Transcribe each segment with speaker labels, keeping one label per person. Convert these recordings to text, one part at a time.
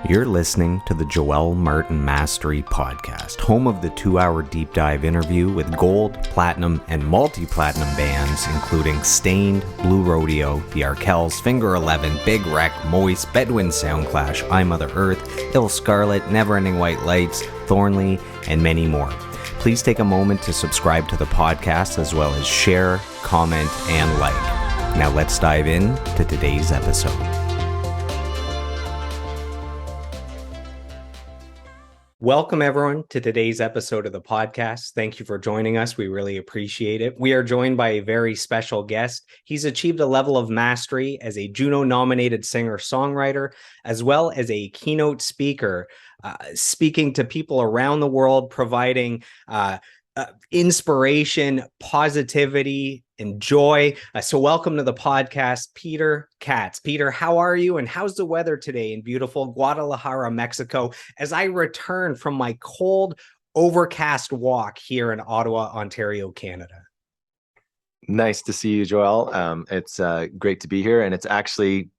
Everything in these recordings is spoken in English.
Speaker 1: You're listening to the Joel Martin Mastery Podcast, home of the 2-hour deep dive interview with gold, platinum, and multi-platinum bands, including Stained, Blue Rodeo, The Arkells, Finger 11, Big Wreck, Moist, Bedouin Soundclash, I Mother Earth, Ill Scarlet, Neverending White Lights, Thornley, and many more. Please take a moment to subscribe to the podcast, as well as share, comment, and like. Now let's dive in to today's episode. Welcome, everyone, to today's episode of the podcast. Thank you for joining us. We really appreciate it. We are joined by a very special guest. He's achieved a level of mastery as a Juno-nominated singer-songwriter, as well as a keynote speaker, speaking to people around the world, providing inspiration, positivity, and joy. So welcome to the podcast, Peter Katz. Peter, how are you? And how's the weather today in beautiful Guadalajara, Mexico, as I return from my cold, overcast walk here in Ottawa, Ontario, Canada?
Speaker 2: Nice to see you, Joel. It's great to be here. And it's actually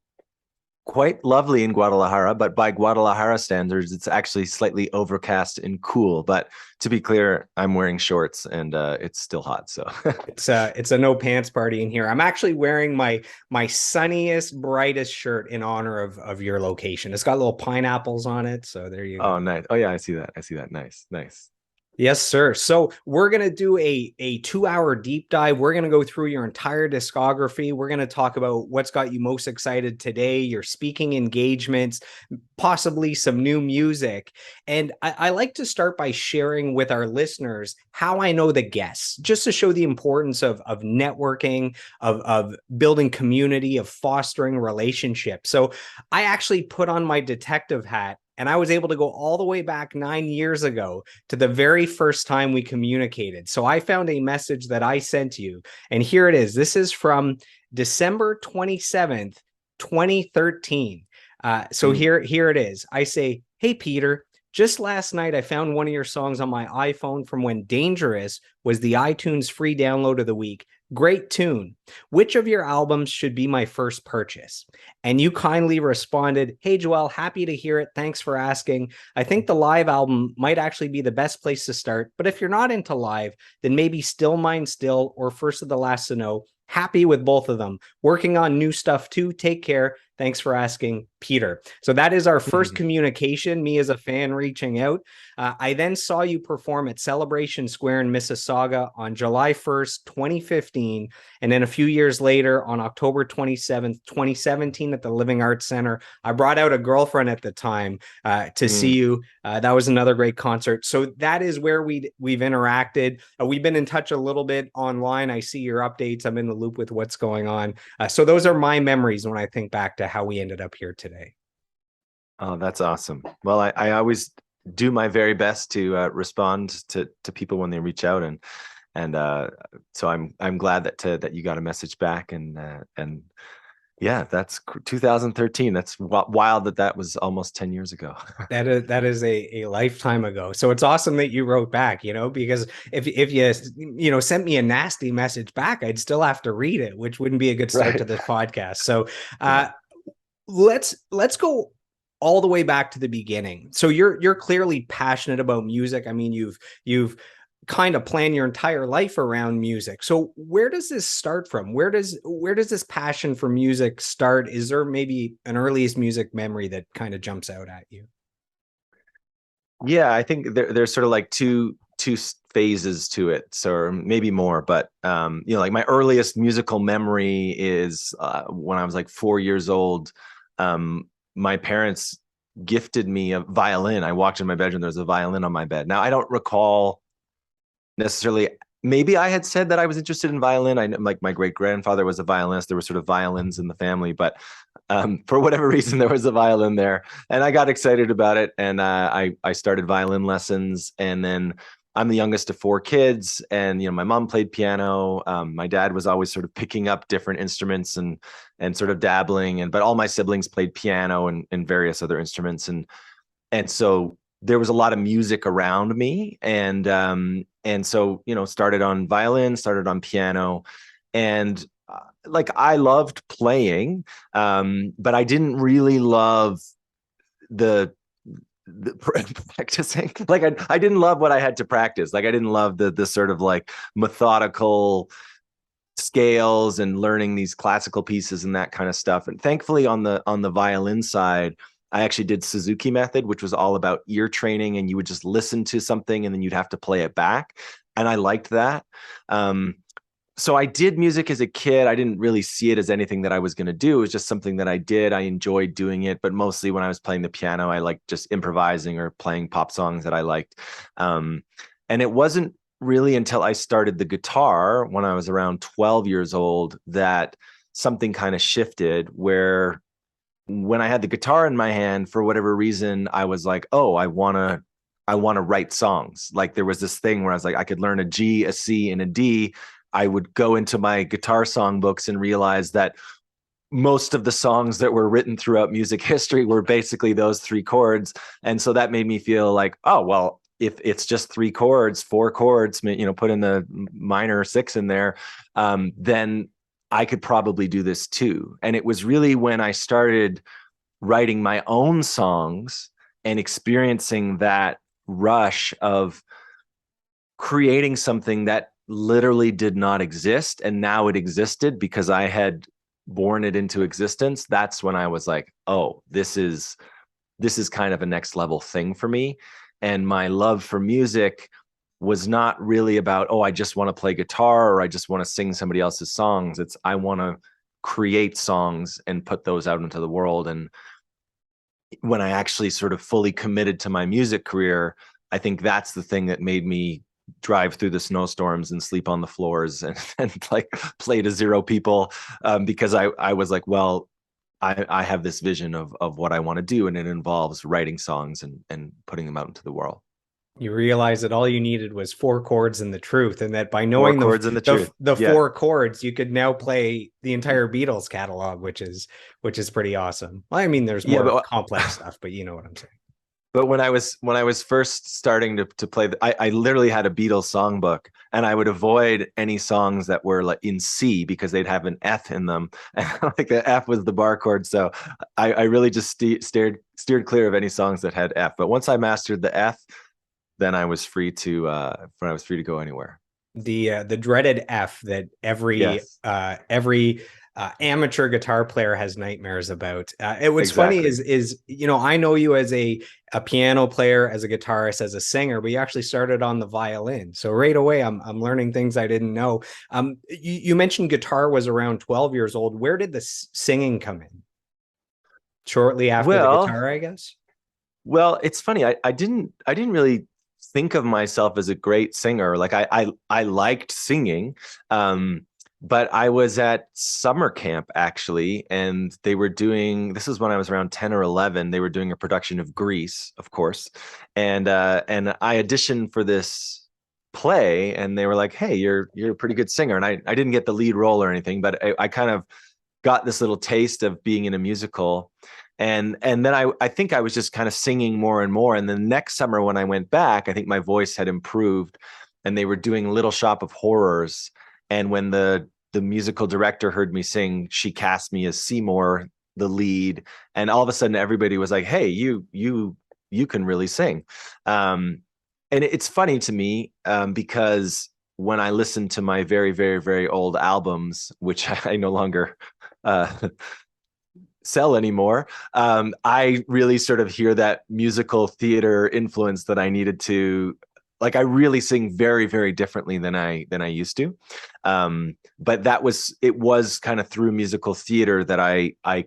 Speaker 2: quite lovely in Guadalajara, but by Guadalajara standards, it's actually slightly overcast and cool. But to be clear, I'm wearing shorts and it's still hot. So
Speaker 1: it's a no pants party in here. I'm actually wearing my sunniest, brightest shirt in honor of your location. It's got little pineapples on it. So there you go.
Speaker 2: Oh, nice. Oh yeah, I see that. Nice.
Speaker 1: Yes, sir. So we're going to do a 2-hour deep dive. We're going to go through your entire discography. We're going to talk about what's got you most excited today, your speaking engagements, possibly some new music. And I like to start by sharing with our listeners how I know the guests, just to show the importance of networking, of building community, of fostering relationships. So I actually put on my detective hat, and I was able to go all the way back 9 years ago to the very first time we communicated. So I found a message that I sent you, and here it is. This is from December 27th, 2013. Here it is. I say, "Hey, Peter, just last night I found one of your songs on my iPhone from when Dangerous was the iTunes free download of the week. Great tune. Which of your albums should be my first purchase?" And you kindly responded, "Hey, Joel, happy to hear it. Thanks for asking. I think the live album might actually be the best place to start. But if you're not into live, then maybe Still Mine Still or First of the Last to Know. Happy with both of them. Working on new stuff too. Take care. Thanks for asking, Peter." So that is our first communication, me as a fan reaching out. I then saw you perform at Celebration Square in Mississauga on July 1st, 2015. And then a few years later, on October 27th, 2017 at the Living Arts Center. I brought out a girlfriend at the time to see you. That was another great concert. So that is where we've interacted. We've been in touch a little bit online. I see your updates. I'm in the loop with what's going on. So those are my memories when I think back to how we ended up here today.
Speaker 2: Oh, that's awesome. Well, I always do my very best to respond to people when they reach out, and so I'm glad that you got a message back, and yeah, that's 2013. That's wild that was almost 10 years ago.
Speaker 1: That is a lifetime ago. So it's awesome that you wrote back, because if you sent me a nasty message back, I'd still have to read it, which wouldn't be a good start to this podcast. So let's go all the way back to the beginning. So you're clearly passionate about music. I mean, you've kind of planned your entire life around music. So where does this start from? Where does this passion for music start? Is there maybe an earliest music memory that kind of jumps out at you?
Speaker 2: Yeah, I think there's sort of like two phases to it, so maybe more. But like my earliest musical memory is when I was like 4 years old. My parents gifted me a violin. I walked in my bedroom, there's a violin on my bed. Now, I don't recall necessarily, maybe I had said that I was interested in violin. I know, like, my great grandfather was a violinist. There were sort of violins in the family, but for whatever reason, there was a violin there, and I got excited about it. And I started violin lessons, and then I'm the youngest of 4 kids, and my mom played piano. My dad was always sort of picking up different instruments and sort of dabbling, but all my siblings played piano and various other instruments, and so there was a lot of music around me, and so started on violin, started on piano, and like I loved playing, but I didn't really love the practicing. Like I didn't love what I had to practice. Like I didn't love the sort of like methodical scales and learning these classical pieces and that kind of stuff. And thankfully on the violin side, I actually did Suzuki method, which was all about ear training, and you would just listen to something and then you'd have to play it back. And I liked that. So I did music as a kid. I didn't really see it as anything that I was going to do. It was just something that I did. I enjoyed doing it, but mostly when I was playing the piano, I liked just improvising or playing pop songs that I liked. And it wasn't really until I started the guitar when I was around 12 years old that something kind of shifted, where when I had the guitar in my hand, for whatever reason, I was like, oh, I want to write songs. Like there was this thing where I was like, I could learn a G, a C, and a D. I would go into my guitar song books and realize that most of the songs that were written throughout music history were basically those three chords. And so that made me feel like, oh, well, if it's just three chords, four chords, you know, put in the minor six in there, then I could probably do this too. And it was really when I started writing my own songs and experiencing that rush of creating something that literally did not exist and now it existed because I had born it into existence. That's when I was like, oh, this is kind of a next level thing for me. And my love for music was not really about, oh, I just want to play guitar or I just want to sing somebody else's songs. It's I want to create songs and put those out into the world. And when I actually sort of fully committed to my music career, I think that's the thing that made me drive through the snowstorms and sleep on the floors and like play to zero people, because I was like, well, I have this vision of what I want to do, and it involves writing songs and putting them out into the world.
Speaker 1: You realize that all you needed was four chords and the truth, and that by
Speaker 2: Four
Speaker 1: knowing
Speaker 2: chords and the truth.
Speaker 1: the
Speaker 2: Yeah.
Speaker 1: four chords, you could now play the entire Beatles catalog, which is pretty awesome. Well, I mean, there's
Speaker 2: Yeah,
Speaker 1: more
Speaker 2: but
Speaker 1: complex stuff, but you know what I'm saying.
Speaker 2: But when I was first starting to play, I literally had a Beatles songbook, and I would avoid any songs that were like in C because they'd have an F in them, and like the F was the bar chord. So I really just steered clear of any songs that had F. But once I mastered the F, then I was free to go anywhere.
Speaker 1: The dreaded F that
Speaker 2: Yes,
Speaker 1: every amateur guitar player has nightmares about. What's funny
Speaker 2: exactly.
Speaker 1: is you know, I know you as a piano player, as a guitarist, as a singer, but you actually started on the violin. So right away, I'm learning things I didn't know. You mentioned guitar was around 12 years old. Where did the singing come in? Shortly after the
Speaker 2: Well,
Speaker 1: guitar, I guess.
Speaker 2: Well, it's funny. I didn't really think of myself as a great singer. Like I liked singing. But I was at summer camp actually, and they were doing, this is when I was around 10 or 11, they were doing a production of Grease, of course. And I auditioned for this play, and they were like, "Hey, you're a pretty good singer." And I didn't get the lead role or anything, but I kind of got this little taste of being in a musical. And then I think I was just kind of singing more and more. And the next summer when I went back, I think my voice had improved, and they were doing Little Shop of Horrors. And when the musical director heard me sing, she cast me as Seymour, the lead. And all of a sudden everybody was like, "Hey, you can really sing." And it's funny to me, because when I listen to my very, very, very old albums, which I no longer sell anymore, I really sort of hear that musical theater influence that I needed to, like, I really sing very, very differently than I used to. But it was kind of through musical theater that I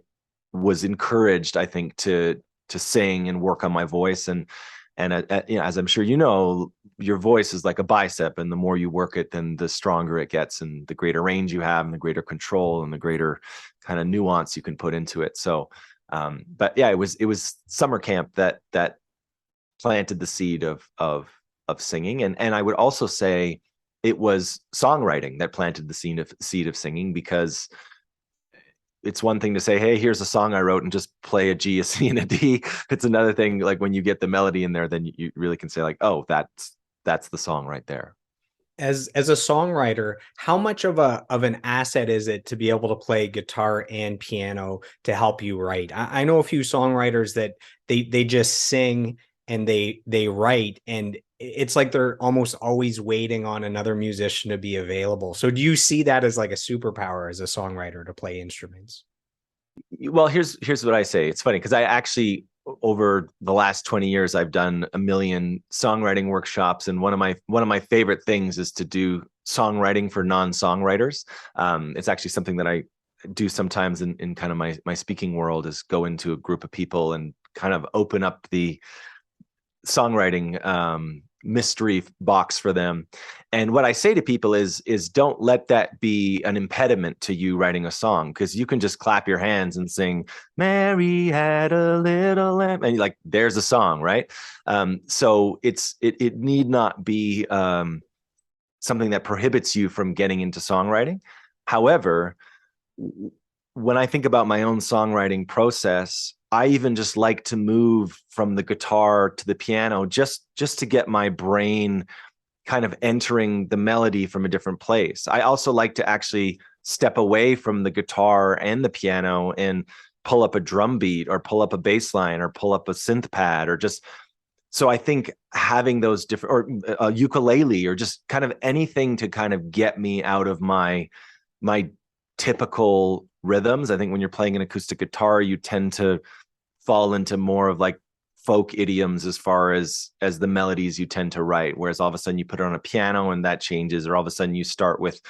Speaker 2: was encouraged, I think, to sing and work on my voice. And you know, as I'm sure you know, your voice is like a bicep, and the more you work it, then the stronger it gets, and the greater range you have, and the greater control, and the greater kind of nuance you can put into it. So, but yeah, it was summer camp that planted the seed of singing, and I would also say it was songwriting that planted the seed of singing, because it's one thing to say, "Hey, here's a song I wrote," and just play a G, a C, and a D. It's another thing, like when you get the melody in there, then you really can say like, "Oh, that's the song right there."
Speaker 1: As a songwriter, how much of an asset is it to be able to play guitar and piano to help you write? I know a few songwriters that they just sing and they write, and it's like they're almost always waiting on another musician to be available. So do you see that as like a superpower as a songwriter to play instruments?
Speaker 2: Well, here's what I say. It's funny because I actually over the last 20 years I've done a million songwriting workshops, and one of my favorite things is to do songwriting for non-songwriters. It's actually something that I do sometimes in kind of my speaking world, is go into a group of people and kind of open up the songwriting mystery box for them. And what I say to people is don't let that be an impediment to you writing a song, because you can just clap your hands and sing Mary had a little lamb, and like there's a song, right? So it need not be something that prohibits you from getting into songwriting. However, when I think about my own songwriting process, I even just like to move from the guitar to the piano just to get my brain kind of entering the melody from a different place. I also like to actually step away from the guitar and the piano and pull up a drum beat or pull up a bass line or pull up a synth pad, or just, so I think having those different, or a ukulele, or just kind of anything to kind of get me out of my typical rhythms. I think when you're playing an acoustic guitar, you tend to fall into more of like folk idioms as far as the melodies you tend to write, whereas all of a sudden you put it on a piano and that changes, or all of a sudden you start with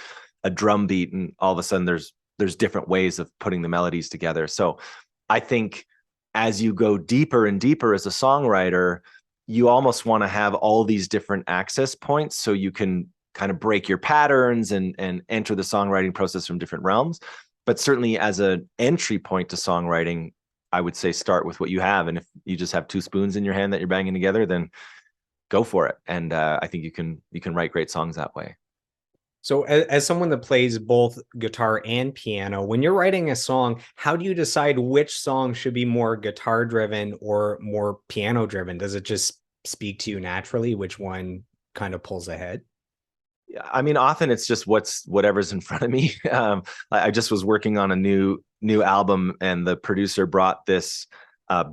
Speaker 2: a drum beat and all of a sudden there's different ways of putting the melodies together. So I think as you go deeper and deeper as a songwriter, you almost want to have all these different access points so you can kind of break your patterns and enter the songwriting process from different realms. But certainly as an entry point to songwriting, I would say start with what you have. And if you just have two spoons in your hand that you're banging together, then go for it. And I think you can write great songs that way.
Speaker 1: So as someone that plays both guitar and piano, when you're writing a song, how do you decide which song should be more guitar driven or more piano driven? Does it just speak to you naturally, which one kind of pulls ahead?
Speaker 2: I mean, often it's just whatever's in front of me. I just was working on a new album, and the producer brought this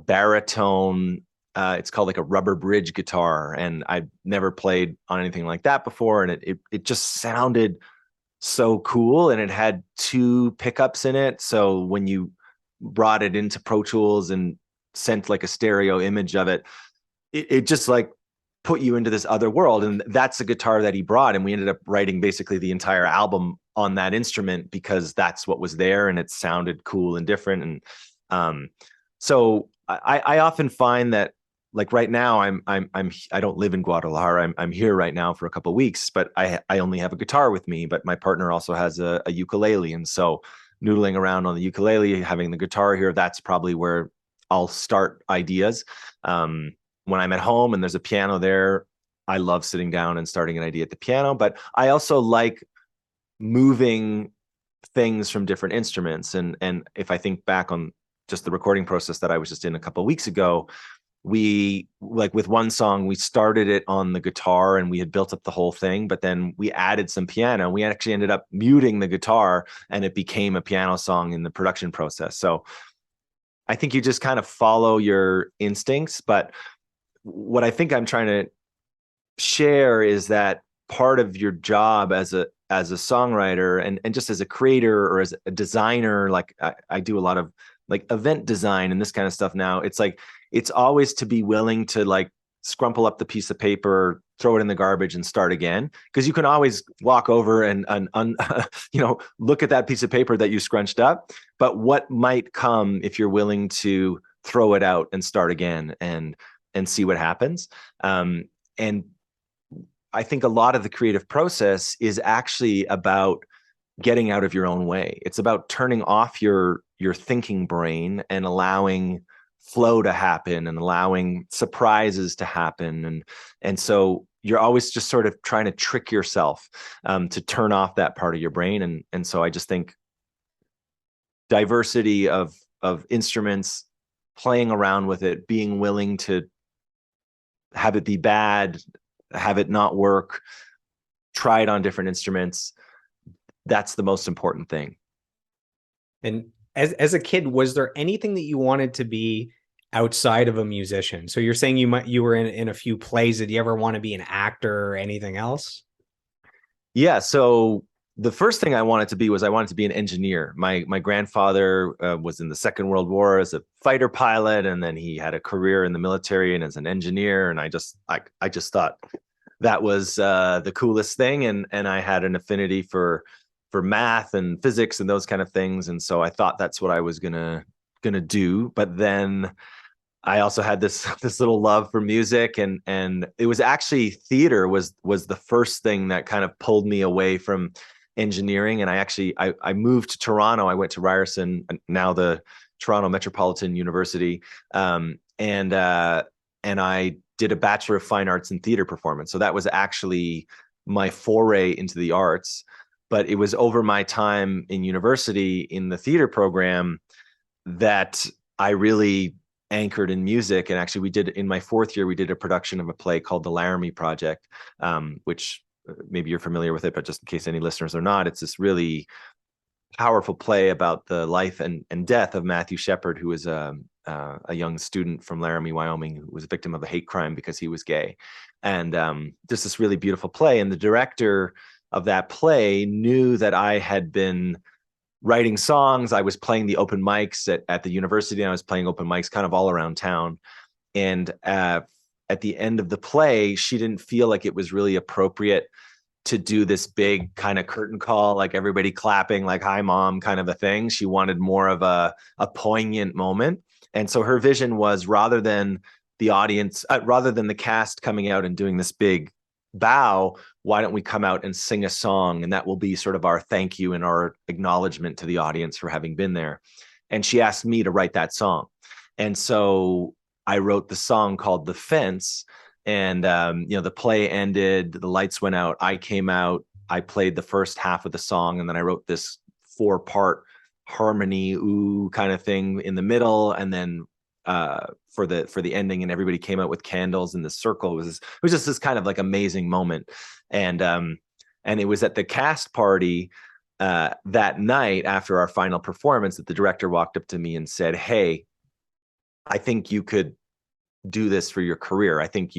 Speaker 2: baritone. It's called like a rubber bridge guitar, and I've never played on anything like that before, and it just sounded so cool, and it had two pickups in it. So when you brought it into Pro Tools and sent like a stereo image of it, it just like put you into this other world. And that's the guitar that he brought, and we ended up writing basically the entire album on that instrument because that's what was there and it sounded cool and different. And so I often find that, like right now I don't live in Guadalajara. I'm here right now for a couple of weeks, but I only have a guitar with me, but my partner also has a ukulele. And so noodling around on the ukulele, having the guitar here, that's probably where I'll start ideas. When I'm at home and there's a piano there, I love sitting down and starting an idea at the piano. But I also like moving things from different instruments. And if I think back on just the recording process that I was just in a couple of weeks ago, we, like with one song, we started it on the guitar and we had built up the whole thing, but then we added some piano. We actually ended up muting the guitar and it became a piano song in the production process. So I think you just kind of follow your instincts. But what I think I'm trying to share is that part of your job as a songwriter and just as a creator or as a designer, like I do a lot of like event design and this kind of stuff now. It's like it's always to be willing to like scrumple up the piece of paper, throw it in the garbage and start again, because you can always walk over and look at that piece of paper that you scrunched up. But what might come if you're willing to throw it out and start again and see what happens. And I think a lot of the creative process is actually about getting out of your own way. It's about turning off your thinking brain and allowing flow to happen and allowing surprises to happen. And so you're always just sort of trying to trick yourself to turn off that part of your brain. And so I just think diversity of instruments, playing around with it, being willing to have it be bad, have it not work, try it on different instruments. That's the most important thing.
Speaker 1: And as a kid, was there anything that you wanted to be outside of a musician. So you're saying you were in a few plays. Did you ever want to be an actor or anything else?
Speaker 2: Yeah. So the first thing I wanted to be was I wanted to be an engineer. My grandfather was in the Second World War as a fighter pilot, and then he had a career in the military and as an engineer. And I just thought that was the coolest thing, and I had an affinity for math and physics and those kind of things, and so I thought that's what I was gonna do. But then I also had this this little love for music, and it was actually theater was the first thing that kind of pulled me away from engineering. And I moved to Toronto. I went to Ryerson, now the Toronto Metropolitan University, and I did a Bachelor of Fine Arts in Theater Performance. So that was actually my foray into the arts. But it was over my time in university in the theater program that I really anchored in music. And actually, we did in my fourth year, we did a production of a play called The Laramie Project, which maybe you're familiar with it, but just in case any listeners are not, it's this really powerful play about the life and death of Matthew Shepard, who was a young student from Laramie, Wyoming, who was a victim of a hate crime because he was gay. And just this really beautiful play. And the director of that play knew that I had been writing songs. I was playing the open mics at the university, and I was playing open mics kind of all around town. And at the end of the play, she didn't feel like it was really appropriate to do this big kind of curtain call, like everybody clapping, like "Hi, Mom" kind of a thing. She wanted more of a poignant moment. And so her vision was, rather than the audience, rather than the cast coming out and doing this big bow, why don't we come out and sing a song? And that will be sort of our thank you and our acknowledgement to the audience for having been there. And she asked me to write that song. And so I wrote the song called "The Fence." And, the play ended, the lights went out, I came out, I played the first half of the song, and then I wrote this 4-part harmony, ooh, kind of thing in the middle. And then for the ending, and everybody came out with candles in the circle. It was just this kind of like amazing moment. And it was at the cast party that night after our final performance that the director walked up to me and said, "Hey, I think you could do this for your career. I think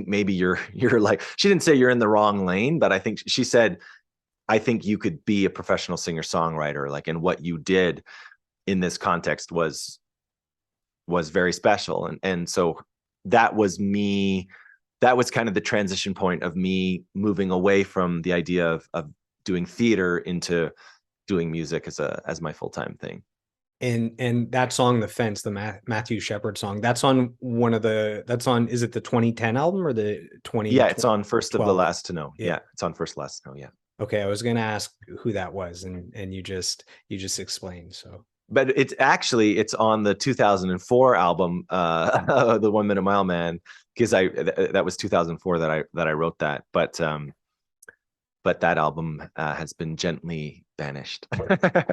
Speaker 2: maybe you're like," she didn't say you're in the wrong lane, but I think she said, "I think you could be a professional singer-songwriter, like, and what you did in this context was very special." And so that was me. That was kind of the transition point of me moving away from the idea of doing theater into doing music as my full-time thing.
Speaker 1: And that song, "The Fence," the Matthew Shepard song, that's on, is it the 2010 album or the
Speaker 2: Yeah, it's on First of the
Speaker 1: 2012?
Speaker 2: Last to Know.
Speaker 1: Yeah.
Speaker 2: Yeah, it's on First Last to Know. Yeah.
Speaker 1: Okay, I was gonna ask who that was, and you just explained. So
Speaker 2: But it's on the 2004 album, the 1 Minute Mile Man, because that was 2004 that I wrote that. But that album has been gently banished.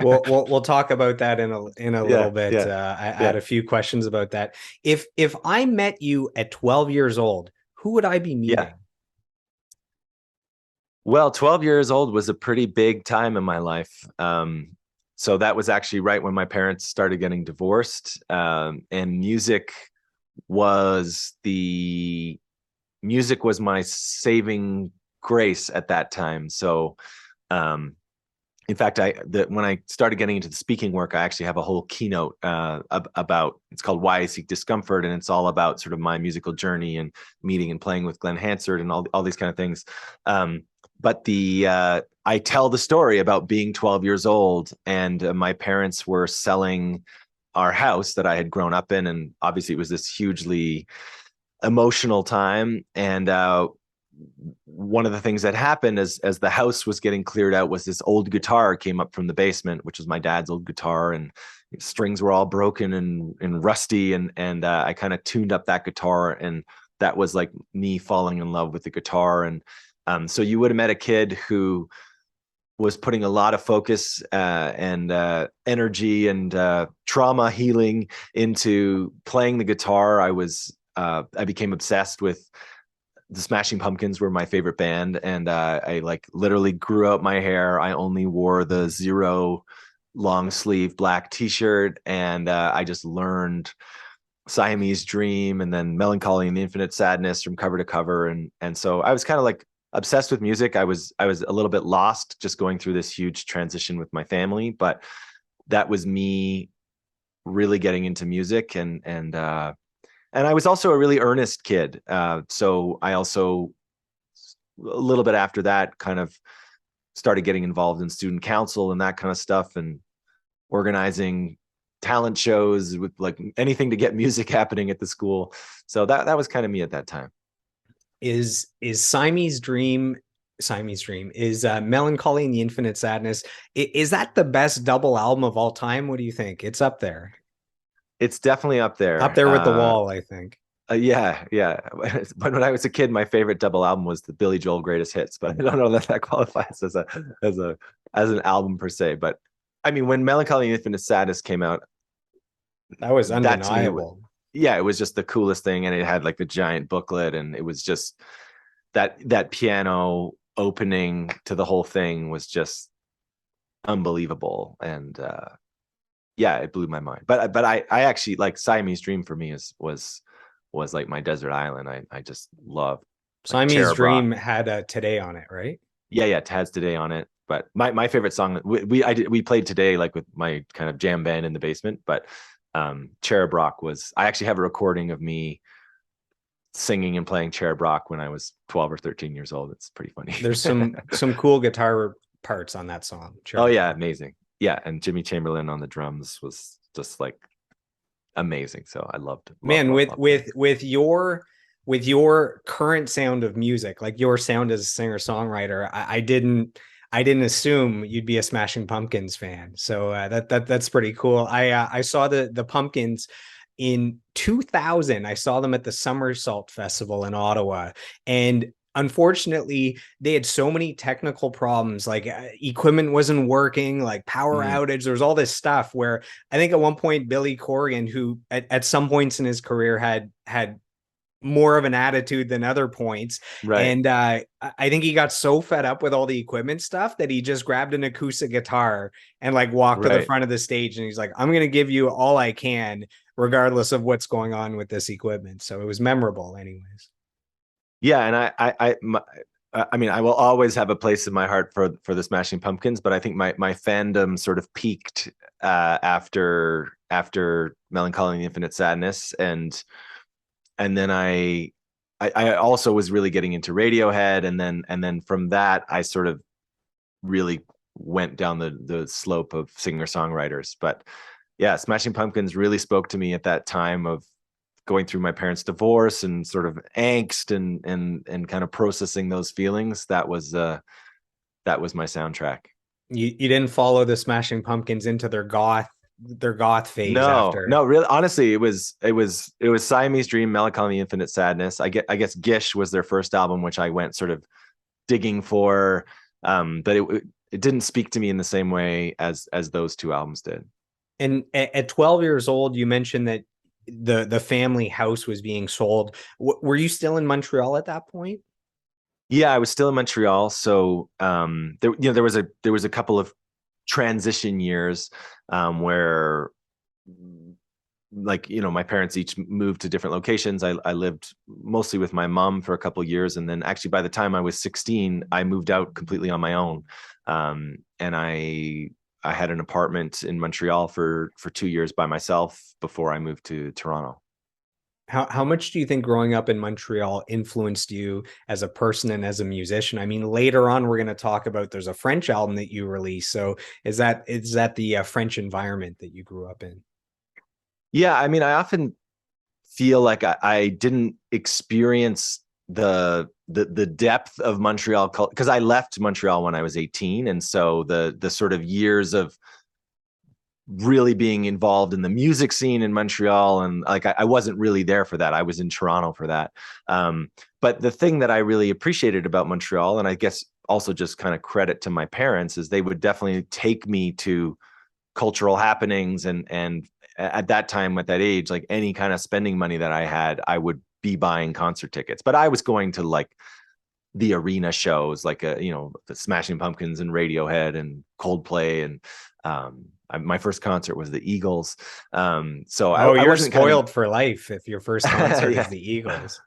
Speaker 1: we'll talk about that in a little bit.
Speaker 2: Yeah,
Speaker 1: I
Speaker 2: yeah,
Speaker 1: had a few questions about that. If I met you at 12 years old, who would I be meeting?
Speaker 2: yeah. Well, 12 years old was a pretty big time in my life. So that was actually right when my parents started getting divorced, and was music was my saving grace at that time. So, in fact, when I started getting into the speaking work, I actually have a whole keynote about, it's called "Why I Seek Discomfort," and it's all about sort of my musical journey and meeting and playing with Glenn Hansard and all these kind of things. But I tell the story about being 12 years old, and my parents were selling our house that I had grown up in, and obviously it was this hugely emotional time. And one of the things that happened as the house was getting cleared out was this old guitar came up from the basement, which was my dad's old guitar, and strings were all broken and rusty, and I kind of tuned up that guitar, and that was like me falling in love with the guitar. And so you would have met a kid who was putting a lot of focus and energy and trauma healing into playing the guitar. I became obsessed with the Smashing Pumpkins. Were my favorite band, and I like literally grew out my hair. I only wore the Zero long sleeve black t-shirt, and I just learned Siamese Dream, and then Melancholy and the Infinite Sadness from cover to cover. And so I was kind of like obsessed with music. I was a little bit lost just going through this huge transition with my family, but that was me really getting into music. And I was also a really earnest kid. So I also, a little bit after that, kind of started getting involved in student council and that kind of stuff, and organizing talent shows with like anything to get music happening at the school. So that was kind of me at that time.
Speaker 1: Is Siamese Dream is Melancholy and the Infinite Sadness. Is that the best double album of all time? What do you think? It's up there.
Speaker 2: It's definitely up
Speaker 1: Up
Speaker 2: there.
Speaker 1: there with The Wall, I think.
Speaker 2: Yeah, yeah. But when I was a kid, my favorite double album was the Billy Joel Greatest Hits. But I don't know that that qualifies as a as an album per se. But I mean, when Melancholy and Infinite Sadness came out,
Speaker 1: That was
Speaker 2: that to me,
Speaker 1: undeniable.
Speaker 2: yeah, it was just the coolest thing, and it had like the giant booklet, and it was just that piano opening to the whole thing was just unbelievable. And yeah, it blew my mind. But I actually like Siamese Dream for me is was like my desert island. I just love like
Speaker 1: Siamese
Speaker 2: Cherub Rock.
Speaker 1: Dream had a Today on it, right?
Speaker 2: Yeah, yeah, Tad's Today on it. But my favorite song we played Today like with my kind of jam band in the basement. But Cherub Rock was, I actually have a recording of me singing and playing Cherub Rock when I was 12 or 13 years old. It's pretty funny.
Speaker 1: There's some cool guitar parts on that song.
Speaker 2: Oh
Speaker 1: Cherub
Speaker 2: yeah,
Speaker 1: Rock.
Speaker 2: amazing. Yeah, and Jimmy Chamberlain on the drums was just like amazing. So I
Speaker 1: Man,
Speaker 2: loved that.
Speaker 1: with your current sound of music, like your sound as a singer-songwriter, I didn't assume you'd be a Smashing Pumpkins fan. So that's pretty cool. I saw the Pumpkins in 2000. I saw them at the Somersault Festival in Ottawa, and unfortunately they had so many technical problems, like equipment wasn't working, like power
Speaker 2: Mm,
Speaker 1: outage. There was all this stuff where I think at one point Billy Corgan, who at some points in his career had more of an attitude than other points.
Speaker 2: right,
Speaker 1: And I think he got so fed up with all the equipment stuff that he just grabbed an acoustic guitar and like walked to the
Speaker 2: right.
Speaker 1: front of the stage. And he's like, I'm going to give you all I can, regardless of what's going on with this equipment. So it was memorable, anyways.
Speaker 2: Yeah, and I mean, I will always have a place in my heart for the Smashing Pumpkins, but I think my fandom sort of peaked after Melancholy and Infinite Sadness, and then I also was really getting into Radiohead, and then from that I sort of really went down the slope of singer songwriters. But yeah, Smashing Pumpkins really spoke to me at that time of going through my parents' divorce and sort of angst and kind of processing those feelings. That was my soundtrack.
Speaker 1: You didn't follow the Smashing Pumpkins into their goth phase
Speaker 2: No,
Speaker 1: after.
Speaker 2: no, really, honestly, it was Siamese Dream, Melancholy, Infinite Sadness. I guess Gish was their first album, which I went sort of digging for, but it didn't speak to me in the same way as those two albums did.
Speaker 1: And at 12 years old, you mentioned that the family house was being sold. Were you still in Montreal at that point?
Speaker 2: Yeah, I was still in Montreal, so there was a couple of transition years where like my parents each moved to different locations. I lived mostly with my mom for a couple of years, and then actually by the time I was 16 I moved out completely on my own. And I had an apartment in Montreal for 2 years by myself before I moved to Toronto.
Speaker 1: How much do you think growing up in Montreal influenced you as a person and as a musician? I mean, later on we're going to talk about there's a French album that you released. So is that the French environment that you grew up in?
Speaker 2: Yeah, I mean, I often feel like I didn't experience the depth of Montreal culture because I left Montreal when I was 18, and so the sort of years of really being involved in the music scene in Montreal, and like I wasn't really there for that. I was in Toronto for that. But the thing that I really appreciated about Montreal, and I guess also just kind of credit to my parents, is they would definitely take me to cultural happenings, and at that time, at that age, like any kind of spending money that I had, I would be buying concert tickets. But I was going to like the arena shows, like the Smashing Pumpkins and Radiohead and Coldplay, and my first concert was the Eagles. So
Speaker 1: Oh,
Speaker 2: I
Speaker 1: you're
Speaker 2: wasn't kind of
Speaker 1: spoiled for life if your first concert is
Speaker 2: yeah.
Speaker 1: the Eagles.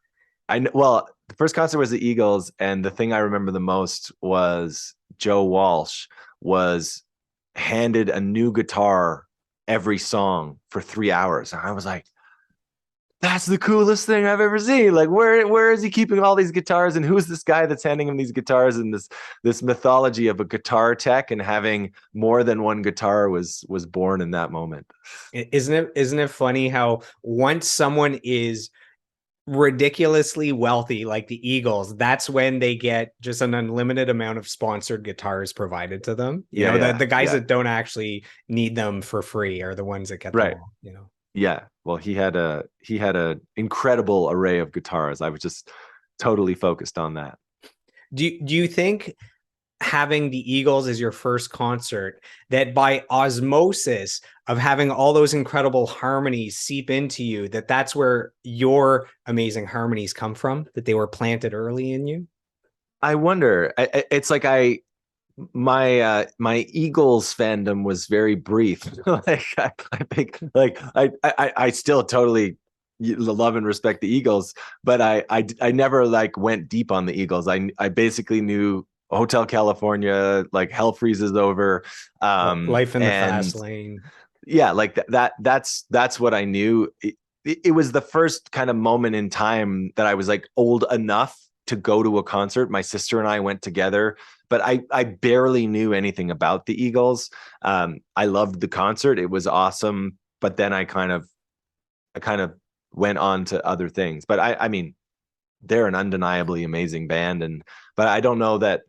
Speaker 2: Well, the first concert was the Eagles, and the thing I remember the most was Joe Walsh was handed a new guitar every song for 3 hours. And I was like, that's the coolest thing I've ever seen. Like, where is he keeping all these guitars? And who's this guy that's handing him these guitars? And this mythology of a guitar tech and having more than one guitar was born in that moment.
Speaker 1: Isn't it funny how once someone is ridiculously wealthy like the Eagles, that's when they get just an unlimited amount of sponsored guitars provided to them. You
Speaker 2: Yeah,
Speaker 1: know,
Speaker 2: yeah,
Speaker 1: the guys
Speaker 2: yeah.
Speaker 1: that don't actually need them for free are the ones that get them
Speaker 2: Right.
Speaker 1: all, you know.
Speaker 2: Yeah. Well, he had a incredible array of guitars. I was just totally focused on that.
Speaker 1: Do you think having the Eagles as your first concert, that by osmosis of having all those incredible harmonies seep into you, that's where your amazing harmonies come from, that they were planted early in you?
Speaker 2: I wonder. It's like my Eagles fandom was very brief. Like I think I still totally love and respect the Eagles, but I never like went deep on the Eagles. I basically knew Hotel California, like Hell Freezes Over,
Speaker 1: Life in the
Speaker 2: and
Speaker 1: Fast Lane.
Speaker 2: yeah, like that's what I knew. It was the first kind of moment in time that I was like old enough to go to a concert. My sister and I went together, but I barely knew anything about the Eagles. I loved the concert; it was awesome. But then I kind of went on to other things. But I mean, they're an undeniably amazing band, and but I don't know that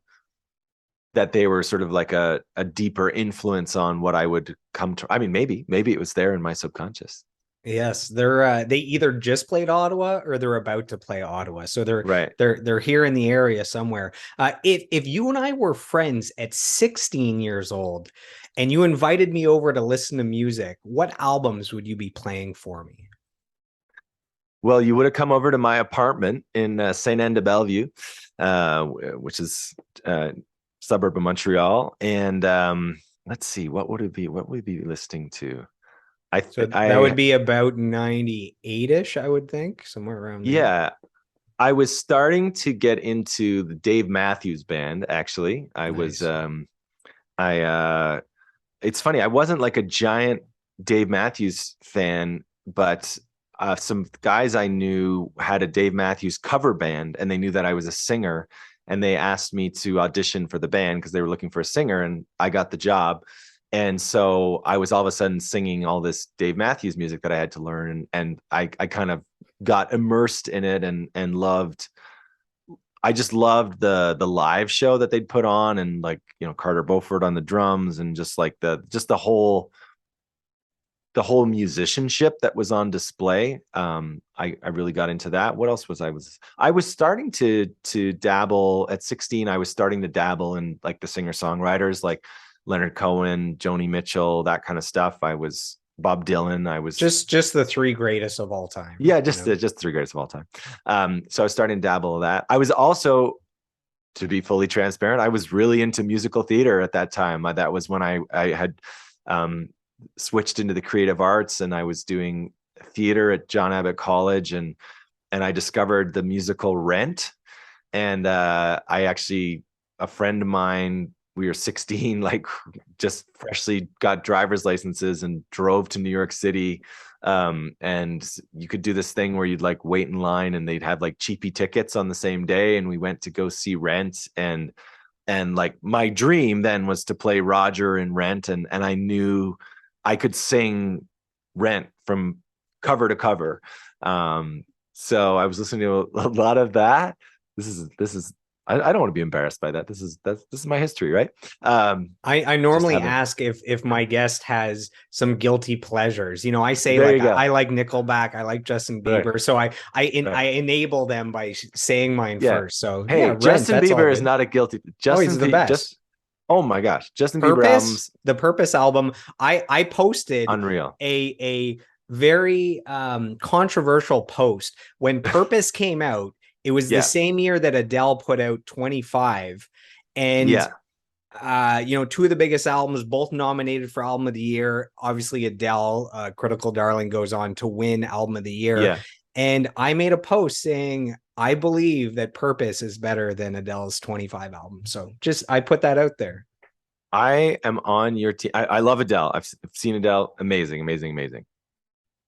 Speaker 2: they were sort of like a deeper influence on what I would come to. I mean, maybe it was there in my subconscious.
Speaker 1: Yes, they either just played Ottawa or they're about to play Ottawa. So they're
Speaker 2: Right.
Speaker 1: they're they're here in the area somewhere. If you and I were friends at 16 years old and you invited me over to listen to music, what albums would you be playing for me?
Speaker 2: Well, you would have come over to my apartment in Saint Anne de Bellevue, which is a suburb of Montreal. And let's see, what would it be? What would we be listening to?
Speaker 1: So that would be about 98-ish, I would think, somewhere around there.
Speaker 2: Yeah, I was starting to get into the Dave Matthews Band. Actually,
Speaker 1: Nice.
Speaker 2: I it's funny. I wasn't like a giant Dave Matthews fan, but some guys I knew had a Dave Matthews cover band, and they knew that I was a singer, and they asked me to audition for the band because they were looking for a singer, and I got the job. And so I was all of a sudden singing all this Dave Matthews music that I had to learn, and I kind of got immersed in it and loved. I just loved the live show that they'd put on, and like Carter Beauford on the drums, and just like the whole musicianship that was on display. I really got into that. What else I was starting to dabble at 16. I was starting to dabble in like the singer-songwriters like Leonard Cohen, Joni Mitchell, that kind of stuff. I was Bob Dylan. I was
Speaker 1: Just the three greatest of all time,
Speaker 2: yeah,
Speaker 1: you know.
Speaker 2: just three greatest of all time. So I was starting to dabble in that. I was also, to be fully transparent, I was really into musical theater at that time. That was when I had um, switched into the creative arts, and I was doing theater at John Abbott College, and I discovered the musical Rent. And I actually, a friend of mine, we were 16, like just freshly got driver's licenses and drove to New York City. And you could do this thing where you'd like wait in line, and they'd have like cheapy tickets on the same day. And we went to go see Rent, and like my dream then was to play Roger in Rent. And I knew I could sing Rent from cover to cover. So I was listening to a lot of that. This is I don't want to be embarrassed by that. This is my history, right?
Speaker 1: I
Speaker 2: Just
Speaker 1: normally
Speaker 2: haven't.
Speaker 1: ask if my guest has some guilty pleasures. You know, I say
Speaker 2: There
Speaker 1: like
Speaker 2: you go.
Speaker 1: I like Nickelback, I like Justin
Speaker 2: Right,
Speaker 1: Bieber, so I
Speaker 2: right.
Speaker 1: enable them by saying mine
Speaker 2: Yeah.
Speaker 1: first. So yeah,
Speaker 2: Hey,
Speaker 1: Rent,
Speaker 2: Justin
Speaker 1: that's all
Speaker 2: Bieber is
Speaker 1: good.
Speaker 2: not a guilty.
Speaker 1: Oh, he's the
Speaker 2: Just
Speaker 1: best.
Speaker 2: oh my gosh, Justin Bieber
Speaker 1: Purpose,
Speaker 2: albums
Speaker 1: the Purpose album. I posted
Speaker 2: unreal.
Speaker 1: a very controversial post when Purpose came out. It was the
Speaker 2: Yeah,
Speaker 1: same year that Adele put out 25, and
Speaker 2: yeah.
Speaker 1: Two of the biggest albums, both nominated for album of the year. Obviously, Adele, Critical Darling, goes on to win album of the year.
Speaker 2: Yeah.
Speaker 1: And I made a post saying I believe that Purpose is better than Adele's 25 album. So just I put that out there.
Speaker 2: I am on your team. I love Adele. I've seen Adele. Amazing, amazing, amazing.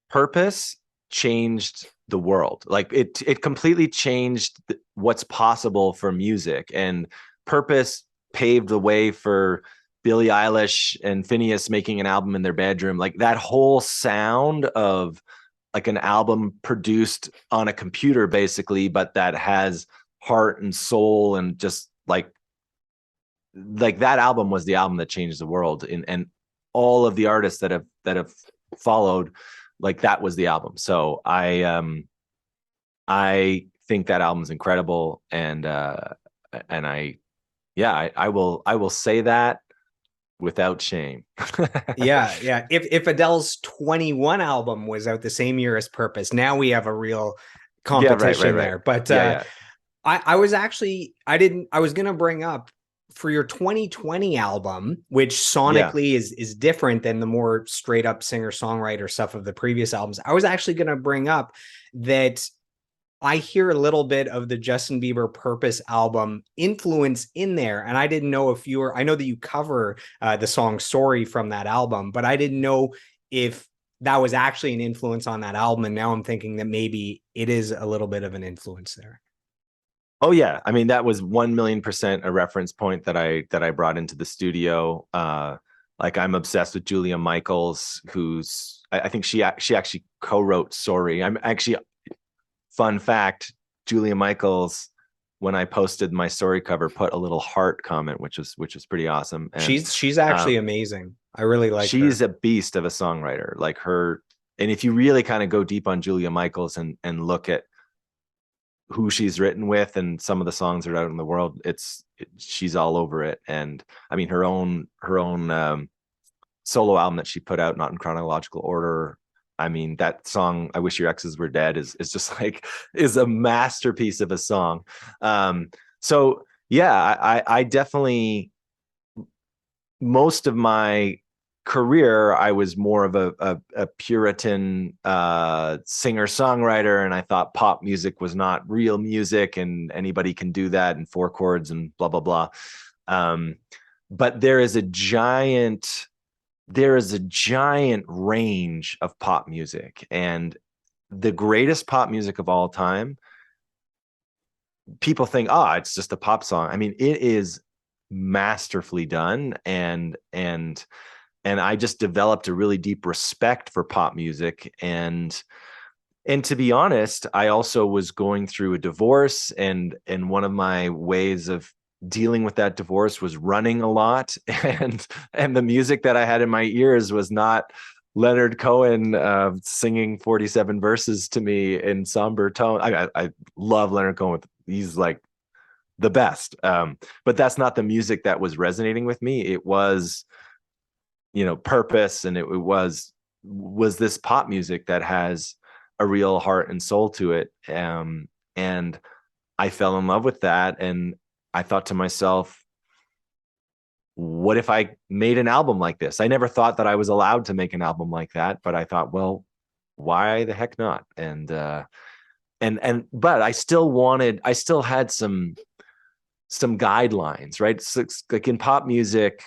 Speaker 2: Purpose changed the world. Like it completely changed what's possible for music. And Purpose paved the way for Billie Eilish and Phineas making an album in their bedroom. Like that whole sound of like an album produced on a computer, basically, but that has heart and soul, and just like that album was the album that changed the world. And all of the artists that have followed, like that was the album. So I think that album's incredible. And I will say that without shame.
Speaker 1: Yeah, yeah. If Adele's 21 album was out the same year as Purpose, now we have a real
Speaker 2: Yeah, right,
Speaker 1: competition
Speaker 2: right.
Speaker 1: there. But
Speaker 2: Yeah, yeah.
Speaker 1: I was actually I was gonna bring up for your 2020 album, which
Speaker 2: Yeah.
Speaker 1: sonically is different than the more straight up singer songwriter stuff of the previous albums. I was actually gonna bring up that I hear a little bit of the Justin Bieber Purpose album influence in there. And I didn't know if you were, I know that you cover the song Sorry from that album, but I didn't know if that was actually an influence on that album. And now I'm thinking that maybe it is a little bit of an influence there.
Speaker 2: Oh yeah. I mean, that was 1,000,000% a reference point that I brought into the studio. Like I'm obsessed with Julia Michaels, who's I think she actually co-wrote Sorry. I'm actually, fun fact, Julia Michaels, when I posted my Sorry cover, put a little heart comment, which was pretty awesome. And
Speaker 1: She's actually amazing. I really like her.
Speaker 2: she's a beast of a songwriter. Like her, and if you really kind of go deep on Julia Michaels and look at who she's written with and some of the songs that are out in the world, she's all over it. And I mean, her own solo album that she put out, not in chronological order. I mean, that song "I Wish Your Exes Were Dead" is just like is a masterpiece of a song. So yeah, I definitely, most of my career I was more of a Puritan singer songwriter, and I thought pop music was not real music and anybody can do that in four chords and blah blah blah. Um, but there is a giant range of pop music, and the greatest pop music of all time, people think, oh, it's just a pop song. I mean, it is masterfully done, and I just developed a really deep respect for pop music. And to be honest, I also was going through a divorce, and one of my ways of dealing with that divorce was running a lot, and the music that I had in my ears was not Leonard Cohen singing 47 verses to me in somber tone. I love Leonard Cohen. He's like the best. But that's not the music that was resonating with me. It was, Purpose, and it was this pop music that has a real heart and soul to it. And I fell in love with that, and I thought to myself, what if I made an album like this? I never thought that I was allowed to make an album like that, but I thought, well, why the heck not? But I still had some guidelines, right? So it's like in pop music,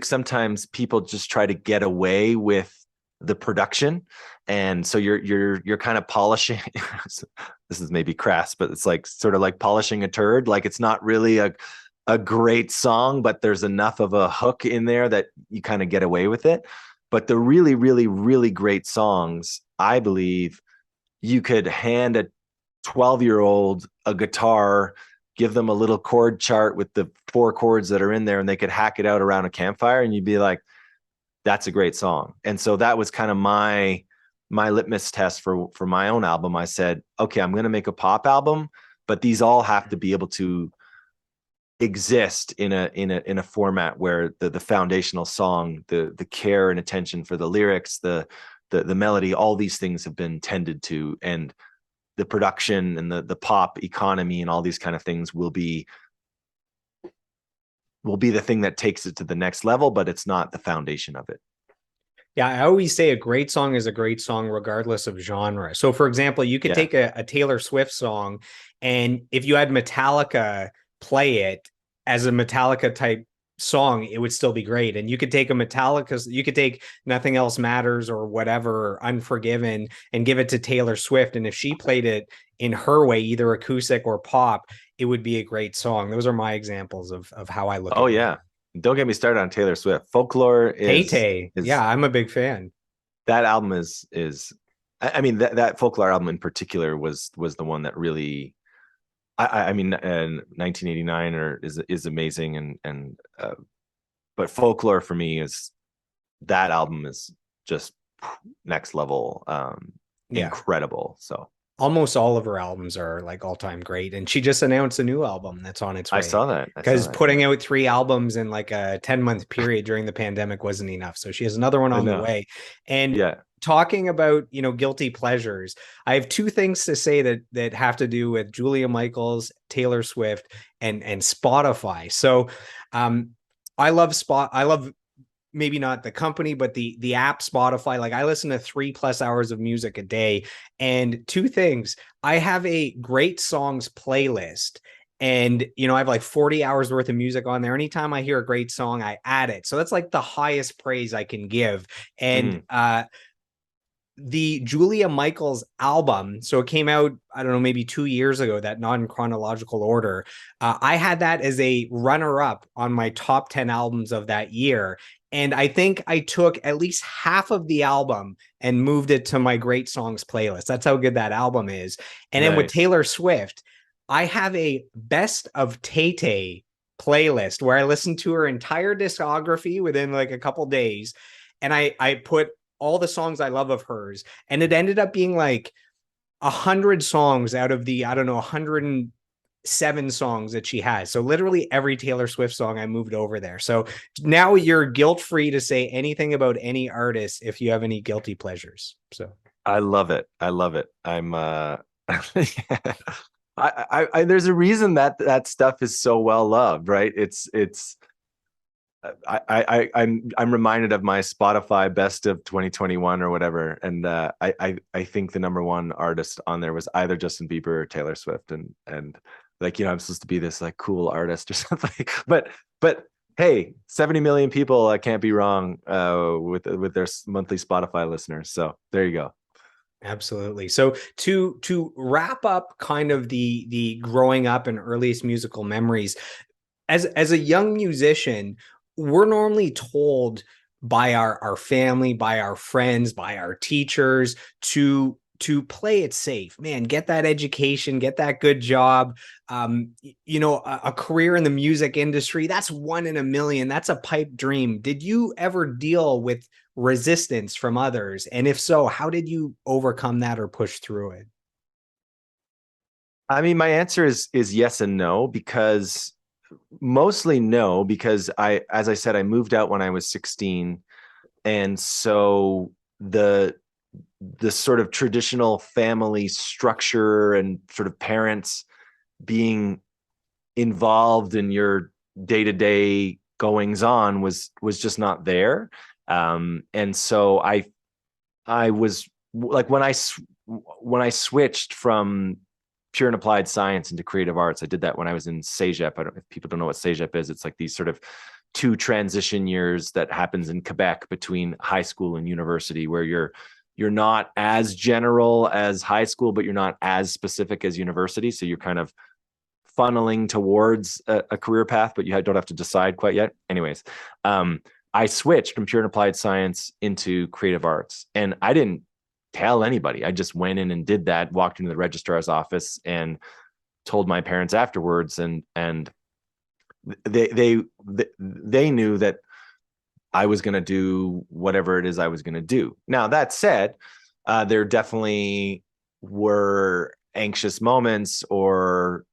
Speaker 2: sometimes people just try to get away with the production, and so you're kind of polishing. This is maybe crass, but it's like sort of like polishing a turd. Like it's not really a great song, but there's enough of a hook in there that you kind of get away with it. But the really, really, really great songs, I believe, you could hand a 12-year-old a guitar, give them a little chord chart with the four chords that are in there, and they could hack it out around a campfire, and you'd be like, that's a great song. And so that was kind of my litmus test for my own album. I said, okay, I'm going to make a pop album, but these all have to be able to exist in a format where the foundational song, the care and attention for the lyrics, the melody, all these things have been tended to, and the production and the pop economy and all these kind of things will be will be the thing that takes it to the next level, but it's not the foundation of it.
Speaker 1: Yeah, I always say a great song is a great song regardless of genre. So, for example, you could
Speaker 2: Yeah.
Speaker 1: take a Taylor Swift song, and if you had Metallica play it as a Metallica type song, it would still be great. And you could take a Metallica, you could take Nothing Else Matters or whatever, Unforgiven, and give it to Taylor Swift. And if she played it in her way, either acoustic or pop, it would be a great song. Those are my examples of how I look
Speaker 2: Oh
Speaker 1: at music.
Speaker 2: yeah. Don't get me started on Taylor Swift. Folklore
Speaker 1: Tay Tay.
Speaker 2: is
Speaker 1: Yeah, I'm a big fan.
Speaker 2: that album is I mean that Folklore album in particular was the one that really I mean 1989 or is amazing and but Folklore for me is that album is just next level
Speaker 1: Yeah.
Speaker 2: incredible. So
Speaker 1: Almost all of her albums are like all time great. And she just announced a new album that's on its
Speaker 2: I
Speaker 1: way.
Speaker 2: saw that. I saw
Speaker 1: Because
Speaker 2: that.
Speaker 1: putting
Speaker 2: Yeah.
Speaker 1: out 3 albums in like a 10-month period during the pandemic wasn't enough. So she has another one
Speaker 2: I
Speaker 1: on the
Speaker 2: know.
Speaker 1: way. And
Speaker 2: Yeah.
Speaker 1: talking about, guilty pleasures, I have two things to say that have to do with Julia Michaels, Taylor Swift, and Spotify. So um I love maybe not the company, but the app Spotify. Like I listen to 3+ hours of music a day. And two things, I have a great songs playlist. And I have like 40 hours worth of music on there. Anytime I hear a great song, I add it. So that's like the highest praise I can give. And
Speaker 2: Mhm.
Speaker 1: the Julia Michaels album, so it came out, I don't know, maybe 2 years ago, that non chronological order. I had that as a runner up on my top 10 albums of that year. And I think I took at least half of the album and moved it to my great songs playlist. That's how good that album is. And then with
Speaker 2: Nice.
Speaker 1: Taylor Swift, I have a best of Tay Tay playlist where I listen to her entire discography within like a couple days. And I put all the songs I love of hers. And it ended up being like 100 songs out of the, I don't know, 107 songs that she has. So literally every Taylor Swift song I moved over there. So now you're guilt free to say anything about any artist if you have any guilty pleasures. So
Speaker 2: I love it. I love it. I'm there's a reason that that stuff is so well loved, right? It's I'm reminded of my Spotify best of 2021 or whatever, and I think the number one artist on there was either Justin Bieber or Taylor Swift, and like I'm supposed to be this like cool artist or something, but hey, 70 million people, I can't be wrong with their monthly Spotify listeners. So there you go.
Speaker 1: absolutely. So to wrap up kind of the growing up and earliest musical memories, as a young musician, we're normally told by our family, by our friends, by our teachers to play it safe. Man, get that education, get that good job. A career in the music industry, that's one in a million. That's a pipe dream. Did you ever deal with resistance from others? And if so, how did you overcome that or push through it?
Speaker 2: I mean, my answer is yes and no, because mostly no, because as I said, I moved out when I was 16. And so the sort of traditional family structure and sort of parents being involved in your day-to-day goings on was just not there. And so I was like when I switched from pure and applied science into creative arts, I did that when I was in CEGEP. I don't, if people don't know what CEGEP is, it's like these sort of two transition years that happens in Quebec between high school and university, where you're not as general as high school, but you're not as specific as university. So you're kind of funneling towards a career path, but don't have to decide quite yet. Anyways, I switched from pure and applied science into creative arts, and I didn't tell anybody. I just went in and did that, walked into the registrar's office and told my parents afterwards, and they knew that I was going to do whatever it is I was going to do. Now that said, there definitely were anxious moments or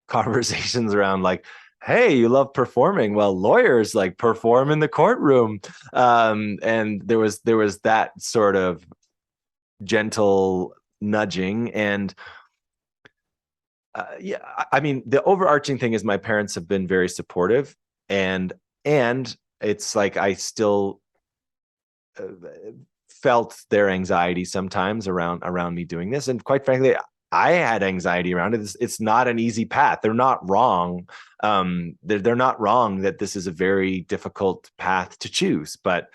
Speaker 2: conversations around like, hey, you love performing, well, lawyers like perform in the courtroom, and there was that sort of gentle nudging. And yeah, I mean, the overarching thing is my parents have been very supportive. and and it's like I still uh, felt their anxiety sometimes around me doing this, and quite frankly, I had anxiety around it. It's not an easy path. They're not wrong. They're not wrong that this is a very difficult path to choose. But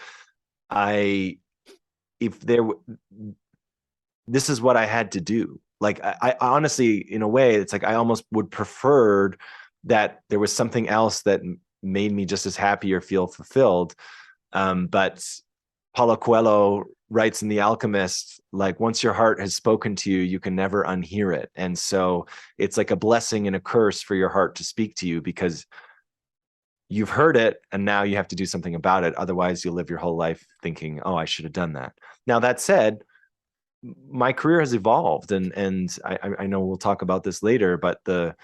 Speaker 2: I, if there, this is what I had to do. Like I honestly, in a way, it's like I almost would preferred that there was something else that made me just as happy or feel fulfilled. But Paulo Coelho writes in The Alchemist, like once your heart has spoken to you, you can never unhear it. And so it's like a blessing and a curse for your heart to speak to you, because you've heard it and now you have to do something about it. Otherwise, you'll live your whole life thinking, oh, I should have done that. Now, that said, my career has evolved, and I know we'll talk about this later, but the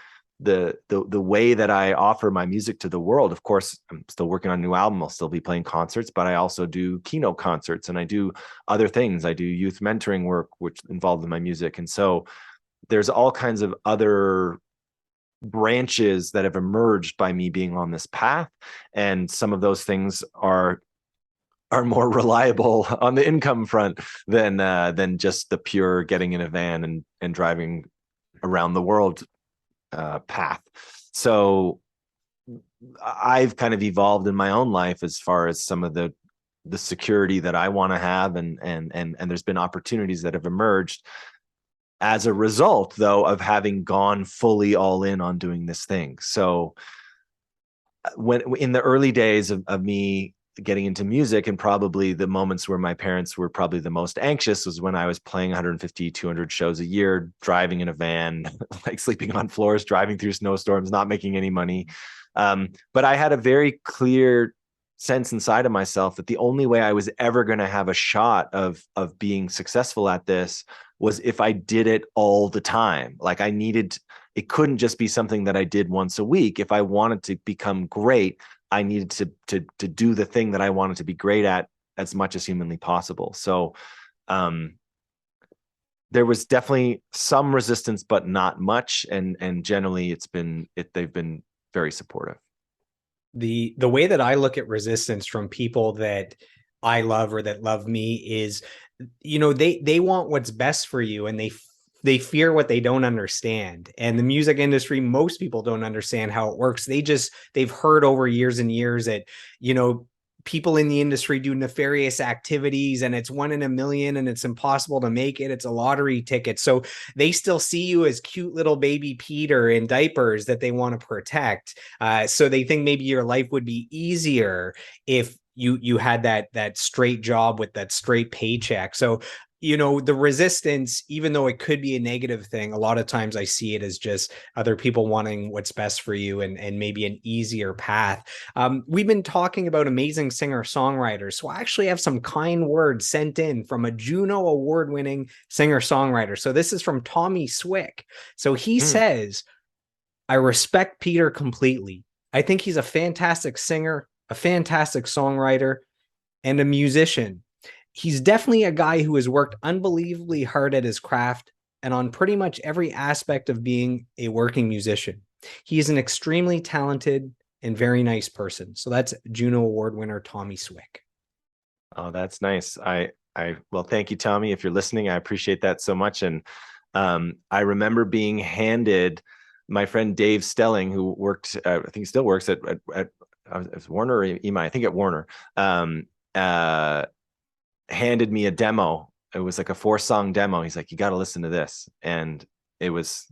Speaker 2: way that I offer my music to the world, of course, I'm still working on a new album. I'll still be playing concerts, but I also do keynote concerts and I do other things. I do youth mentoring work, which involved in my music. And so there's all kinds of other branches that have emerged by me being on this path. And some of those things are more reliable on the income front than just the pure getting in a van and driving around the world path. So I've kind of evolved in my own life as far as some of the security that I want to have, and there's been opportunities that have emerged as a result, though, of having gone fully all in on doing this thing. So when in the early days of me getting into music, and probably the moments where my parents were probably the most anxious, was when I was playing 150, 200 shows a year, driving in a van, like sleeping on floors, driving through snowstorms, not making any money. But I had a very clear sense inside of myself that the only way I was ever going to have a shot of being successful at this was if I did it all the time. Like I needed, it couldn't just be something that I did once a week. If I wanted to become great, I needed to do the thing that I wanted to be great at as much as humanly possible. So there was definitely some resistance, but not much. And generally they've been very supportive.
Speaker 1: The way that I look at resistance from people that I love or that love me is, they want what's best for you, and they fear what they don't understand. And the music industry, most people don't understand how it works. They've heard over years and years that, people in the industry do nefarious activities and it's 1 in a million and it's impossible to make it. It's a lottery ticket. So they still see you as cute little baby Peter in diapers that they want to protect. So they think maybe your life would be easier if you had that straight job with that straight paycheck. So the resistance, even though it could be a negative thing, a lot of times I see it as just other people wanting what's best for you and maybe an easier path. We've been talking about amazing singer-songwriters. So I actually have some kind words sent in from a Juno award-winning singer-songwriter. So this is from Tommy Swick. So he says, I respect Peter completely. I think he's a fantastic singer, a fantastic songwriter, and a musician. He's definitely a guy who has worked unbelievably hard at his craft and on pretty much every aspect of being a working musician. He is an extremely talented and very nice person. So that's Juno Award winner Tommy Swick.
Speaker 2: Oh, that's nice. Well, thank you, Tommy. If you're listening, I appreciate that so much. And I remember being handed my friend Dave Stelling, who worked, I think he still works at Warner or EMI, I think at Warner, handed me a demo. It was like a 4-song demo. He's like, you got to listen to this. And it was,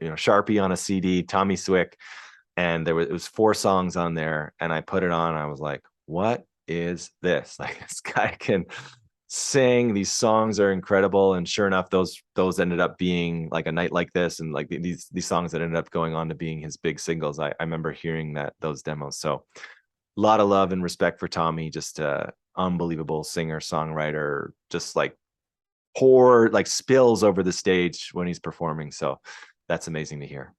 Speaker 2: Sharpie on a CD, Tommy Swick. And it was 4 songs on there. And I put it on. I was like, what is this? Like, this guy can sing. These songs are incredible. And sure enough, those ended up being like A Night Like This, and like these songs that ended up going on to being his big singles. I remember hearing those demos. So a lot of love and respect for Tommy. Just unbelievable singer songwriter, just like spills over the stage when he's performing. So that's amazing to hear.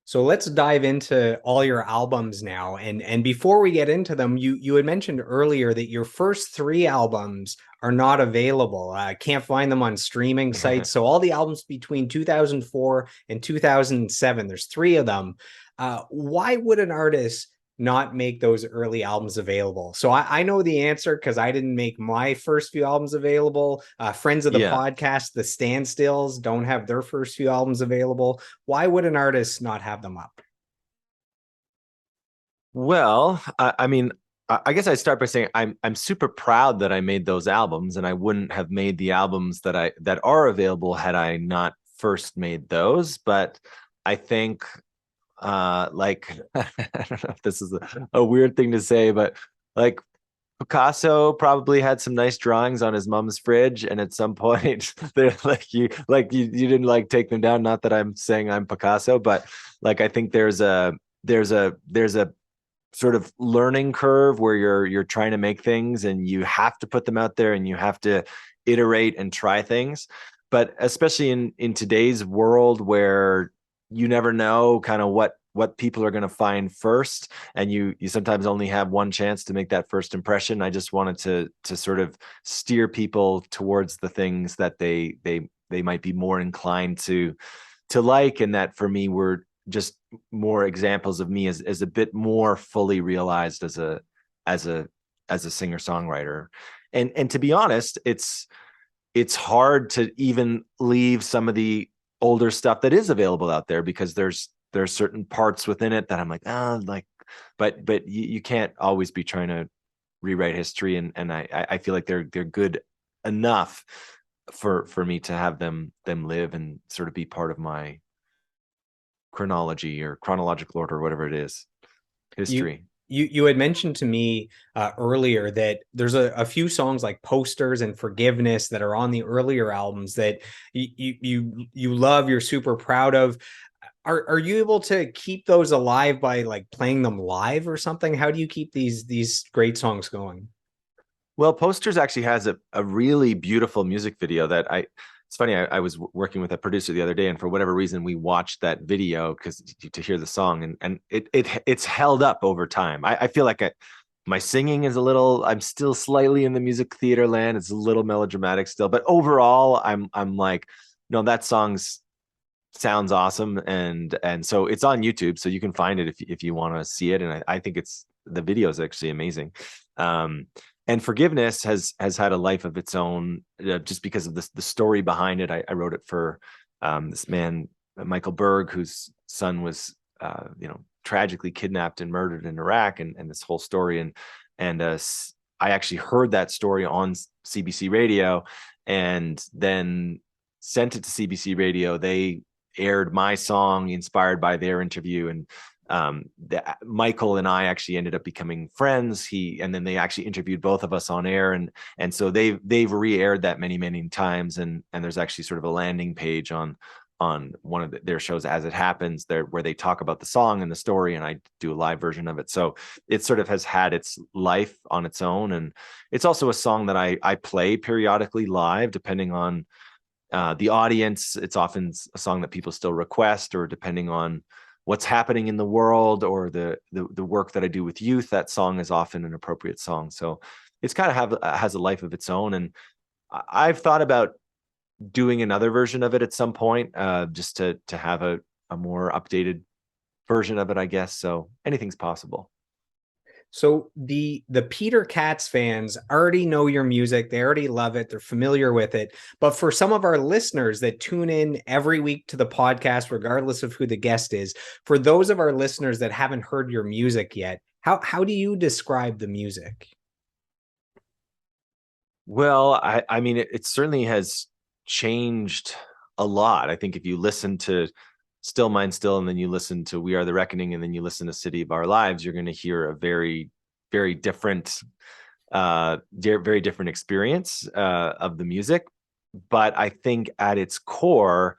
Speaker 1: So let's dive into all your albums now. And before we get into them, you had mentioned earlier that your first 3 albums are not available. I can't find them on streaming sites. So all the albums between 2004 and 2007, there's 3 of them. Why would an artist not make those early albums available? So I know the answer because I didn't make my first few albums available. Friends of the
Speaker 2: Yeah.
Speaker 1: podcast, the Standstills, don't have their first few albums available. Why would an artist not have them up?
Speaker 2: Well, I mean, I guess I start by saying I'm super proud that I made those albums, and I wouldn't have made the albums that are available had I not first made those. But I think like I don't know if this is a weird thing to say, but like Picasso probably had some nice drawings on his mom's fridge, and at some point they're you didn't like take them down. Not that I'm saying I'm Picasso, but like I think there's a sort of learning curve where you're trying to make things and you have to put them out there and you have to iterate and try things. But especially in today's world where you never know kind of what people are going to find first, and you sometimes only have one chance to make that first impression. I just wanted to sort of steer people towards the things that they might be more inclined to like, and that for me were just more examples of me as a bit more fully realized as a as a singer songwriter. And to be honest, it's hard to even leave some of the older stuff that is available out there, because there's certain parts within it that I'm like, like, but you can't always be trying to rewrite history, and I feel like they're good enough for me to have them live and sort of be part of my chronology or chronological order, whatever it is,
Speaker 1: You
Speaker 2: history.
Speaker 1: you had mentioned to me earlier that there's a few songs like Posters and Forgiveness that are on the earlier albums that you love, you're super proud of. Are you able to keep those alive by like playing them live or something? How do you keep these great songs going?
Speaker 2: Well, Posters actually has a really beautiful music video that it's funny, I was working with a producer the other day, and for whatever reason we watched that video because to hear the song, and it's held up over time. I feel like my singing is a little, I'm still slightly in the music theater land. It's a little melodramatic still, but overall I'm like, no, that song's sounds awesome. And so it's on YouTube, so you can find it if you want to see it. And I think the video is actually amazing. And Forgiveness has had a life of its own, just because of the story behind it. I wrote it for this man, Michael Berg, whose son was tragically kidnapped and murdered in Iraq, and this whole story. And I actually heard that story on CBC radio, and then sent it to CBC radio. They aired my song inspired by their interview, and Michael and I actually ended up becoming friends. And then they actually interviewed both of us on air, and so they've re-aired that many times, and there's actually sort of a landing page on one of their shows, As It Happens, there where they talk about the song and the story, and I do a live version of it. So it sort of has had its life on its own, and it's also a song that I play periodically live, depending on the audience. It's often a song that people still request, or depending on what's happening in the world or the work that I do with youth, that song is often an appropriate song. So it's kind of has a life of its own. And I've thought about doing another version of it at some point, just to have a more updated version of it, I guess. So anything's possible.
Speaker 1: So the Peter Katz fans already know your music. They already love it. They're familiar with it. But for some of our listeners that tune in every week to the podcast, regardless of who the guest is, for those of our listeners that haven't heard your music yet, how do you describe the music?
Speaker 2: Well, I mean, it certainly has changed a lot. I think if you listen to Still Mine Still, and then you listen to We Are the Reckoning, and then you listen to City of Our Lives, you're going to hear a very different, very different experience of the music. But I think at its core,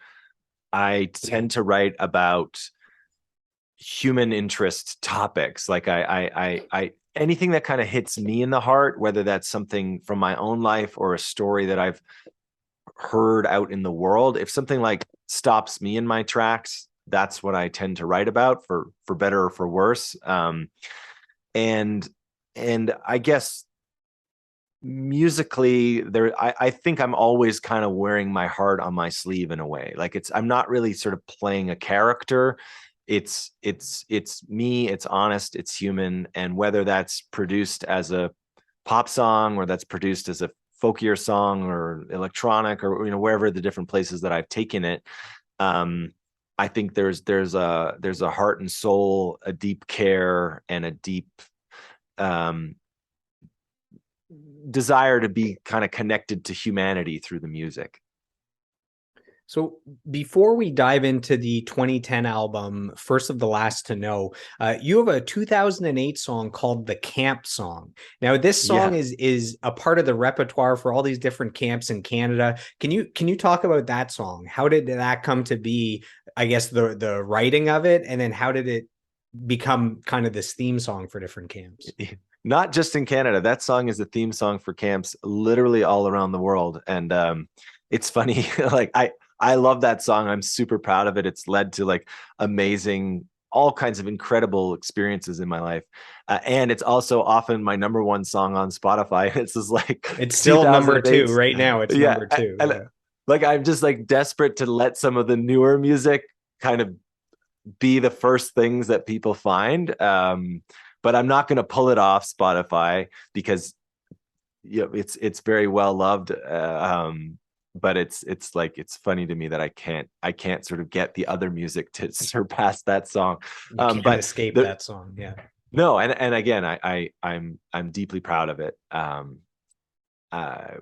Speaker 2: I tend to write about human interest topics. Like I anything that kind of hits me in the heart, whether that's something from my own life or a story that I've heard out in the world. If something like stops me in my tracks, that's what I tend to write about, for better or for worse. And I guess musically, I think I'm always kind of wearing my heart on my sleeve in a way. Like I'm not really sort of playing a character. it's me, it's honest, it's human. And whether that's produced as a pop song or that's produced as a folkier song or electronic, or wherever the different places that I've taken it, I think there's a heart and soul, a deep care, and a deep um, desire to be kind of connected to humanity through the music.
Speaker 1: So before we dive into the 2010 album, First of the Last to Know, you have a 2008 song called The Camp Song. Now, this song
Speaker 2: Yeah.
Speaker 1: is a part of the repertoire for all these different camps in Canada. Can you talk about that song? How did that come to be? I guess the writing of it, and then how did it become kind of this theme song for different camps?
Speaker 2: Not just in Canada. That song is a theme song for camps literally all around the world. And it's funny, like I love that song. I'm super proud of it. It's led to like amazing, all kinds of incredible experiences in my life. And it's also often my number one song on Spotify. It's just like
Speaker 1: It's still number 2
Speaker 2: 2008.
Speaker 1: right now. It's
Speaker 2: Yeah.
Speaker 1: number 2.
Speaker 2: And
Speaker 1: Yeah.
Speaker 2: like I'm just like desperate to let some of the newer music kind of be the first things that people find. But I'm not going to pull it off Spotify because it's very well loved. But it's like it's funny to me that I can't sort of get the other music to surpass that song.
Speaker 1: You can't
Speaker 2: But
Speaker 1: escape that song. Yeah.
Speaker 2: no, and again, I'm deeply proud of it. I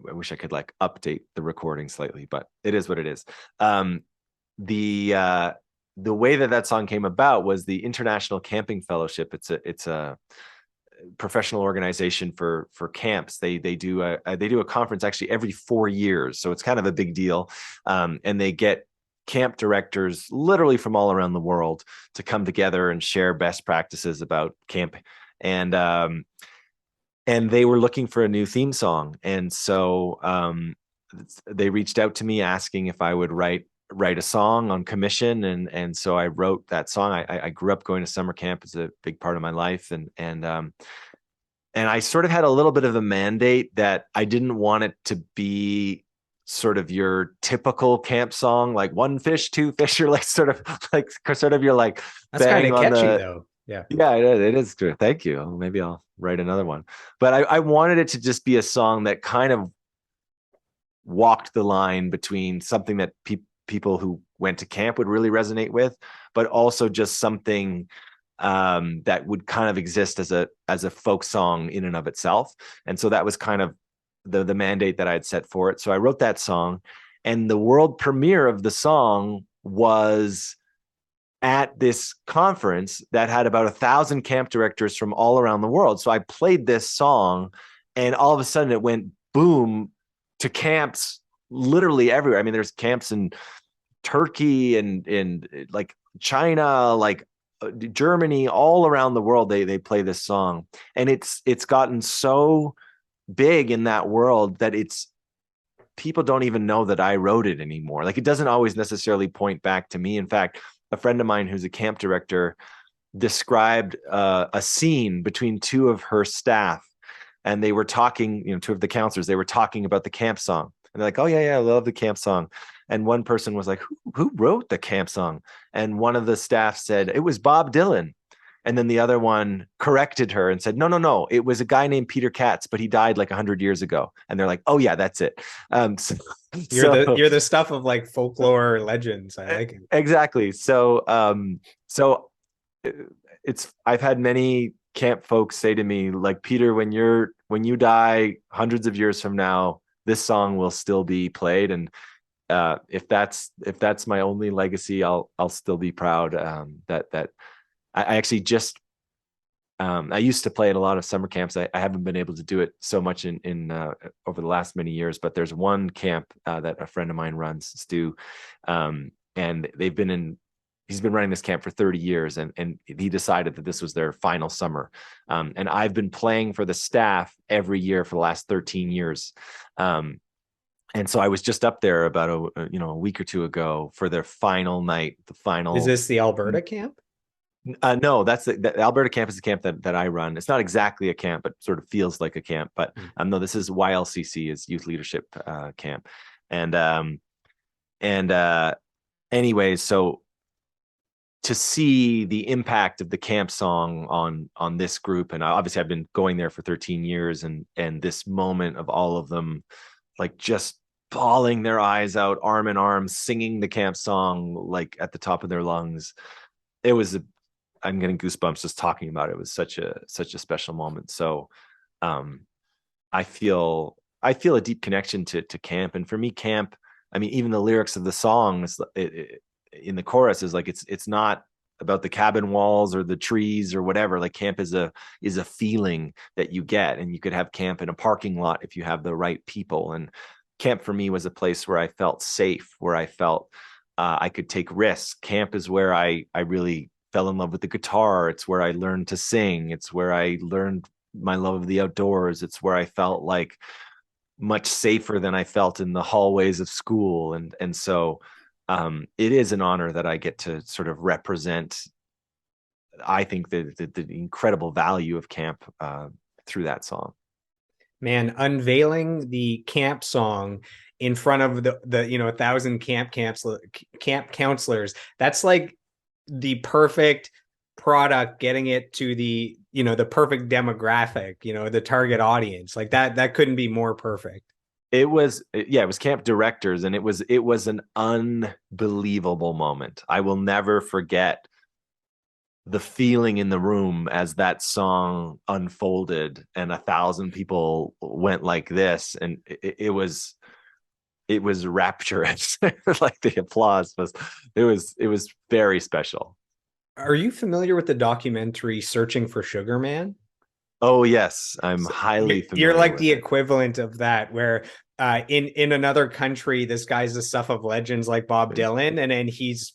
Speaker 2: wish I could like update the recording slightly, but it is what it is. The the way that song came about was the International Camping Fellowship. It's a professional organization for camps. They do a conference actually every 4 years, so it's kind of a big deal. And they get camp directors literally from all around the world to come together and share best practices about camp. And they were looking for a new theme song, and so they reached out to me asking if I would write a song on commission, and so I wrote that song. I grew up going to summer camp. It's a big part of my life, and I sort of had a little bit of a mandate that I didn't want it to be sort of your typical camp song, like one fish, two fish, or like sort of your like
Speaker 1: That's kind
Speaker 2: bang
Speaker 1: of
Speaker 2: on
Speaker 1: catchy
Speaker 2: the.
Speaker 1: though. Yeah.
Speaker 2: Yeah, it is true. Thank you. Maybe I'll write another one. But I wanted it to just be a song that kind of walked the line between something that people who went to camp would really resonate with, but also just something that would kind of exist as a folk song in and of itself. And so that was kind of the mandate that I had set for it. So I wrote that song, and the world premiere of the song was at this conference that had about 1,000 camp directors from all around the world. So I played this song, and all of a sudden it went boom to camps literally everywhere. I mean, there's camps in Turkey and in like China, like Germany, all around the world. They play this song, and it's gotten so big in that world that people don't even know that I wrote it anymore. Like, it doesn't always necessarily point back to me. In fact, a friend of mine who's a camp director described a scene between two of her staff, and they were talking, two of the counselors, they were talking about the camp song, and they're like, oh yeah, I love the camp song. And one person was like, who wrote the camp song? And one of the staff said, it was Bob Dylan. And then the other one corrected her and said, no, it was a guy named Peter Katz, but he died like 100 years ago. And they're like, oh yeah, that's it. So,
Speaker 1: You're the stuff of like folklore legends. I like it.
Speaker 2: Exactly. So I've had many camp folks say to me, like, Peter, when you die hundreds of years from now, this song will still be played. And if that's my only legacy, I'll still be proud that I actually just I used to play at a lot of summer camps. I haven't been able to do it so much in over the last many years, but there's one camp that a friend of mine runs, Stu, and he's been running this camp for 30 years, and he decided that this was their final summer. And I've been playing for the staff every year for the last 13 years. And so I was just up there about a week or two ago for their final night, the final.
Speaker 1: Is this the Alberta camp?
Speaker 2: No, that's the Alberta camp is a camp that I run. It's not exactly a camp, but sort of feels like a camp. But no, this is YLCC, is Youth Leadership Camp. And anyways, so to see the impact of the camp song on this group, and obviously I've been going there for 13 years, and this moment of all of them like just bawling their eyes out, arm in arm, singing the camp song like at the top of their lungs. It was a, I'm getting goosebumps just talking about it. It was such a special moment. So um I feel a deep connection to camp, and for me, camp. I mean, even the lyrics of the songs in the chorus is like it's not about the cabin walls or the trees or whatever. Like camp is a feeling that you get, and you could have camp in a parking lot if you have the right people. And camp for me was a place where I felt safe, where I felt I could take risks. Camp is where I really fell in love with the guitar. It's where I learned to sing. It's where I learned my love of the outdoors. It's where I felt like much safer than I felt in the hallways of school. And so it is an honor that I get to sort of represent, I think, the incredible value of camp through that song.
Speaker 1: Man, unveiling the camp song in front of the 1,000 camp counselors. That's like the perfect product, getting it to the perfect demographic, the target audience. Like that couldn't be more perfect.
Speaker 2: It was, yeah, it was camp directors, and it was an unbelievable moment. I will never forget the feeling in the room as that song unfolded and 1,000 people went like this, and it was rapturous. Like the applause was, it was very special.
Speaker 1: Are you familiar with the documentary Searching for Sugar Man?
Speaker 2: Oh yes, I'm
Speaker 1: So
Speaker 2: highly
Speaker 1: you're
Speaker 2: familiar
Speaker 1: like
Speaker 2: with
Speaker 1: the
Speaker 2: it.
Speaker 1: equivalent of that, where in another country, this guy's the stuff of legends like Bob Dylan, and then he's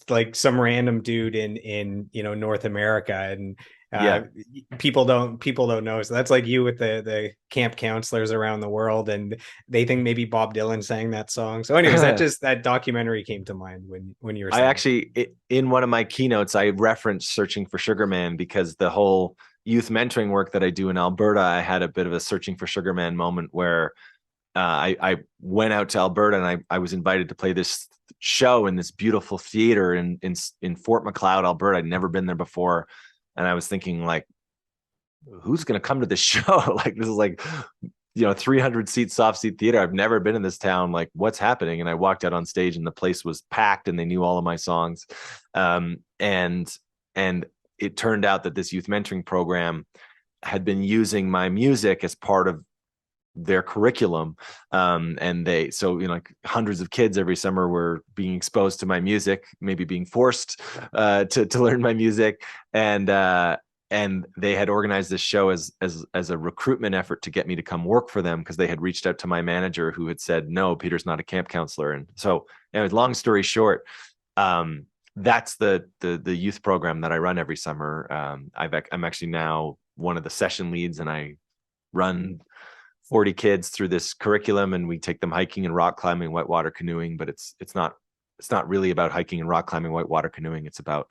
Speaker 1: like some random dude in North America, and uh,
Speaker 2: Yeah.
Speaker 1: people don't know. So that's like you with the camp counselors around the world, and they think maybe Bob Dylan sang that song. So, anyways, that documentary came to mind when you were
Speaker 2: I
Speaker 1: saying.
Speaker 2: actually, in one of my keynotes, I referenced Searching for Sugar Man because the whole youth mentoring work that I do in Alberta, I had a bit of a Searching for Sugar Man moment where I went out to Alberta, and I was invited to play this show in this beautiful theater in Fort Macleod, Alberta. I'd never been there before, and I was thinking like, who's going to come to this show? Like this is like 300 seat soft seat theater. I've never been in this town. Like what's happening? And I walked out on stage, and the place was packed, and they knew all of my songs. And it turned out that this youth mentoring program had been using my music as part of their curriculum. And like hundreds of kids every summer were being exposed to my music, maybe being forced to learn my music. And they had organized this show as a recruitment effort to get me to come work for them, because they had reached out to my manager, who had said, no, Peter's not a camp counselor. And so, long story short, that's the youth program that I run every summer. I'm actually now one of the session leads, and I run 40 kids through this curriculum, and we take them hiking and rock climbing, whitewater canoeing. But it's not really about hiking and rock climbing, whitewater canoeing. It's about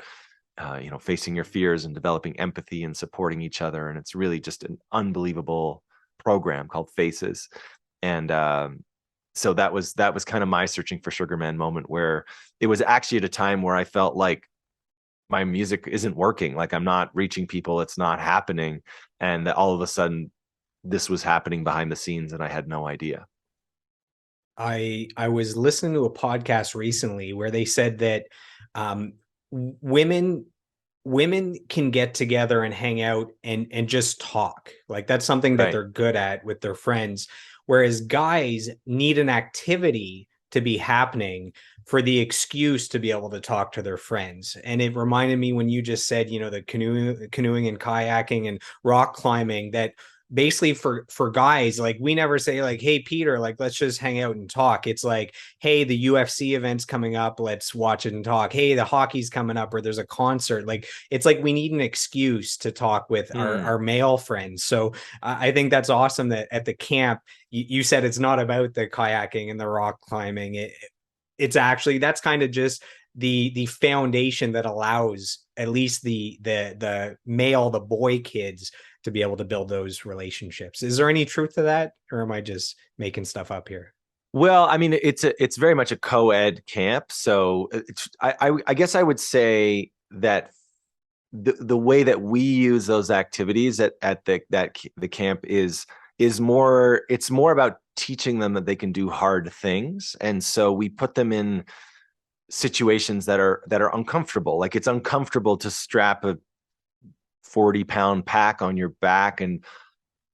Speaker 2: facing your fears and developing empathy and supporting each other. And it's really just an unbelievable program called Faces. And so that was kind of my Searching for Sugar Man moment, where it was actually at a time where I felt like my music isn't working, like I'm not reaching people, it's not happening, and that all of a sudden this was happening behind the scenes, and I had no idea.
Speaker 1: I was listening to a podcast recently where they said that um, women can get together and hang out and just talk. Like that's something that
Speaker 2: Right.
Speaker 1: they're good at with their friends, whereas guys need an activity to be happening for the excuse to be able to talk to their friends. And it reminded me when you just said, the canoeing and kayaking and rock climbing, that basically for guys, like we never say like, hey Peter, like let's just hang out and talk. It's like, hey, the UFC event's coming up, let's watch it and talk. Hey, the hockey's coming up, or there's a concert. Like it's like we need an excuse to talk with our
Speaker 2: Mm.
Speaker 1: male friends. So I think that's awesome that at the camp you said it's not about the kayaking and the rock climbing. It's actually, that's kind of just the foundation that allows at least the male, the boy kids, to be able to build those relationships. Is there any truth to that, or am I just making stuff up here?
Speaker 2: Well, I mean, it's very much a co-ed camp. So I guess I would say that the way that we use those activities at the camp is more, it's more about teaching them that they can do hard things. And so we put them in situations that are uncomfortable. Like it's uncomfortable to strap a 40-pound pack on your back and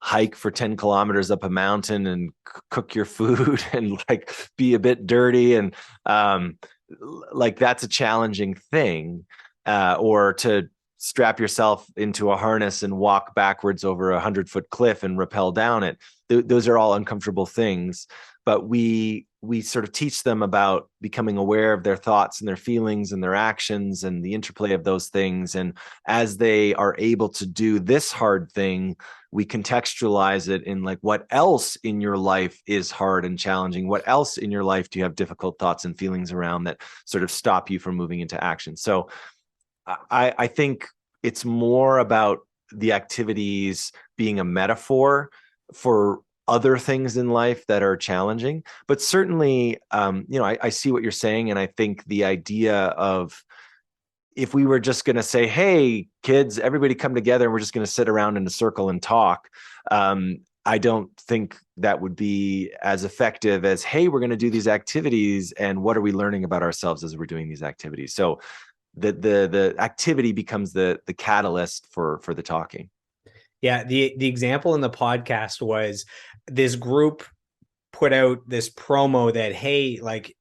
Speaker 2: hike for 10 kilometers up a mountain and cook your food and like be a bit dirty. And um, like that's a challenging thing. Or to strap yourself into a harness and walk backwards over 100-foot cliff and rappel down it. Those are all uncomfortable things. But we sort of teach them about becoming aware of their thoughts and their feelings and their actions and the interplay of those things. And as they are able to do this hard thing, we contextualize it in like, what else in your life is hard and challenging? What else in your life do you have difficult thoughts and feelings around that sort of stop you from moving into action? So I think it's more about the activities being a metaphor for other things in life that are challenging. But certainly, I see what you're saying. And I think the idea of, if we were just going to say, hey, kids, everybody come together and we're just going to sit around in a circle and talk, I don't think that would be as effective as, hey, we're going to do these activities. And what are we learning about ourselves as we're doing these activities? So the activity becomes the catalyst for the talking.
Speaker 1: Yeah, the example in the podcast was this group put out this promo that, hey, like,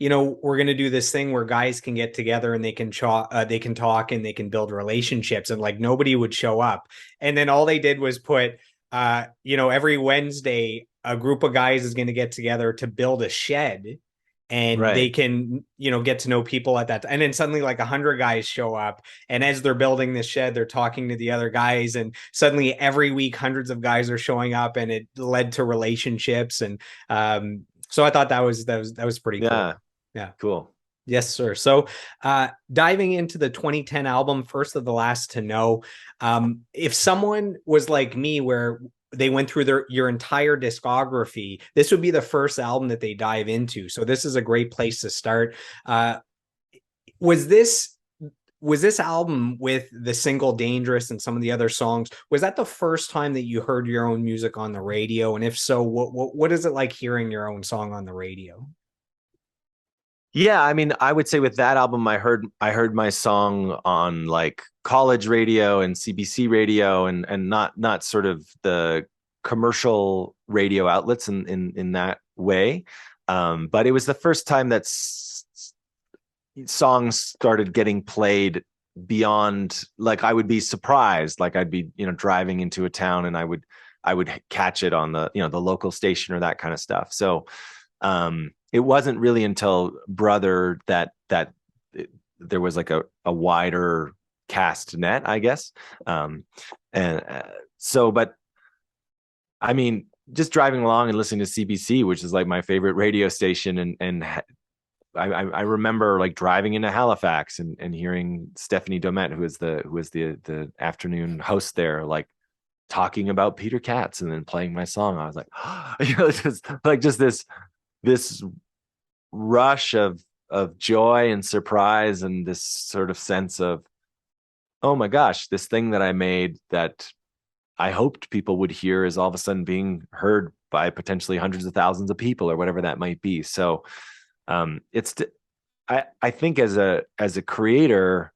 Speaker 1: we're going to do this thing where guys can get together and they can talk and they can build relationships, and like nobody would show up. And then all they did was put every Wednesday a group of guys is going to get together to build a shed, and they
Speaker 2: Right.
Speaker 1: can get to know people at that. And then suddenly like 100 guys show up, and as they're building this shed, they're talking to the other guys, and suddenly every week hundreds of guys are showing up, and it led to relationships. And so I thought that was pretty cool.
Speaker 2: Yeah.
Speaker 1: Yeah.
Speaker 2: Cool.
Speaker 1: Yes, sir. So, diving into the 2010 album, First of the Last to Know, if someone was like me, where they went through your entire discography, this would be the first album that they dive into. So, this is a great place to start. Uh, was this was this album with the single Dangerous and some of the other songs, was that the first time that you heard your own music on the radio? And if so, what is it like hearing your own song on the radio?
Speaker 2: Yeah, I mean, I would say with that album, I heard my song on like college radio and CBC radio, and not sort of the commercial radio outlets in that way. But it was the first time that songs started getting played beyond, like I would be surprised, like I'd be driving into a town and I would catch it on the local station or that kind of stuff. So it wasn't really until Brother that there was like a wider cast net, I guess. And so, but I mean, just driving along and listening to CBC, which is like my favorite radio station, and I remember like driving into Halifax and hearing Stephanie Domet, who was the afternoon host there, like talking about Peter Katz and then playing my song. I was like, just this rush of joy and surprise, and this sort of sense of, oh my gosh, this thing that I made that I hoped people would hear is all of a sudden being heard by potentially hundreds of thousands of people or whatever that might be. So it's I think as a creator,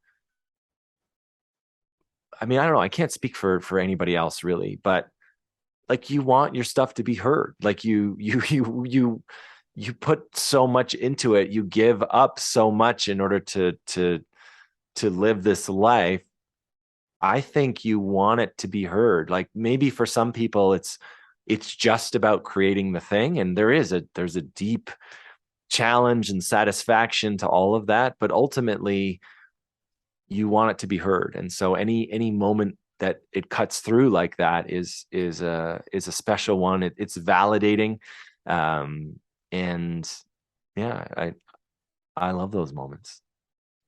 Speaker 2: I mean, I don't know, I can't speak for anybody else really, but like you want your stuff to be heard. Like you put so much into it, you give up so much in order to live this life. I think you want it to be heard. Like maybe for some people it's just about creating the thing, and there's a deep challenge and satisfaction to all of that, but ultimately you want it to be heard. And so any moment that it cuts through like that is a special one. It's validating. And yeah, I love those moments.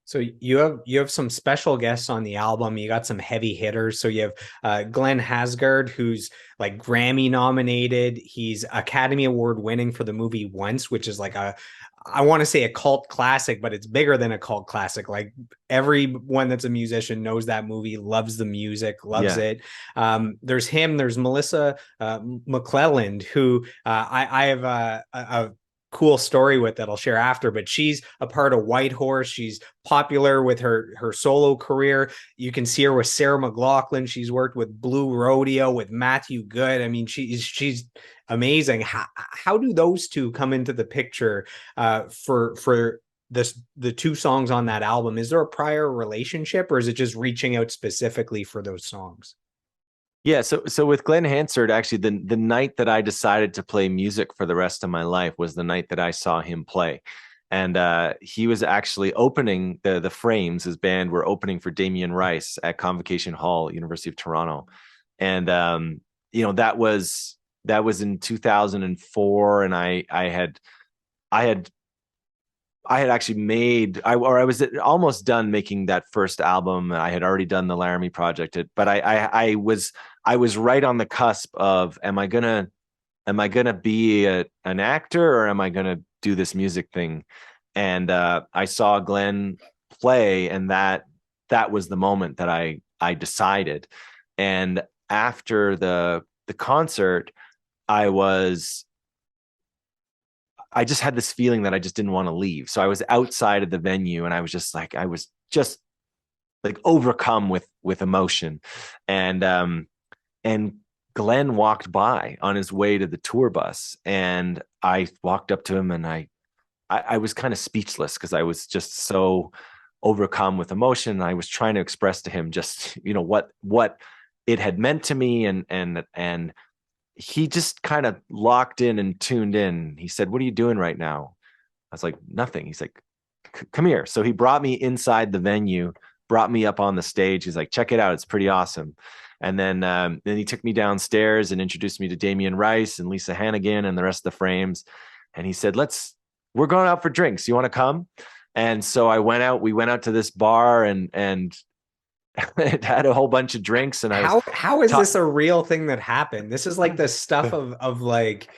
Speaker 1: So you have some special guests on the album. You got some heavy hitters. So you have Glenn Hasgard, who's like Grammy nominated. He's Academy Award winning for the movie Once, which is like I want to say a cult classic, but it's bigger than a cult classic. Like everyone that's a musician knows that movie, loves the music, loves
Speaker 2: Yeah.
Speaker 1: it. There's him. There's Melissa McClelland, who I have a cool story with that I'll share after, but she's a part of Whitehorse. She's popular with her solo career. You can see her with Sarah McLachlan. She's worked with Blue Rodeo with Matthew Good. I mean, she's amazing. How do those two come into the picture for the two songs on that album? Is there a prior relationship, or is it just reaching out specifically for those songs?
Speaker 2: Yeah, so with Glenn Hansard, actually, the night that I decided to play music for the rest of my life was the night that I saw him play, and he was actually opening the Frames. His band were opening for Damien Rice at Convocation Hall, University of Toronto, and that was in 2004, and I had actually I was almost done making that first album. I had already done the Laramie project, but I was right on the cusp of am I gonna be an actor, or am I gonna do this music thing? And I saw Glenn play, and that was the moment that I decided. And after the concert, I was I just had this feeling that I just didn't want to leave. So I was outside of the venue, and I was just like overcome with emotion. And Glenn walked by on his way to the tour bus, and I walked up to him, and I was kind of speechless because I was just so overcome with emotion. I was trying to express to him just, what it had meant to me, and he just kind of locked in and tuned in. He said, "What are you doing right now?" I was like, "Nothing." He's like, "Come here." So he brought me inside the venue, brought me up on the stage. He's like, "Check it out. It's pretty awesome." And then he took me downstairs and introduced me to Damien Rice and Lisa Hannigan and the rest of the Frames. And he said, we're going out for drinks. You want to come? And so we went out to this bar, and it had a whole bunch of drinks, and I was
Speaker 1: How is
Speaker 2: taught.
Speaker 1: this a real thing that happened? This is like the stuff of like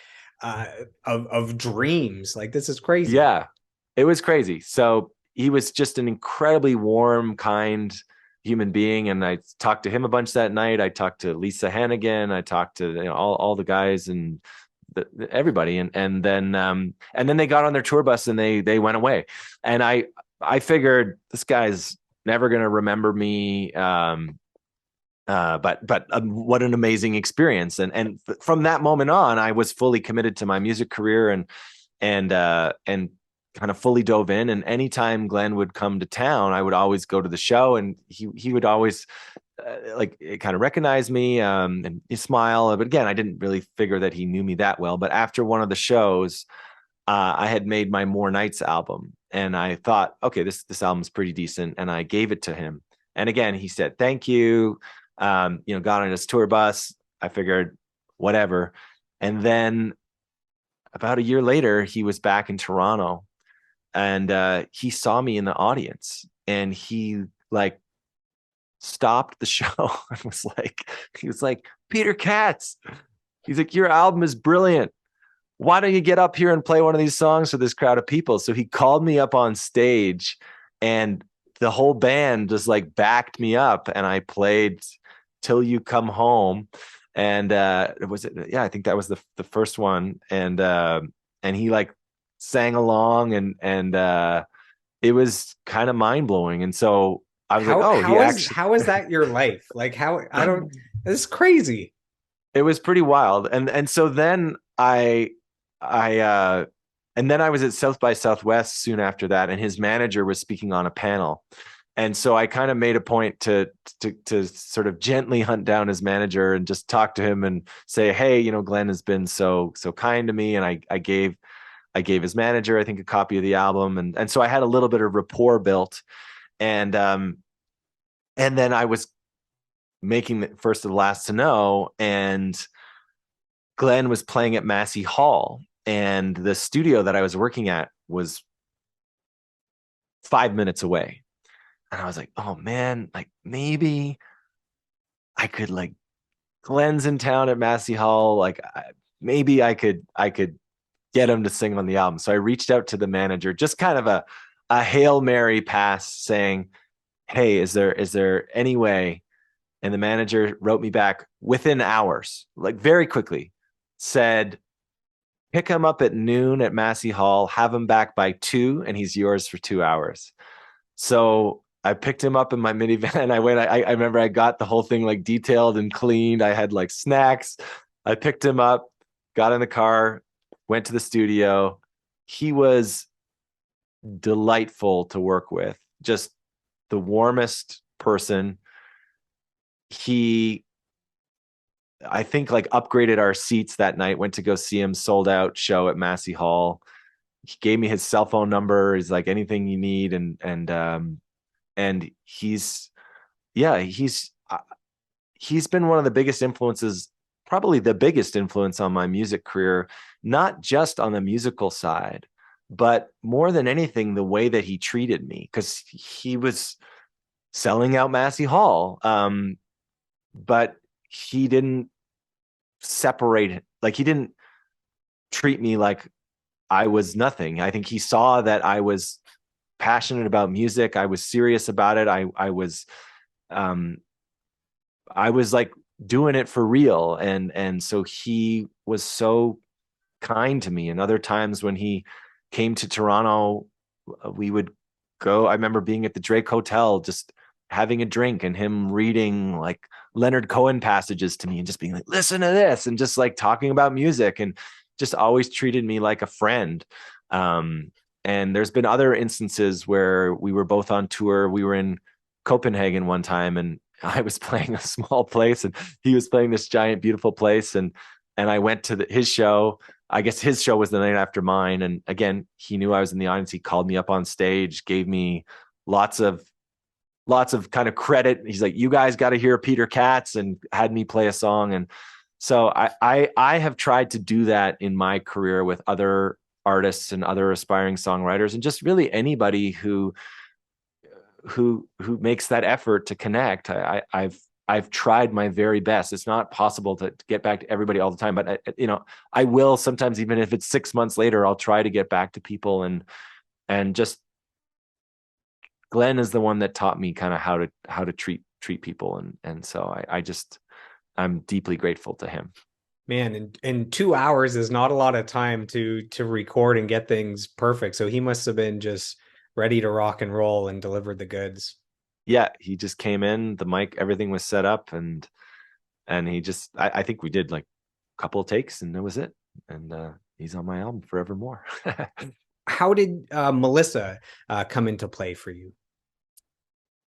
Speaker 1: uh of dreams. Like this is crazy.
Speaker 2: Yeah, it was crazy. So he was just an incredibly warm, kind human being. And I talked to him a bunch that night. I talked to Lisa Hannigan. I talked to all the guys and everybody. And then they got on their tour bus, and they went away. And I figured this guy's never going to remember me. But what an amazing experience. And from that moment on, I was fully committed to my music career, and kind of fully dove in. And anytime Glenn would come to town, I would always go to the show, and he would always like kind of recognize me, and he smile. But again, I didn't really figure that he knew me that well. But after one of the shows, I had made my More Nights album, and I thought, okay, this album's pretty decent, and I gave it to him. And again, he said thank you. Got on his tour bus. I figured whatever. And then about a year later, he was back in Toronto, and he saw me in the audience, and he like stopped the show and he was like, "Peter Katz," he's like, "your album is brilliant. Why don't you get up here and play one of these songs for this crowd of people?" So he called me up on stage, and the whole band just like backed me up, and I played Till You Come Home. And I think that was the first one. And he like sang along, and it was kind of mind blowing. And so I was like,
Speaker 1: How
Speaker 2: oh, he
Speaker 1: how is
Speaker 2: actually
Speaker 1: how is that your life? Like how I don't This is crazy.
Speaker 2: it was pretty wild. And so then I and then I was at South by Southwest soon after that, and his manager was speaking on a panel. And so I kind of made a point to sort of gently hunt down his manager and just talk to him and say, "Hey, Glenn has been so kind to me." And I gave his manager, I think, a copy of the album, and so I had a little bit of rapport built. And then I was making the First of the Last to Know, and Glenn was playing at Massey Hall, and the studio that I was working at was 5 minutes away. And I was like, oh man, like maybe I could like Glenn's in town at Massey Hall. Like maybe I could get him to sing on the album. So I reached out to the manager, just kind of a Hail Mary pass saying, hey, is there any way? And the manager wrote me back within hours, like very quickly, said, pick him up at noon at Massey Hall, have him back by 2, and he's yours for 2 hours. So I picked him up in my minivan. I remember I got the whole thing like detailed and cleaned. I had like snacks. I picked him up, got in the car, went to the studio. He was delightful to work with, just the warmest person. He, I think, like upgraded our seats that night, went to go see him, sold out show at Massey Hall. He gave me his cell phone number. He's like, anything you need. And he's, yeah, he's been one of the biggest influences, probably the biggest influence on my music career, not just on the musical side, but more than anything, the way that he treated me, because he was selling out Massey Hall. But he didn't separate, like he didn't treat me like I was nothing. I think he saw that I was passionate about music. I was serious about it. Um I was like doing it for real. And so he was so kind to me. And other times when he came to Toronto, we would go. I remember being at the Drake Hotel, just having a drink and him reading like Leonard Cohen passages to me and just being like, listen to this, and just like talking about music, and just always treated me like a friend. Um, and there's been other instances where we were both on tour. We were in Copenhagen one time, and I was playing a small place and he was playing this giant, beautiful place. And I went to his show. I guess his show was the night after mine. And again, he knew I was in the audience. He called me up on stage, gave me lots of kind of credit. He's like, you guys got to hear Peter Katz, and had me play a song. And so I have tried to do that in my career with other artists and other aspiring songwriters, and just really anybody who makes that effort to connect. I've tried my very best. It's not possible to get back to everybody all the time, but I will sometimes, even if it's 6 months later, I'll try to get back to people. And just Glenn is the one that taught me kind of how to treat people. And so I'm deeply grateful to him.
Speaker 1: Man, and 2 hours is not a lot of time to record and get things perfect. So he must have been just ready to rock and roll and delivered the goods.
Speaker 2: Yeah, he just came in, the mic, everything was set up, and he just, I think we did like a couple of takes and that was it. And he's on my album forevermore.
Speaker 1: How did Melissa come into play for you?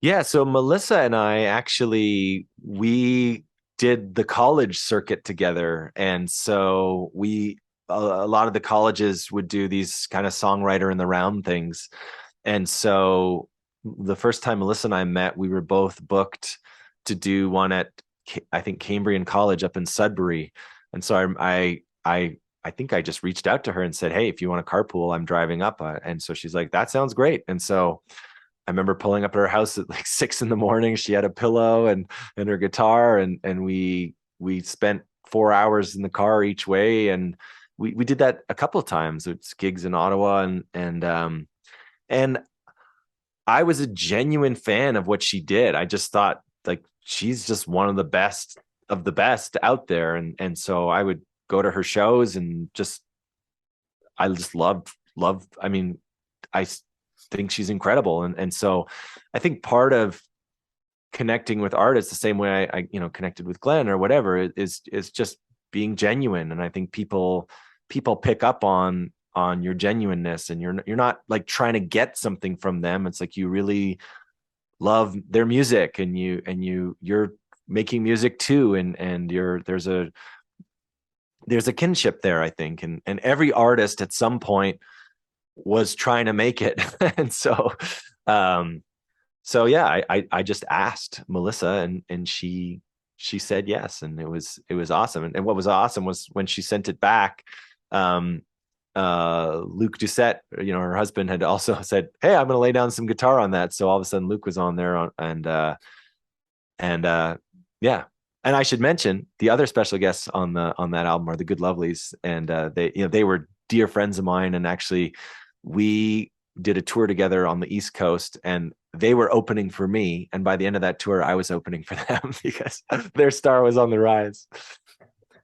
Speaker 2: Yeah, so Melissa and I actually, we did the college circuit together. And so a lot of the colleges would do these kind of songwriter in the round things. And so the first time Melissa and I met, we were both booked to do one at, I think, Cambrian College up in Sudbury. And so I think I just reached out to her and said, hey, if you want to carpool, I'm driving up. And so she's like, that sounds great. And so I remember pulling up at her house at like 6 a.m. She had a pillow and her guitar, and we spent 4 hours in the car each way. And we did that a couple of times. It's gigs in Ottawa, and I was a genuine fan of what she did. I just thought like she's just one of the best out there. And so I would go to her shows and I just love. I mean, I think she's incredible. And so I think part of connecting with artists the same way I connected with Glenn or whatever is just being genuine. And I think people pick up on your genuineness, and you're not like trying to get something from them. It's like you really love their music, and you're making music too, and there's a kinship there, I think. And every artist at some point was trying to make it. And so yeah, I just asked Melissa, and she said yes, and it was awesome. And what was awesome was when she sent it back, Luke Doucette, her husband, had also said, "Hey, I'm going to lay down some guitar on that." So all of a sudden, Luke was on there, and yeah. And I should mention the other special guests on that album are the Good Lovelies, and they were dear friends of mine, and actually we did a tour together on the East Coast, and they were opening for me, and by the end of that tour, I was opening for them because their star was on the rise.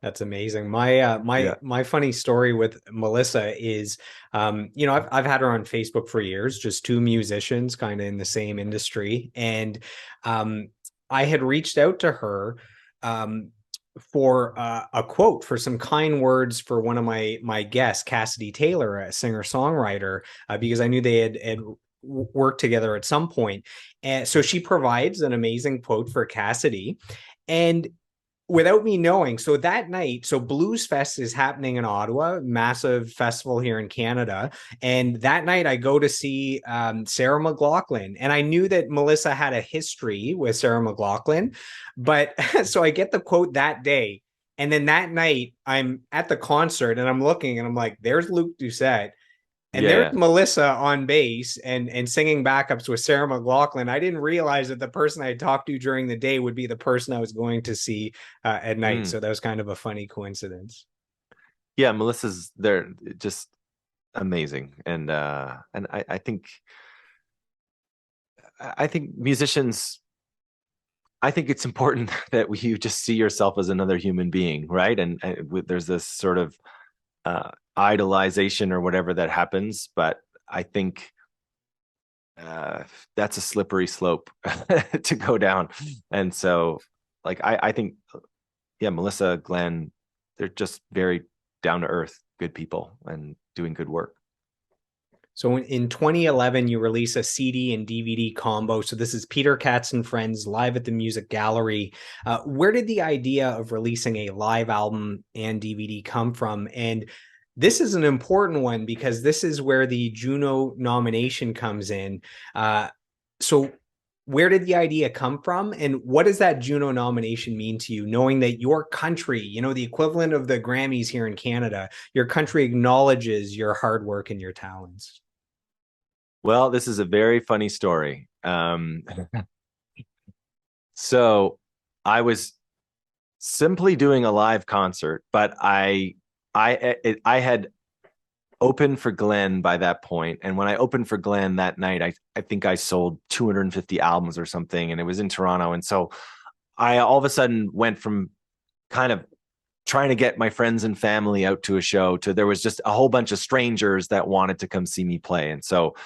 Speaker 1: That's amazing. My funny story with Melissa is, I've had her on Facebook for years, just two musicians kind of in the same industry, and um, I had reached out to her um, for a quote for some kind words for one of my guests, Cassidy Taylor, a singer songwriter, because I knew they had worked together at some point, and so she provides an amazing quote for Cassidy, and without me knowing, so that night, so Blues Fest is happening in Ottawa, massive festival here in Canada. And that night I go to see Sarah McLachlan. And I knew that Melissa had a history with Sarah McLachlan. But so I get the quote that day. And then that night I'm at the concert and I'm looking and I'm like, there's Luke Doucette. And there's
Speaker 2: Yeah.
Speaker 1: Melissa on bass and singing backups with Sarah McLachlan. I didn't realize that the person I talked to during the day would be the person I was going to see at night.
Speaker 2: Mm.
Speaker 1: So that was kind of a funny coincidence.
Speaker 2: Yeah, Melissa's they're just amazing, and I think musicians. I think it's important that you just see yourself as another human being, right? And there's this sort of idolization or whatever that happens, but I think uh, that's a slippery slope to go down. And so, like, I think, yeah, Melissa, Glenn, they're just very down to earth, good people, and doing good work.
Speaker 1: So in 2011, you release a CD and DVD combo. So this is Peter Katz and Friends live at the Music Gallery. Where did the idea of releasing a live album and DVD come from? And this is an important one because this is where the Juno nomination comes in. So where did the idea come from? And what does that Juno nomination mean to you, knowing that your country, the equivalent of the Grammys here in Canada, your country acknowledges your hard work and your talents?
Speaker 2: Well, this is a very funny story. So I was simply doing a live concert, but I had opened for Glenn by that point, and when I opened for Glenn that night, I think I sold 250 albums or something, and it was in Toronto, and so I all of a sudden went from kind of trying to get my friends and family out to a show to there was just a whole bunch of strangers that wanted to come see me play, and so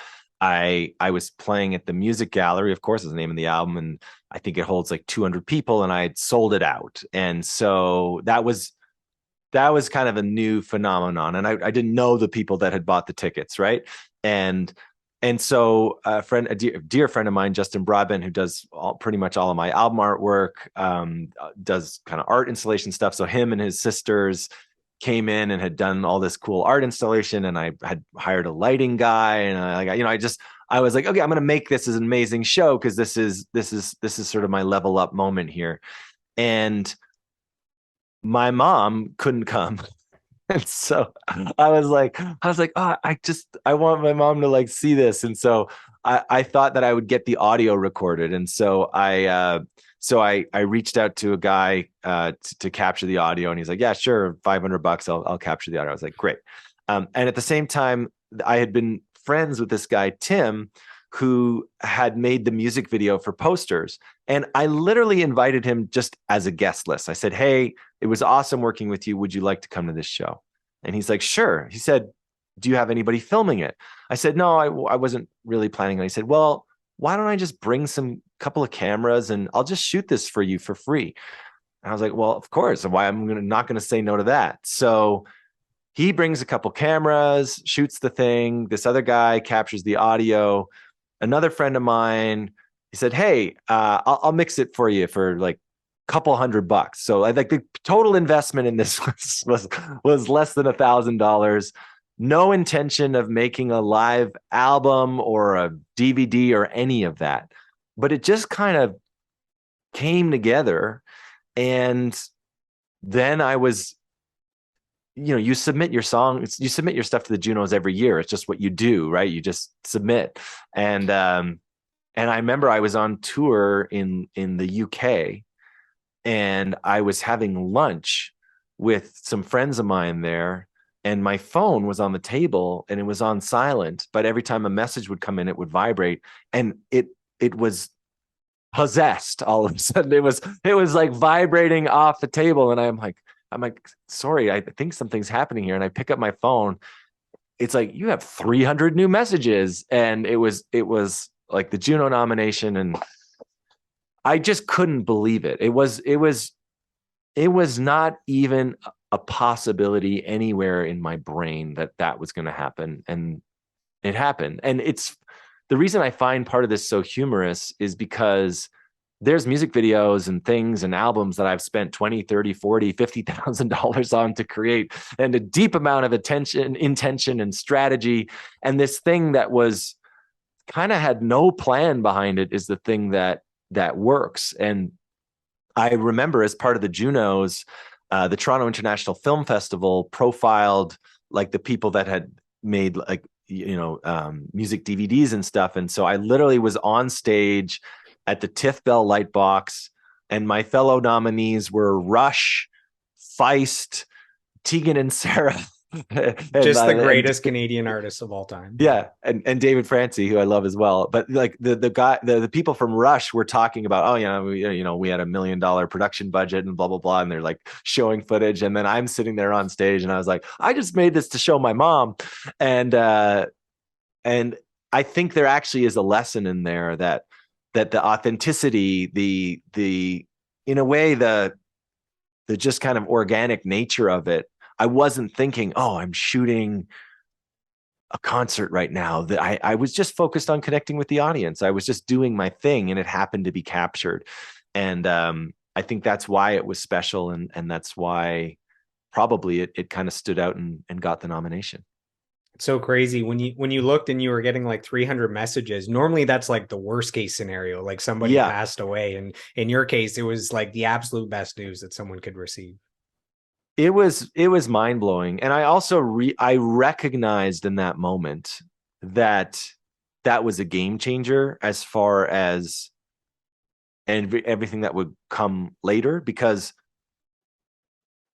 Speaker 2: I was playing at the Music Gallery, of course, is the name of the album, and I think it holds like 200 people, and I had sold it out, and so that was kind of a new phenomenon, and I didn't know the people that had bought the tickets, right? And and so a dear friend of mine, Justin Broadbent, who does pretty much all of my album artwork, does kind of art installation stuff. So him and his sisters came in and had done all this cool art installation, and I had hired a lighting guy, and I was like, okay, I'm going to make this as an amazing show because this is sort of my level up moment here. And my mom couldn't come. And so I was like, oh, I want my mom to like see this. And so I thought that I would get the audio recorded. And so I reached out to a guy to capture the audio, and he's like, yeah, sure, $500, I'll capture the audio. I was like, great. And at the same time, I had been friends with this guy, Tim, who had made the music video for Posters. And I literally invited him just as a guest list. I said, hey, it was awesome working with you. Would you like to come to this show? And he's like, sure. He said, do you have anybody filming it? I said, no, I wasn't really planning on it. He said, well, why don't I just bring some couple of cameras and I'll just shoot this for you for free? And I was like, well, of course. Why not going to say no to that. So he brings a couple cameras, shoots the thing. This other guy captures the audio. Another friend of mine, he said, hey, I'll mix it for you for like couple $100. So I think the total investment in this was less than $1,000. No intention of making a live album or a DVD or any of that, but it just kind of came together. And then I was you submit your song, you submit your stuff to the Junos every year. It's just what you do, right? You just submit. And I remember I was on tour in the UK, and I was having lunch with some friends of mine there, and my phone was on the table and it was on silent, but every time a message would come in, it would vibrate, and it was possessed all of a sudden. It was like vibrating off the table, and I'm like, sorry, I think something's happening here. And I pick up my phone. It's like, you have 300 new messages, and it was like the Juno nomination, and I just couldn't believe it. It was not even a possibility anywhere in my brain that that was going to happen, and it happened. And it's the reason I find part of this so humorous is because there's music videos and things and albums that I've spent 20, 30, 40, $50,000 on to create, and a deep amount of attention, intention, and strategy. And this thing that was kind of had no plan behind it is the thing that works. And I remember, as part of the Junos, the Toronto International Film Festival profiled like the people that had made like music DVDs and stuff. And so I literally was on stage at the TIFF Bell Lightbox, and my fellow nominees were Rush, Feist, Tegan and Sarah,
Speaker 1: Just the greatest Canadian artists of all time.
Speaker 2: yeah, and David Francie, who I love as well. But like the people from Rush were talking about, oh yeah, we had $1 million production budget and blah blah blah, and they're like showing footage, and then I'm sitting there on stage, and I was like, I just made this to show my mom, and I think there actually is a lesson in there that the authenticity, the in a way the just kind of organic nature of it. I wasn't thinking, oh, I'm shooting a concert right now. That I was just focused on connecting with the audience. I was just doing my thing, and it happened to be captured. And I think that's why it was special, and that's why probably it kind of stood out and got the nomination.
Speaker 1: It's so crazy when you looked and you were getting like 300 messages. Normally that's like the worst case scenario, like somebody
Speaker 2: Yeah,
Speaker 1: passed away, and in your case it was like the absolute best news that someone could receive.
Speaker 2: it was mind blowing, and I also I recognized in that moment that that was a game changer as far as and everything that would come later, because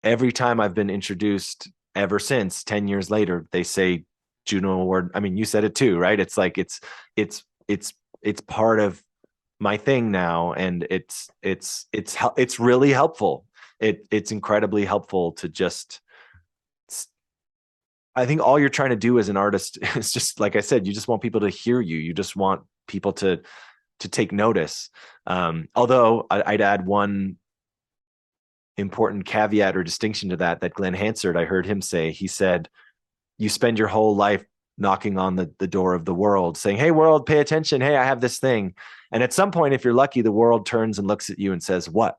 Speaker 2: every time I've been introduced ever since 10 years later, they say Juno Award. I mean, you said it too, right? It's like it's part of my thing now, and it's really helpful. It's incredibly helpful to just, I think all you're trying to do as an artist is just, like I said, you just want people to hear you. You just want people to take notice. Although I'd add one important caveat or distinction to that Glenn Hansard, I heard him say, he said, you spend your whole life knocking on the door of the world saying, hey world, pay attention. Hey, I have this thing. And at some point, if you're lucky, the world turns and looks at you and says, what?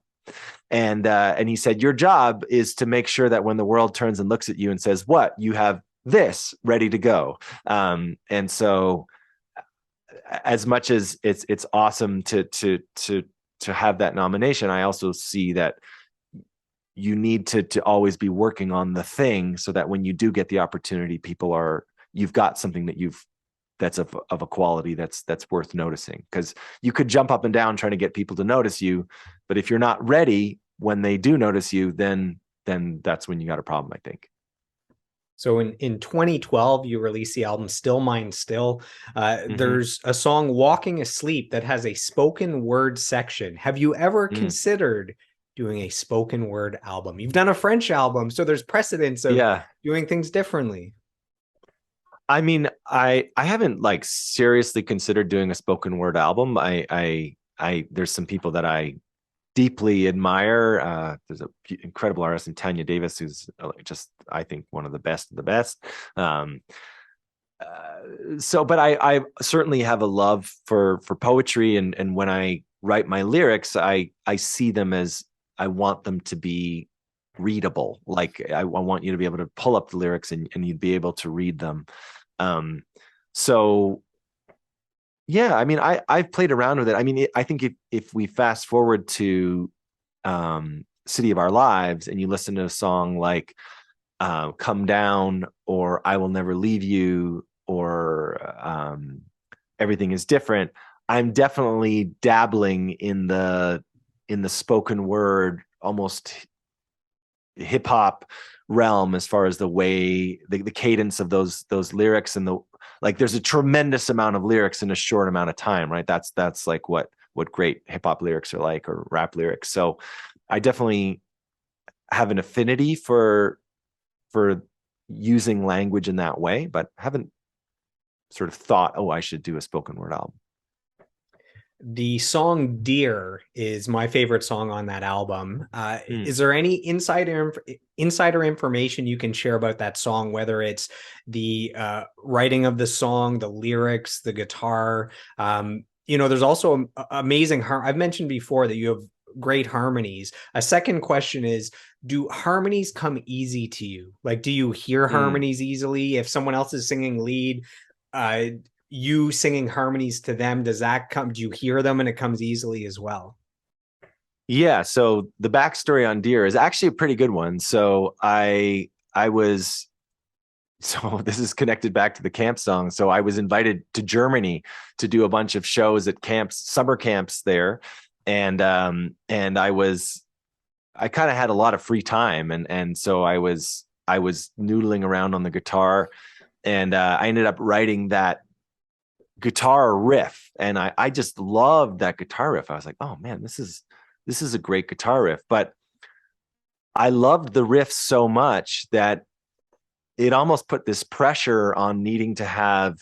Speaker 2: And he said, your job is to make sure that when the world turns and looks at you and says, what, you have this ready to go. And so as much as it's awesome to have that nomination, I also see that you need to always be working on the thing, so that when you do get the opportunity, you've got something that's of a quality that's worth noticing. Because you could jump up and down trying to get people to notice you, but if you're not ready when they do notice you, then that's when you got a problem, I think.
Speaker 1: So in 2012, you released the album Still Mine Still.
Speaker 2: Mm-hmm.
Speaker 1: There's a song, Walking Asleep, that has a spoken word section. Have you ever considered doing a spoken word album? You've done a French album, so there's precedence of doing things differently.
Speaker 2: I mean, I haven't like seriously considered doing a spoken word album. I there's some people that I deeply admire. There's an incredible artist in Tanya Davis, who's just, I think, one of the best of the best. But I certainly have a love for poetry, and when I write my lyrics, I see them as, I want them to be readable. Like I want you to be able to pull up the lyrics and you'd be able to read them. So yeah, I mean, I've played around with it. I mean, I think if we fast forward to City of Our Lives, and you listen to a song like Come Down, or I Will Never Leave You, or Everything Is Different, I'm definitely dabbling in the spoken word, almost hip hop realm, as far as the way the cadence of those lyrics, and the like, there's a tremendous amount of lyrics in a short amount of time, right? That's like what great hip hop lyrics are like, or rap lyrics. So I definitely have an affinity for using language in that way, but haven't sort of thought, oh, I should do a spoken word album.
Speaker 1: The song Dear is my favorite song on that album.
Speaker 2: Hmm.
Speaker 1: Is there any insider information you can share about that song, whether it's the writing of the song, the lyrics, the guitar? There's also amazing I've mentioned before that you have great harmonies. A second question is, do harmonies come easy to you? Like, do you hear
Speaker 2: Hmm.
Speaker 1: harmonies easily? If someone else is singing lead, uh, you singing harmonies to them, does that come, do you hear them and it comes easily as well?
Speaker 2: Yeah, so the backstory on Deer is actually a pretty good one. I was so this is connected back to the camp song. So I was invited to Germany to do a bunch of shows at camps, summer camps there, and I kind of had a lot of free time, and so I was noodling around on the guitar, and I ended up writing that guitar riff, and I just loved that guitar riff. I was like, oh man, this is a great guitar riff. But I loved the riff so much that it almost put this pressure on needing to have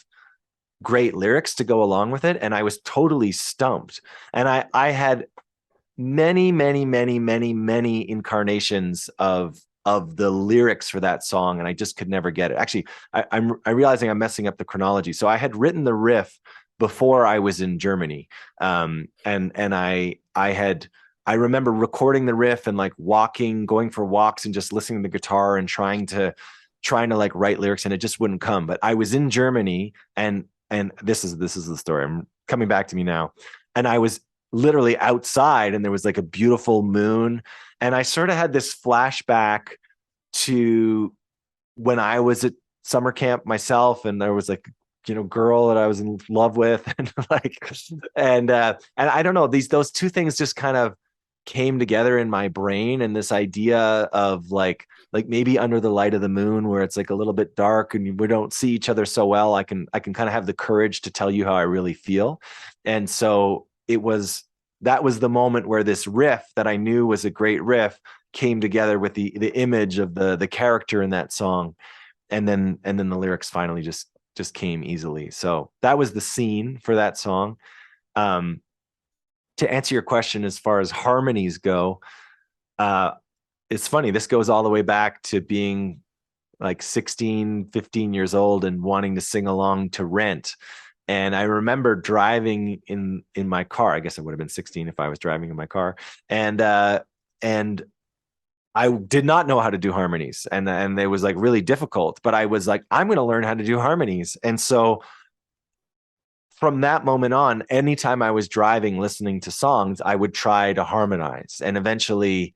Speaker 2: great lyrics to go along with it, and I was totally stumped. And I had many incarnations of the lyrics for that song, and I just could never get it. Actually, I'm realizing I'm messing up the chronology. So I had written the riff before I was in Germany, and I remember recording the riff and like going for walks and just listening to the guitar and trying to like write lyrics, and it just wouldn't come. But I was in Germany, and this is the story. I'm coming back to me now, and I was literally outside, and there was like a beautiful moon, and I sort of had this flashback to when I was at summer camp myself, and there was like, girl that I was in love with, and like, and I don't know, those two things just kind of came together in my brain, and this idea of like maybe under the light of the moon, where it's like a little bit dark and we don't see each other so well, I can kind of have the courage to tell you how I really feel. And so that was the moment where this riff that I knew was a great riff came together with the image of the character in that song, and then the lyrics finally just came easily. So that was the scene for that song. um to answer your question, as far as harmonies go, uh it's funny, this goes all the way back to being like 16, 15 years old and wanting to sing along to Rent. And I remember driving in my car. I guess I would have been 16 if I was driving in my car. And I did not know how to do harmonies, and it was like really difficult, but I was like, I'm going to learn how to do harmonies. And so from that moment on, anytime I was driving listening to songs, I would try to harmonize, and eventually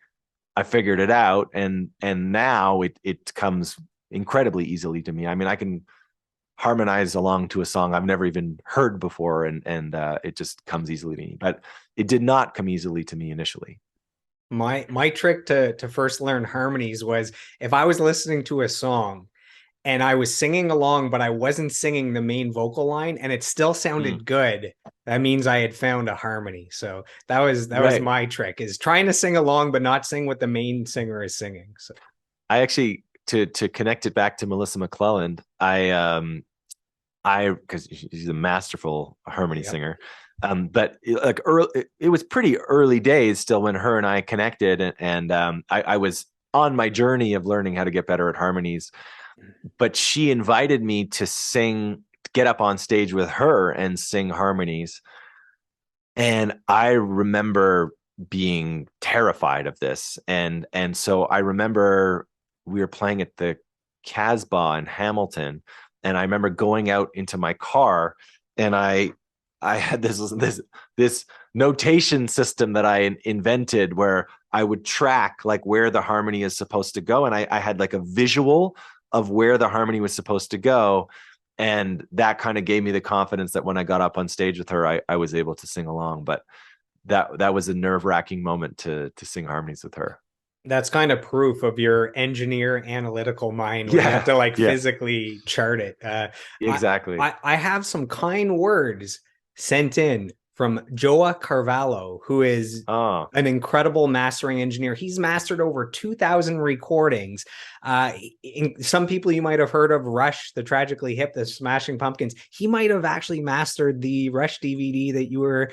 Speaker 2: I figured it out, and now it comes incredibly easily to me. I mean, I can harmonize along to a song I've never even heard before, and it just comes easily to me. But it did not come easily to me initially.
Speaker 1: My trick to first learn harmonies was, if I was listening to a song and I was singing along, but I wasn't singing the main vocal line and it still
Speaker 2: Mm.
Speaker 1: sounded good, that means I had found a harmony. So that was
Speaker 2: Right.
Speaker 1: my trick, is trying to sing along but not sing what the main singer is singing. So
Speaker 2: I actually, to connect it back to Melissa McClelland, I because she's a masterful harmony
Speaker 1: yep.
Speaker 2: singer. But like early, it was pretty early days still when her and I connected, and I was on my journey of learning how to get better at harmonies. But she invited me to sing, get up on stage with her and sing harmonies, and I remember being terrified of this. And so I remember we were playing at the Casbah in Hamilton, and I remember going out into my car, and I had this notation system that I invented where I would track like where the harmony is supposed to go, and I had like a visual of where the harmony was supposed to go, and that kind of gave me the confidence that when I got up on stage with her, I was able to sing along. But that was a nerve-wracking moment to sing harmonies with her.
Speaker 1: That's kind of proof of your engineer analytical mind where you have
Speaker 2: Yeah,
Speaker 1: to like
Speaker 2: yeah,
Speaker 1: physically chart it. I,
Speaker 2: exactly.
Speaker 1: I have some kind words sent in from Joa Carvalho, who is
Speaker 2: Oh,
Speaker 1: an incredible mastering engineer. He's mastered over 2,000 recordings. Some people you might have heard of, Rush, the Tragically Hip, the Smashing Pumpkins. He might have actually mastered the Rush DVD that you were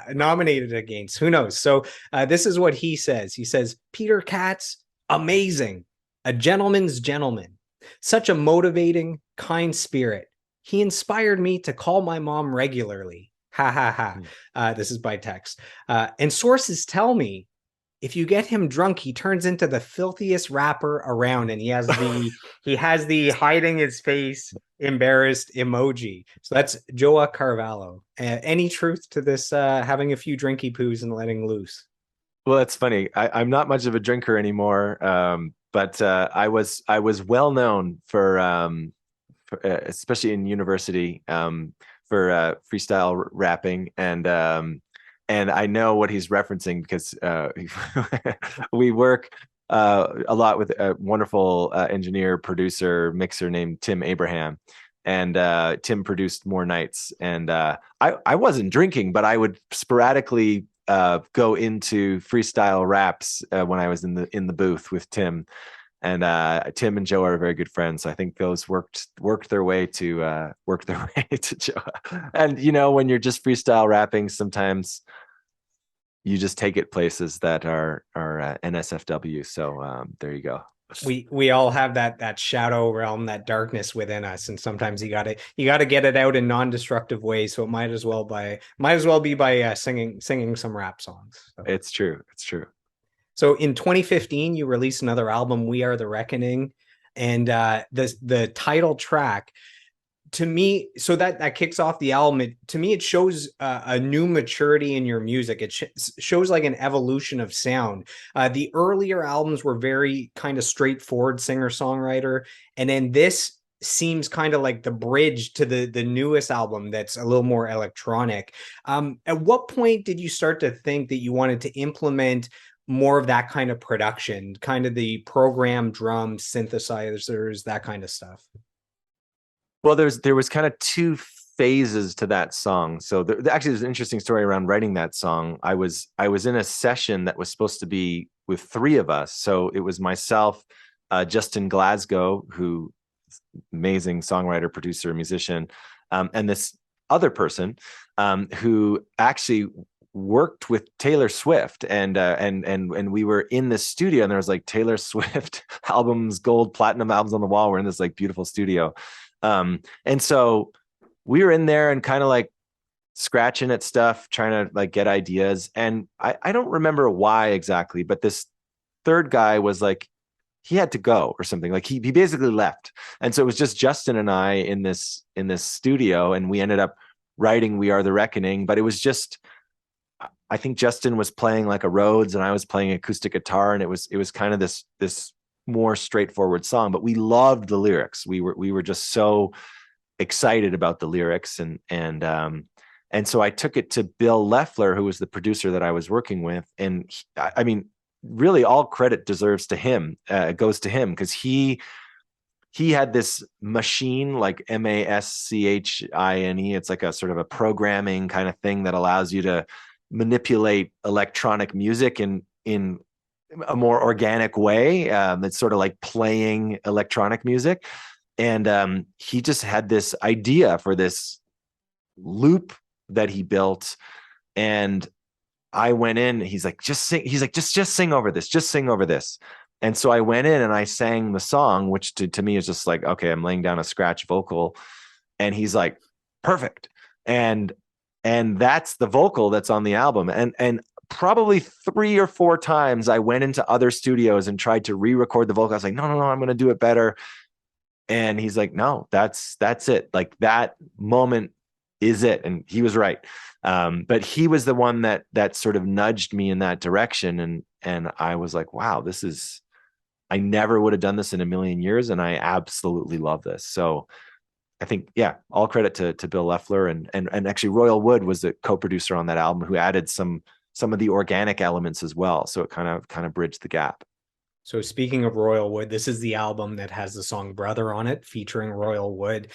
Speaker 1: nominated against. Who knows? So this is what he says. He says, Peter Katz, amazing, a gentleman's gentleman, such a motivating, kind spirit. He inspired me to call my mom regularly. Ha ha ha. This is by text. And sources tell me if you get him drunk, he turns into the filthiest rapper around, and he has the hiding his face embarrassed emoji. So that's Joa Carvalho. Any truth to this? Having a few drinky poos and letting loose.
Speaker 2: well, that's funny. I'm not much of a drinker anymore, but I was well known especially in university, for freestyle rapping, and I know what he's referencing because we work a lot with a wonderful engineer, producer, mixer named Tim Abraham, and Tim produced More Nights, and I wasn't drinking, but I would sporadically go into freestyle raps when I was in the booth with Tim, and Tim and Joe are very good friends. So I think those worked their way to Joe. And when you're just freestyle rapping, sometimes you just take it places that are NSFW. So there you go.
Speaker 1: We all have that shadow realm, that darkness within us, and sometimes you gotta get it out in non-destructive ways. So it might as well be by singing some rap songs. So.
Speaker 2: It's true. It's true.
Speaker 1: So in 2015, you released another album, We Are the Reckoning, and the title track to me, so that kicks off the album. To me, it shows a new maturity in your music. It shows like an evolution of sound. The earlier albums were very kind of straightforward singer songwriter, and then this seems kind of like the bridge to the newest album that's a little more electronic. At what point did you start to think that you wanted to implement more of that kind of production, kind of the program drums, synthesizers, that kind of stuff?
Speaker 2: Well, there was kind of two phases to that song. So actually, there's an interesting story around writing that song. I was in a session that was supposed to be with three of us. So it was myself, Justin Glasgow, who amazing songwriter, producer, musician, and this other person who actually worked with Taylor Swift, and we were in this studio, and there was like Taylor Swift albums, gold, platinum albums on the wall. We're in this like beautiful studio. And so we were in there and kind of like scratching at stuff, trying to like get ideas. And I don't remember why exactly, but this third guy was like, he had to go or something. Like he basically left. And so it was just Justin and I in this studio, and we ended up writing We Are the Reckoning. But it was just, I think Justin was playing like a Rhodes and I was playing acoustic guitar, and it was kind of this more straightforward song, but we loved the lyrics. We were just so excited about the lyrics, and so I took it to Bill Leffler, who was the producer that I was working with, and I mean, really, all credit deserves to him. Goes to him because he had this machine like MASCHINE. It's like a sort of a programming kind of thing that allows you to manipulate electronic music in a more organic way. It's sort of like playing electronic music. And he just had this idea for this loop that he built. And I went in, he's like, just sing. He's like, just sing over this, just sing over this. And so I went in and I sang the song, which to me is just like, okay, I'm laying down a scratch vocal. And he's like, perfect. And that's the vocal that's on the album. And probably 3 or 4 times I went into other studios and tried to re-record the vocal. I was like, no, I'm going to do it better. And he's like, no, that's it. Like that moment is it. And he was right. But he was the one that sort of nudged me in that direction. And I was like, wow, I never would have done this in a million years. And I absolutely love this. So I think, yeah, all credit to Bill Loeffler, and actually Royal Wood was the co-producer on that album, who added some of the organic elements as well. So it kind of bridged the gap.
Speaker 1: So speaking of Royal Wood, this is the album that has the song "Brother" on it, featuring Royal Wood.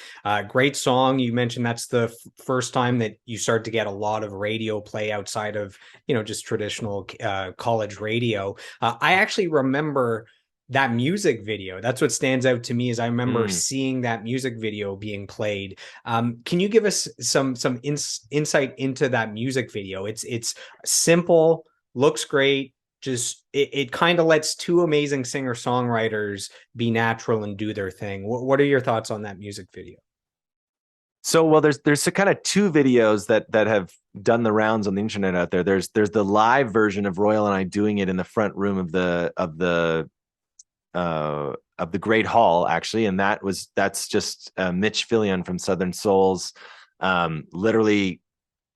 Speaker 1: Great song. You mentioned that's the first time that you start to get a lot of radio play outside of, just traditional college radio. I actually remember that music video. That's what stands out to me, is I remember seeing that music video being played. Can you give us some insight into that music video? It's simple, looks great, just it kind of lets two amazing singer-songwriters be natural and do their thing. What are your thoughts on that music video?
Speaker 2: So, well, there's kind of two videos that have done the rounds on the internet out there. There's the live version of Royal and I doing it in the front room of the Great Hall, actually, and that's just Mitch Fillion from Southern Souls, literally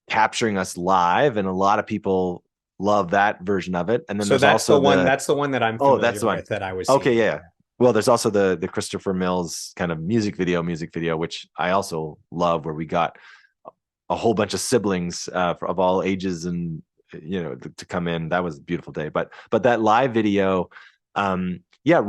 Speaker 2: capturing us live, and a lot of people love that version of it. And then
Speaker 1: So
Speaker 2: there's also
Speaker 1: that's the one that I'm
Speaker 2: oh,
Speaker 1: familiar
Speaker 2: that's the one
Speaker 1: with, that I was
Speaker 2: okay,
Speaker 1: seeing.
Speaker 2: yeah. Well, there's also the Christopher Mills kind of music video, which I also love, where we got a whole bunch of siblings of all ages, and to come in. That was a beautiful day. But that live video, yeah,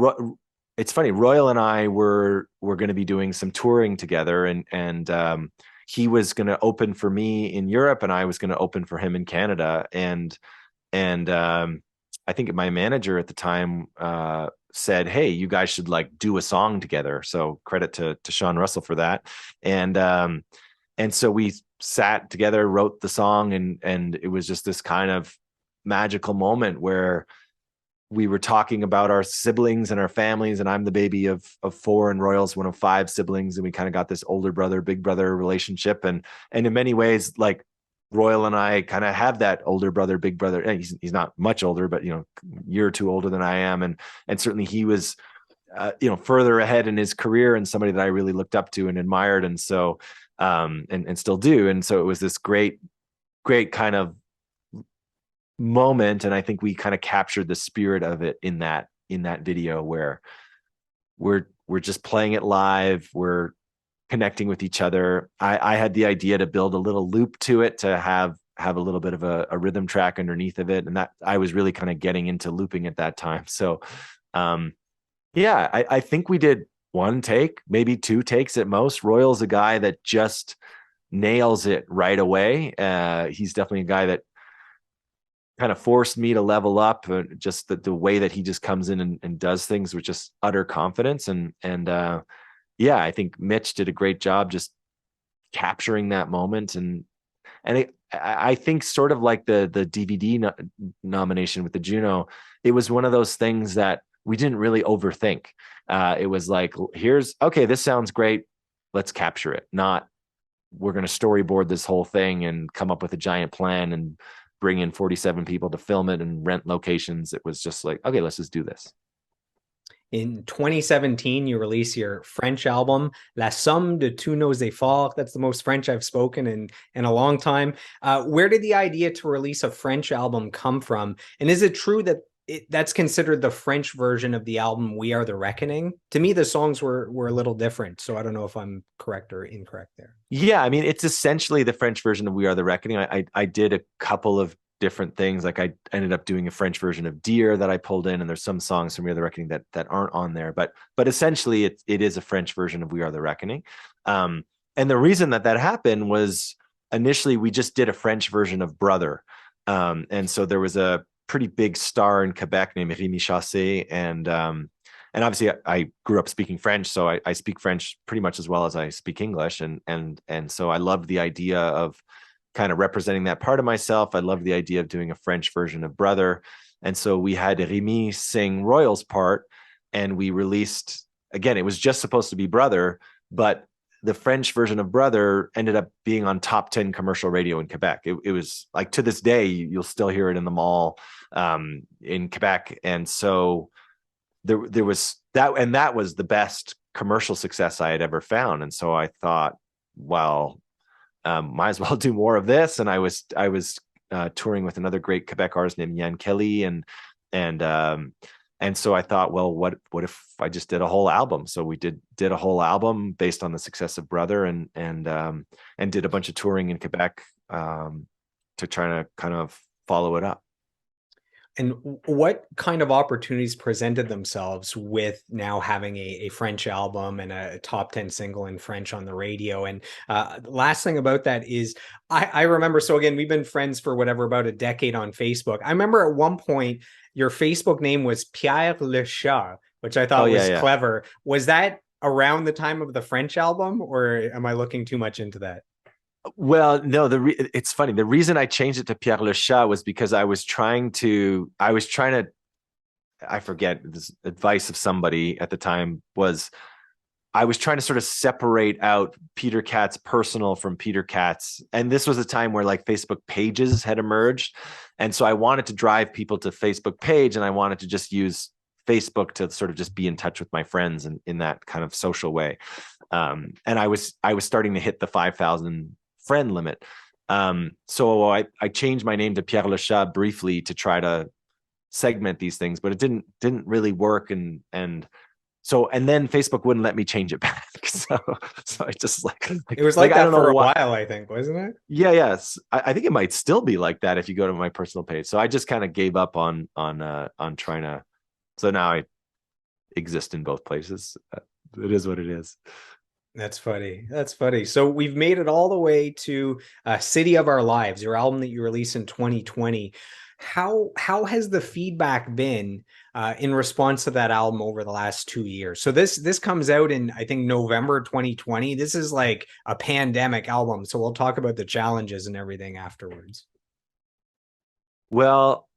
Speaker 2: it's funny. Royal and I were going to be doing some touring together, and he was going to open for me in Europe, and I was going to open for him in Canada. And I think my manager at the time said, "Hey, you guys should like do a song together." So credit to Sean Russell for that. And so we sat together, wrote the song, and it was just this kind of magical moment where we were talking about our siblings and our families, and I'm the baby of four, and Royal's one of five siblings, and we kind of got this older brother, big brother relationship, and in many ways, like, Royal and I kind of have that older brother, big brother. And he's not much older, but a year or two older than I am, and certainly he was further ahead in his career, and somebody that I really looked up to and admired, and so and still do. And so it was this great kind of moment, and I think we kind of captured the spirit of it in that video, where we're just playing it live, we're connecting with each other. I had the idea to build a little loop to it, to have a little bit of a rhythm track underneath of it, and that I was really kind of getting into looping at that time. So yeah, I think we did one take, maybe two takes at most. Royal's a guy that just nails it right away. He's definitely a guy that kind of forced me to level up, just the way that he just comes in and does things with just utter confidence. And yeah, I think Mitch did a great job just capturing that moment. And I think, sort of like the DVD nomination with the Juno, it was one of those things that we didn't really overthink. It was like, okay, this sounds great, let's capture it. Not, we're going to storyboard this whole thing and come up with a giant plan and bring in 47 people to film it and rent locations. It was just like, okay, let's just do this.
Speaker 1: In 2017, you release your French album, La Somme de tous nos efforts. That's the most French I've spoken in a long time. Where did the idea to release a French album come from? And is it true that that's considered the French version of the album We Are the Reckoning? To me, the songs were a little different, so I don't know if I'm correct or incorrect there.
Speaker 2: Yeah, I mean, it's essentially the French version of We Are the Reckoning. I did a couple of different things. Like, I ended up doing a French version of Dear that I pulled in, and there's some songs from We Are the Reckoning that aren't on there. But essentially, it is a French version of We Are the Reckoning. And the reason that happened was, initially we just did a French version of Brother, and so there was a pretty big star in Quebec named Rémi Chassé, and obviously I grew up speaking French, so I speak French pretty much as well as I speak English, and so I loved the idea of kind of representing that part of myself. I loved the idea of doing a French version of Brother, and so we had Rémi sing Royal's part, and we released, again, it was just supposed to be Brother, but the French version of Brother ended up being on top 10 commercial radio in Quebec. It was like, to this day, you'll still hear it in the mall in Quebec. And so there was that, and that was the best commercial success I had ever found. And so I thought, well, might as well do more of this. And I was touring with another great Quebec artist named Yan Kelly, and and so I thought, well, what if I just did a whole album? So we did a whole album based on the success of Brother, and did a bunch of touring in Quebec, to try to kind of follow it up.
Speaker 1: And what kind of opportunities presented themselves with now having a French album and a top 10 single in French on the radio? And last thing about that is I remember, so again, we've been friends for whatever, about a decade on Facebook. I remember at one point your Facebook name was Pierre Le Chat, which I
Speaker 2: Oh
Speaker 1: thought
Speaker 2: yeah,
Speaker 1: was
Speaker 2: yeah.
Speaker 1: clever. Was that around the time of the French album, or am I looking too much into that?
Speaker 2: Well, no, it's funny. The reason I changed it to Pierre Le Chat was because I forget, this advice of somebody at the time was, I was trying to sort of separate out Peter Katz personal from Peter Katz. And this was a time where like Facebook pages had emerged. And so I wanted to drive people to Facebook page, and I wanted to just use Facebook to sort of just be in touch with my friends in that kind of social way. And I was starting to hit the 5,000 friend limit. So I changed my name to Pierre Le Chat briefly to try to segment these things, but it didn't really work. And then Facebook wouldn't let me change it back. So I just
Speaker 1: It was
Speaker 2: like
Speaker 1: like
Speaker 2: I
Speaker 1: that
Speaker 2: don't know
Speaker 1: for a
Speaker 2: what.
Speaker 1: while, I think, wasn't it?
Speaker 2: Yeah, yes. I think it might still be like that if you go to my personal page. So I just kind of gave up on trying to. So now I exist in both places. It is what it is.
Speaker 1: That's funny. That's funny. So we've made it all the way to City of Our Lives, your album that you released in 2020. How has the feedback been in response to that album over the last 2 years? So this comes out in, I think, November 2020. This is like a pandemic album. So we'll talk about the challenges and everything afterwards.
Speaker 2: Well,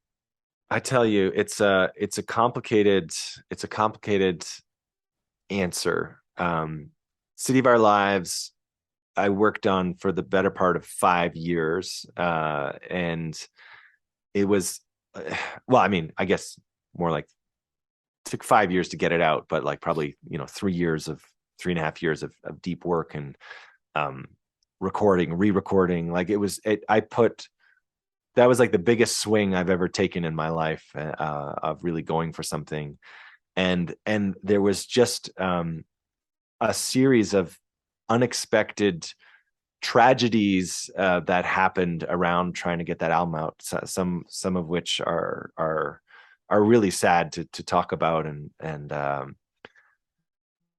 Speaker 2: I tell you, it's a complicated answer. City of Our Lives, I worked on for the better part of 5 years, and it was, well, I mean, I guess more like, it took 5 years to get it out, but like probably 3 years of 3.5 years of deep work, and um, recording, re-recording. Like it was, I put that was like the biggest swing I've ever taken in my life, of really going for something. And there was just a series of unexpected tragedies that happened around trying to get that album out. So, some of which are really sad to talk about,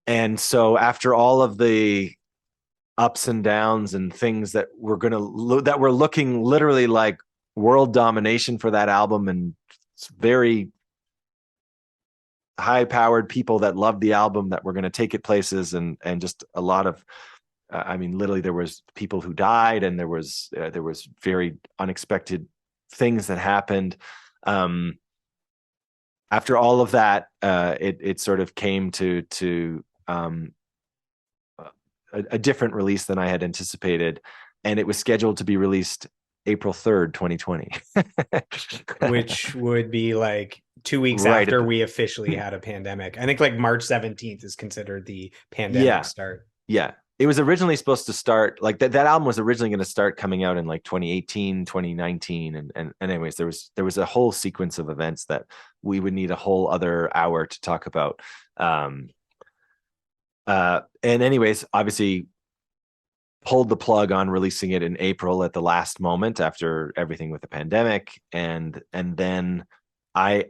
Speaker 2: and so after all of the ups and downs and things that were looking literally like world domination for that album, and very high powered people that loved the album that were going to take it places, and just a lot of, I mean, literally there was people who died, and there was very unexpected things that happened. Um, After all of that, it sort of came to a different release than I had anticipated, and it was scheduled to be released April 3rd, 2020.
Speaker 1: Which would be like 2 weeks
Speaker 2: Right at
Speaker 1: after
Speaker 2: the,
Speaker 1: we officially had a pandemic. I think like March 17th is considered the pandemic
Speaker 2: yeah,
Speaker 1: start.
Speaker 2: yeah. It was originally supposed to start, like that album was originally going to start coming out in like 2018, 2019. And anyways, there was a whole sequence of events that we would need a whole other hour to talk about. Um, and anyways, obviously pulled the plug on releasing it in April at the last moment after everything with the pandemic, and then I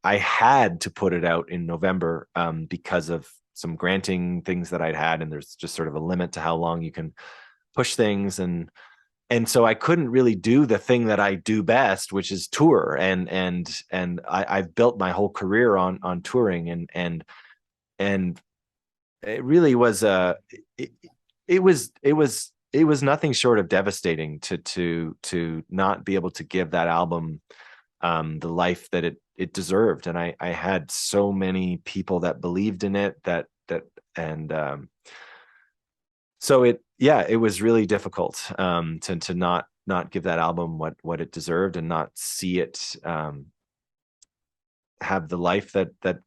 Speaker 2: had to put it out in November, because of some granting things that I'd had, and there's just sort of a limit to how long you can push things, and so I couldn't really do the thing that I do best, which is tour, and I've built my whole career on touring, and it really was it, it was nothing short of devastating to not be able to give that album the life that it deserved. And I had so many people that believed in it, and so it was really difficult, to not give that album what it deserved, and not see it have the life that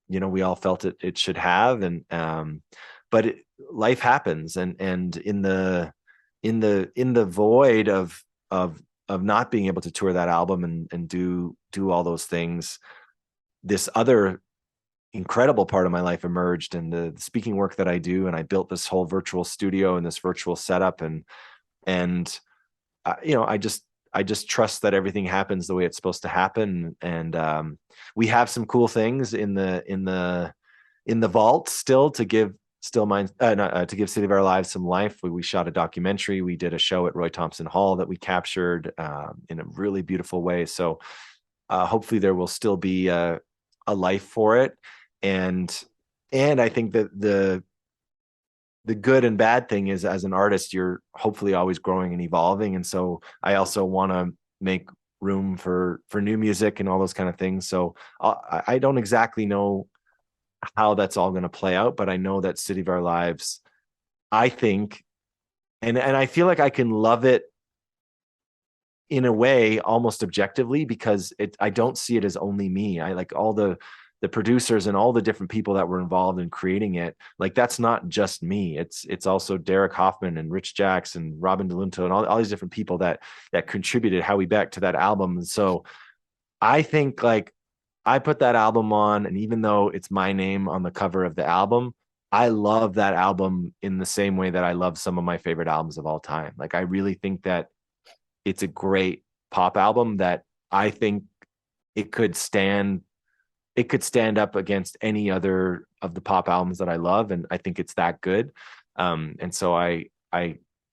Speaker 2: we all felt it should have. And but life happens, and in the in the void of not being able to tour that album and do all those things, this other incredible part of my life emerged, and the speaking work that I do, and I built this whole virtual studio and this virtual setup, and I just trust that everything happens the way it's supposed to happen. And we have some cool things in the vault still to give still mind not, to give City of Our Lives some life. We shot a documentary. We did a show at Roy Thompson Hall that we captured in a really beautiful way. So hopefully there will still be a life for it. And I think that the good and bad thing is, as an artist, you're hopefully always growing and evolving. And so I also want to make room for new music and all those kind of things. So I don't exactly know how that's all going to play out, but I know that City of Our Lives, I think, and I feel like I can love it in a way almost objectively, because I don't see it as only me. I like all the producers and all the different people that were involved in creating it. Like, that's not just me. It's also Derek Hoffman and Rich Jacks and Robin DeLunto and all these different people that contributed Howie Beck to that album. And so I think, like, I put that album on, and even though it's my name on the cover of the album, I love that album in the same way that I love some of my favorite albums of all time. Like, I really think that it's a great pop album that I think it could stand up against any other of the pop albums that I love, and I think it's that good. And so I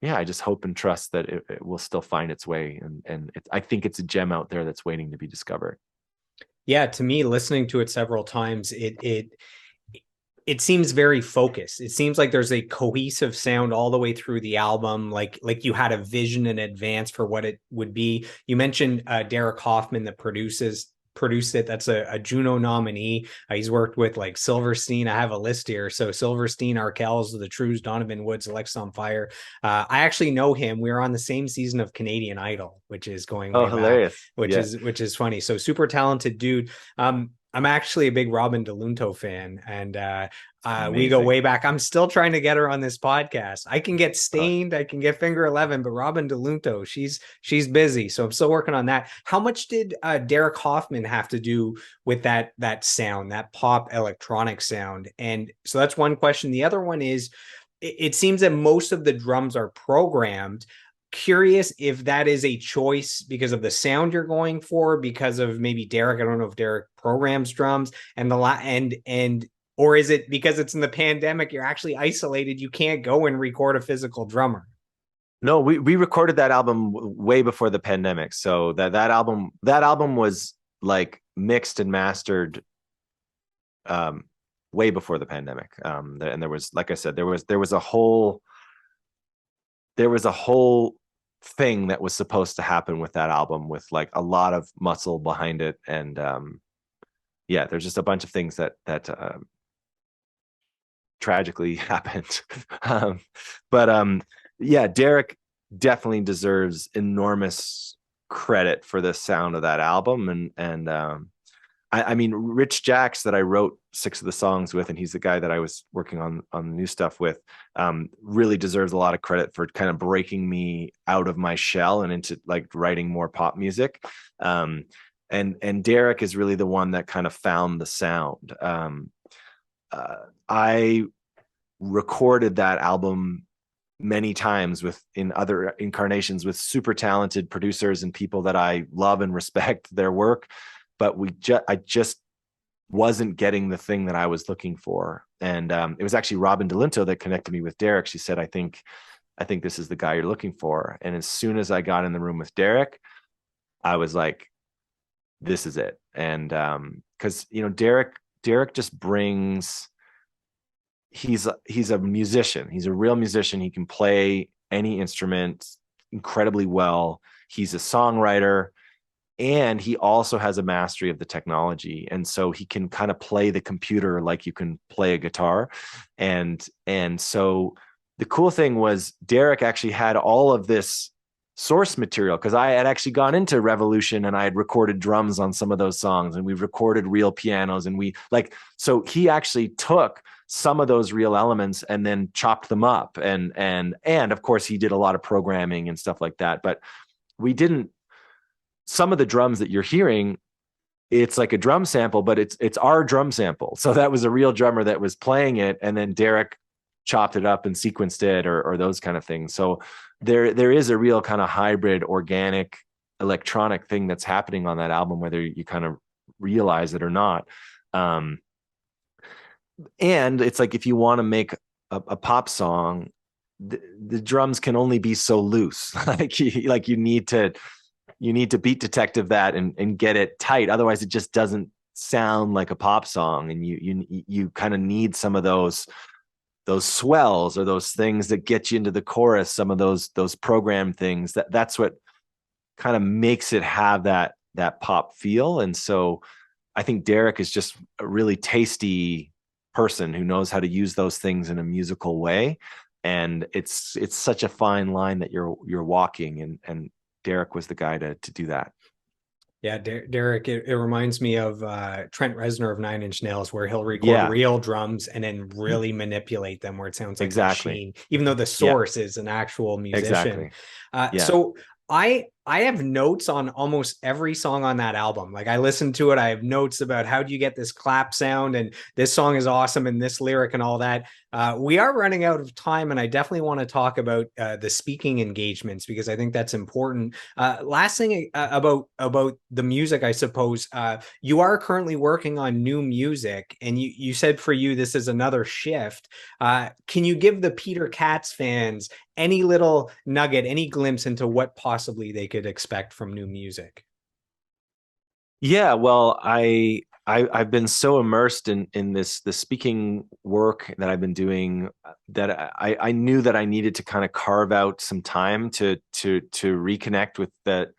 Speaker 2: just hope and trust that it will still find its way, and I think it's a gem out there that's waiting to be discovered.
Speaker 1: Yeah, to me, listening to it several times, it seems very focused. It seems like there's a cohesive sound all the way through the album. Like you had a vision in advance for what it would be. You mentioned Derek Hoffman that produced it. That's a Juno nominee. He's worked with like Silverstein. I have a list here. So Silverstein, Arkells, The Trues, Donovan Woods, Alexis on Fire. I actually know him. We were on the same season of Canadian Idol, which is going
Speaker 2: Oh,
Speaker 1: way back,
Speaker 2: hilarious. Yeah.
Speaker 1: which is funny. So super talented dude. I'm actually a big Robin DeLunto fan, and we go
Speaker 2: Amazing.
Speaker 1: way back. I'm still trying to get her on this podcast. I can get
Speaker 2: Uh,
Speaker 1: Stained, I can get Finger 11, but Robin DeLunto, she's busy, so I'm still working on that. How much did Derek Hoffman have to do with that sound, that pop electronic sound? And so that's one question. The other one is, it seems that most of the drums are programmed. Curious if that is a choice because of the sound you're going for, because of maybe Derek. I don't know if Derek programs drums, and and or is it because it's in the pandemic, you're actually isolated, you can't go and record a physical drummer?
Speaker 2: no, we recorded that album way before the pandemic. So that album was like mixed and mastered um way before the pandemic. And there was, like I said, there was a whole thing that was supposed to happen with that album, with like a lot of muscle behind it. And yeah, there's just a bunch of things that tragically happened. um, but yeah, Derek definitely deserves enormous credit for the sound of that album. And I mean, Rich Jacks, that I wrote 6 of the songs with, and he's the guy that I was working on the new stuff with, really deserves a lot of credit for kind of breaking me out of my shell and into like writing more pop music. And Derek is really the one that kind of found the sound. I recorded that album many times in other incarnations with super talented producers and people that I love and respect their work, but I just wasn't getting the thing that I was looking for. And it was actually Robin DeLunto that connected me with Derek. She said, I think this is the guy you're looking for. And as soon as I got in the room with Derek, I was like, this is it. And because Derek just brings, he's a musician. He's a real musician. He can play any instrument incredibly well. He's a songwriter, and he also has a mastery of the technology, and so he can kind of play the computer like you can play a guitar. And so the cool thing was, Derek actually had all of this source material, because I had actually gone into Revolution and I had recorded drums on some of those songs, and we recorded real pianos, and we like, so he actually took some of those real elements and then chopped them up, and of course he did a lot of programming and stuff like that. But we didn't, some of the drums that you're hearing, it's like a drum sample, but it's our drum sample. So that was a real drummer that was playing it, and then Derek chopped it up and sequenced it, or those kind of things. So there is a real kind of hybrid organic electronic thing that's happening on that album, whether you kind of realize it or not. And it's like, if you want to make a pop song, the drums can only be so loose. Like you need to beat detective that and get it tight. Otherwise it just doesn't sound like a pop song. And you kind of need some of those swells, or those things that get you into the chorus, some of those program things. That's what kind of makes it have that pop feel. And so I think Derek is just a really tasty person who knows how to use those things in a musical way. And it's such a fine line that you're walking, and Derek was the guy to do that.
Speaker 1: Yeah, Derek, it reminds me of Trent Reznor of Nine Inch Nails, where he'll record
Speaker 2: Yeah,
Speaker 1: real drums and then really manipulate them where it sounds like a
Speaker 2: exactly.
Speaker 1: machine, even though the
Speaker 2: Yeah,
Speaker 1: source is an actual musician.
Speaker 2: exactly. Yeah.
Speaker 1: So I have notes on almost every song on that album. Like, I listened to it, I have notes about how do you get this clap sound, and this song is awesome, and this lyric and all that. We are running out of time, and I definitely want to talk about the speaking engagements, because I think that's important. Last thing about the music, I suppose, you are currently working on new music, and you said for you this is another shift. Can you give the Peter Katz fans any little nugget, any glimpse into what possibly they could expect from new music?
Speaker 2: Yeah, well, I've been so immersed in this the speaking work that I've been doing, that I knew that I needed to kind of carve out some time to reconnect with the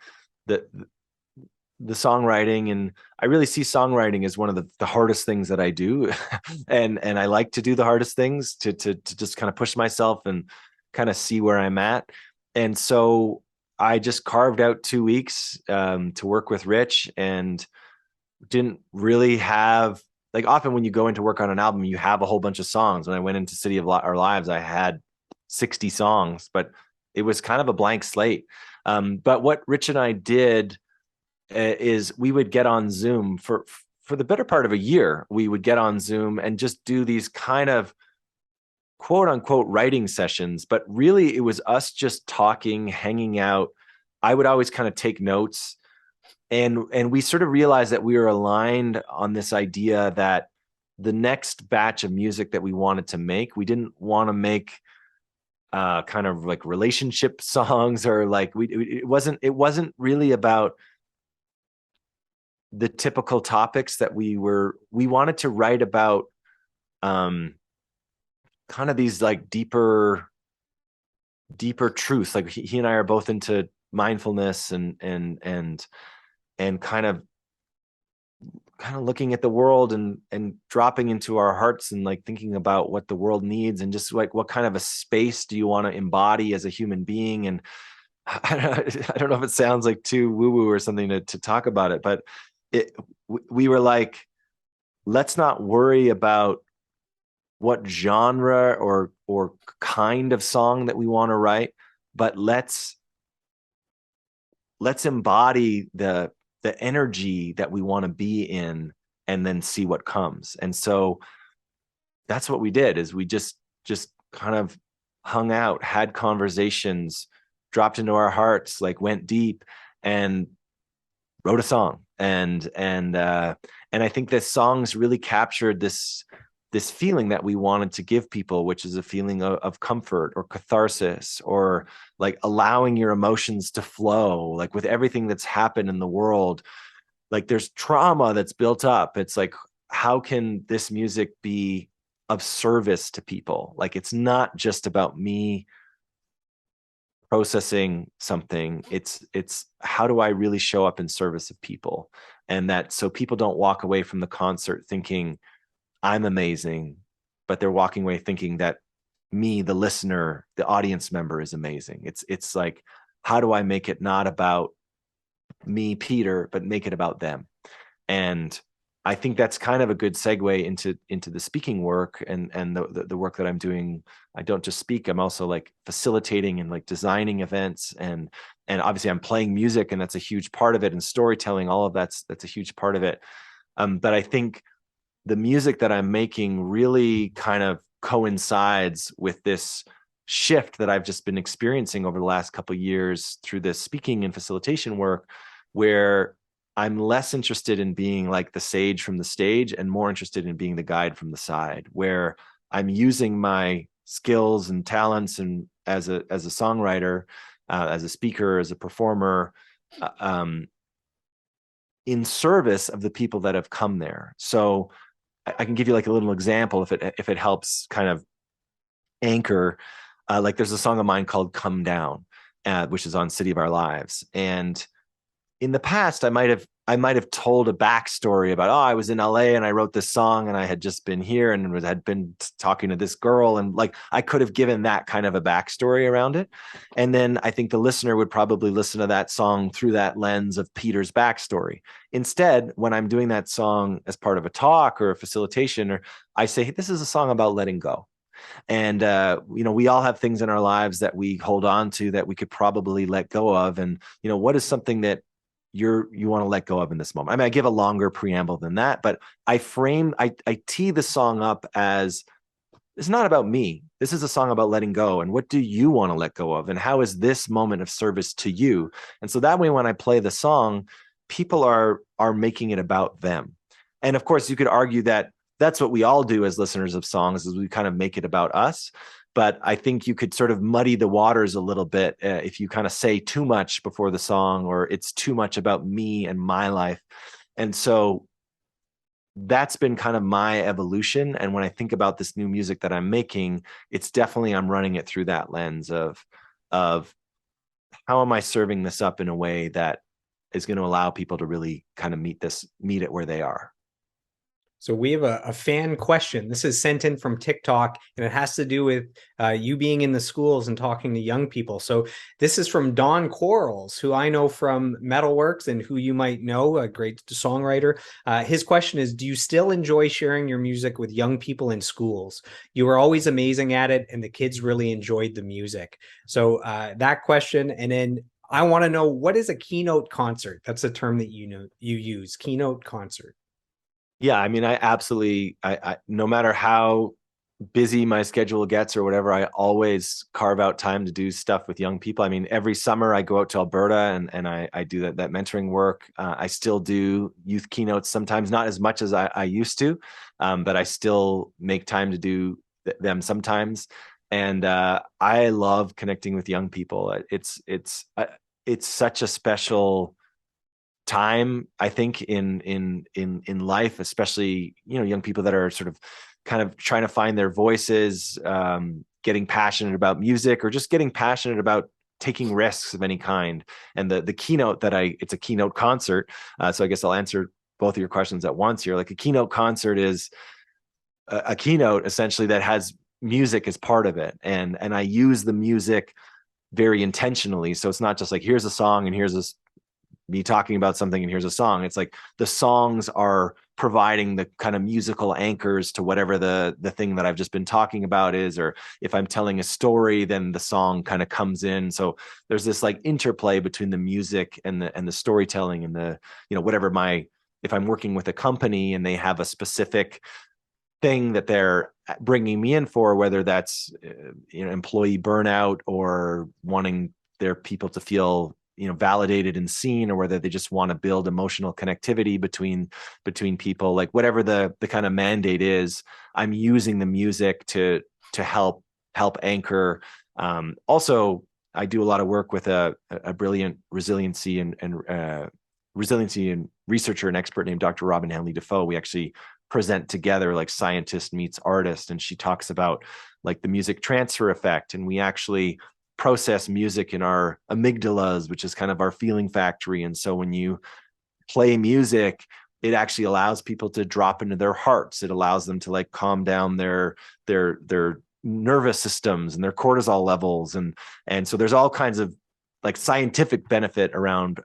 Speaker 2: the songwriting. And I really see songwriting as one of the hardest things that I do. And I like to do the hardest things to just kind of push myself and kind of see where I'm at. And so I just carved out 2 weeks to work with Rich, and didn't really have, like, often when you go into work on an album, you have a whole bunch of songs. When I went into City of Our Lives, I had 60 songs, but it was kind of a blank slate. But what Rich and I did is we would get on Zoom for the better part of a year. We would get on Zoom and just do these kind of quote unquote writing sessions, but really it was us just talking, hanging out. I would always kind of take notes, and we sort of realized that we were aligned on this idea that the next batch of music that we wanted to make, we didn't want to make kind of like relationship songs, or like it wasn't really about the typical topics that we wanted to write about, um kind of these like deeper truths. Like he and I are both into mindfulness, and kind of looking at the world, and dropping into our hearts, and like thinking about what the world needs, and just like what kind of a space do you want to embody as a human being. And I don't know if it sounds like too woo woo or something to talk about it, but we were like, let's not worry about what genre or kind of song that we want to write, but let's embody the energy that we want to be in, and then see what comes. And so that's what we did, is we just kind of hung out, had conversations, dropped into our hearts, like went deep, and wrote a song. And I think that songs really captured this feeling that we wanted to give people, which is a feeling of comfort or catharsis, or like allowing your emotions to flow. Like, with everything that's happened in the world, like there's trauma that's built up. It's like, how can this music be of service to people? Like, it's not just about me processing something. It's how do I really show up in service of people? And that, so people don't walk away from the concert thinking I'm amazing, but they're walking away thinking that me, the listener, the audience member, is amazing. It's like, how do I make it not about me, Peter, but make it about them? And I think that's kind of a good segue into the speaking work and the work that I'm doing. I don't just speak; I'm also like facilitating and like designing events, and obviously I'm playing music, and that's a huge part of it, and storytelling. All of that's a huge part of it. But I think the music that I'm making really kind of coincides with this shift that I've just been experiencing over the last couple of years through this speaking and facilitation work, where I'm less interested in being like the sage from the stage and more interested in being the guide from the side, where I'm using my skills and talents and as a songwriter, as a speaker, as a performer, uh, um, in service of the people that have come there. So I can give you like a little example if it helps kind of anchor. Like there's a song of mine called "Come Down," which is on City of Our Lives, and in the past I might have told a backstory about, oh, I was in LA and I wrote this song and I had just been here and had been talking to this girl, and like I could have given that kind of a backstory around it, and then I think the listener would probably listen to that song through that lens of Peter's backstory. Instead, when I'm doing that song as part of a talk or a facilitation, or I say, hey, this is a song about letting go. And we all have things in our lives that we hold on to that we could probably let go of. And what is something that you want to let go of in this moment? I mean, I give a longer preamble than that, but I tee the song up as, it's not about me. This is a song about letting go. And what do you want to let go of? And how is this moment of service to you? And so that way, when I play the song, people are making it about them. And of course, you could argue that that's what we all do as listeners of songs, is we kind of make it about us. But I think you could sort of muddy the waters a little bit if you kind of say too much before the song, or it's too much about me and my life. And so that's been kind of my evolution. And when I think about this new music that I'm making, it's definitely, I'm running it through that lens of how am I serving this up in a way that is going to allow people to really kind of meet it where they are.
Speaker 1: So we have a fan question. This is sent in from TikTok, and it has to do with you being in the schools and talking to young people. So this is from Don Quarles, who I know from Metalworks and who you might know, a great songwriter. His question is, do you still enjoy sharing your music with young people in schools? You were always amazing at it, and the kids really enjoyed the music. So that question, and then I want to know, what is a keynote concert? That's a term that you use, keynote concert.
Speaker 2: Yeah, I mean, I absolutely, no matter how busy my schedule gets or whatever, I always carve out time to do stuff with young people. I mean, every summer I go out to Alberta and I do that mentoring work. I still do youth keynotes sometimes, not as much as I used to, but I still make time to do them sometimes. And I love connecting with young people. It's such a special time, I think, in life, especially young people that are sort of kind of trying to find their voices, getting passionate about music, or just getting passionate about taking risks of any kind. And the keynote it's a keynote concert, so I guess I'll answer both of your questions at once here. Like, a keynote concert is a keynote essentially that has music as part of it, and I use the music very intentionally. So it's not just like, here's a song and here's this me talking about something and here's a song. It's like the songs are providing the kind of musical anchors to whatever the thing that I've just been talking about is, or if I'm telling a story, then the song kind of comes in. So there's this like interplay between the music and the storytelling and the whatever if I'm working with a company and they have a specific thing that they're bringing me in for, whether that's employee burnout or wanting their people to feel validated and seen, or whether they just want to build emotional connectivity between people, like whatever the kind of mandate is, I'm using the music to help anchor. Also, I do a lot of work with a brilliant resiliency and researcher and expert named Dr. Robin Hanley Defoe. We actually present together like scientist meets artist, and she talks about like the music transfer effect, and we actually process music in our amygdalas, which is kind of our feeling factory. And so when you play music, it actually allows people to drop into their hearts. It allows them to like calm down their nervous systems and their cortisol levels. And so there's all kinds of like scientific benefit around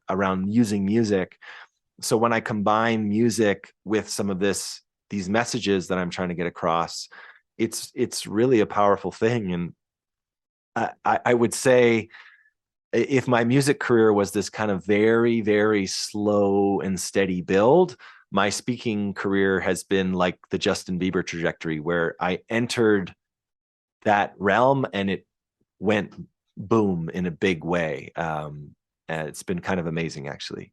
Speaker 2: using music. So when I combine music with some of these messages that I'm trying to get across, it's really a powerful thing. And I would say, if my music career was this kind of very, very slow and steady build, my speaking career has been like the Justin Bieber trajectory, where I entered that realm and it went boom in a big way. And it's been kind of amazing, actually.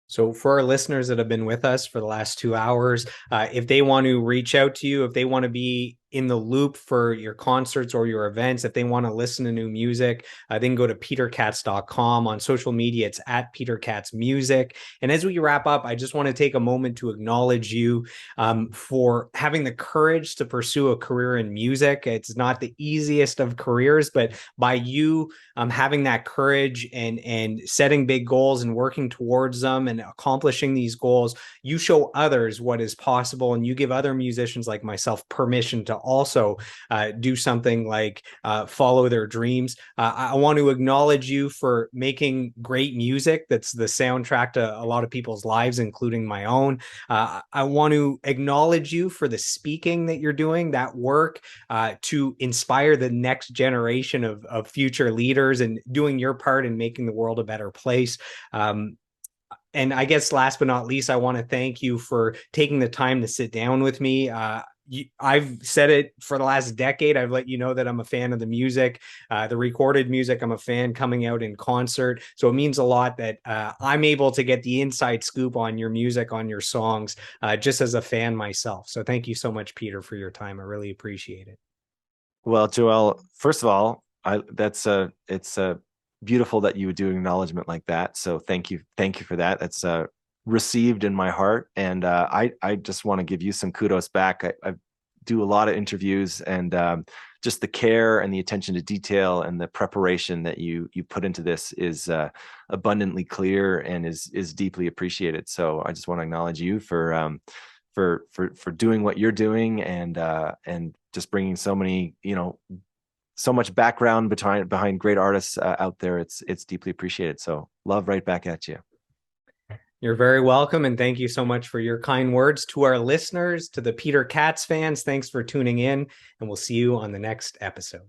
Speaker 1: So for our listeners that have been with us for the last 2 hours, if they want to reach out to you, if they want to be in the loop for your concerts or your events, if they want to listen to new music, they can go to peterkatz.com. On social media, it's at peterkatzmusic. And as we wrap up, I just want to take a moment to acknowledge you for having the courage to pursue a career in music. It's not the easiest of careers, but by you having that courage and setting big goals and working towards them and accomplishing these goals, you show others what is possible, and you give other musicians like myself permission to also do something like follow their dreams. I want to acknowledge you for making great music that's the soundtrack to a lot of people's lives, including my own. I want to acknowledge you for the speaking that you're doing, that work to inspire the next generation of future leaders, and doing your part in making the world a better place. And I guess last but not least, I want to thank you for taking the time to sit down with me. I've said it for the last decade. I've let you know that I'm a fan of the music, the recorded music. I'm a fan coming out in concert. So it means a lot that I'm able to get the inside scoop on your music, on your songs, just as a fan myself. So thank you so much, Peter, for your time. I really appreciate it.
Speaker 2: Well, Joel, first of all, it's beautiful that you would do an acknowledgement like that. So thank you for that. That's received in my heart, and I just want to give you some kudos back. I do a lot of interviews, and just the care and the attention to detail and the preparation that you put into this is abundantly clear and is deeply appreciated. So I just want to acknowledge you for doing what you're doing, and just bringing so many, so much background behind great artists out there. It's deeply appreciated. So love right back at you.
Speaker 1: You're very welcome, and thank you so much for your kind words. To our listeners, to the Peter Katz fans, thanks for tuning in, and we'll see you on the next episode.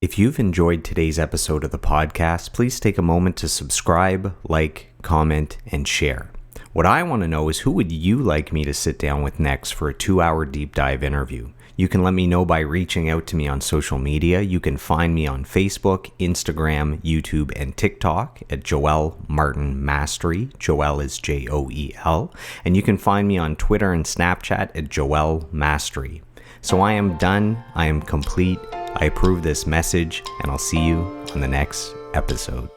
Speaker 1: If you've enjoyed today's episode of the podcast, please take a moment to subscribe, like, comment, and share. What I want to know is, who would you like me to sit down with next for a 2-hour deep dive interview? You can let me know by reaching out to me on social media. You can find me on Facebook, Instagram, YouTube, and TikTok at Joel Martin Mastery. Joel is Joel. And you can find me on Twitter and Snapchat at Joel Mastery. So I am done. I am complete. I approve this message, and I'll see you on the next episode.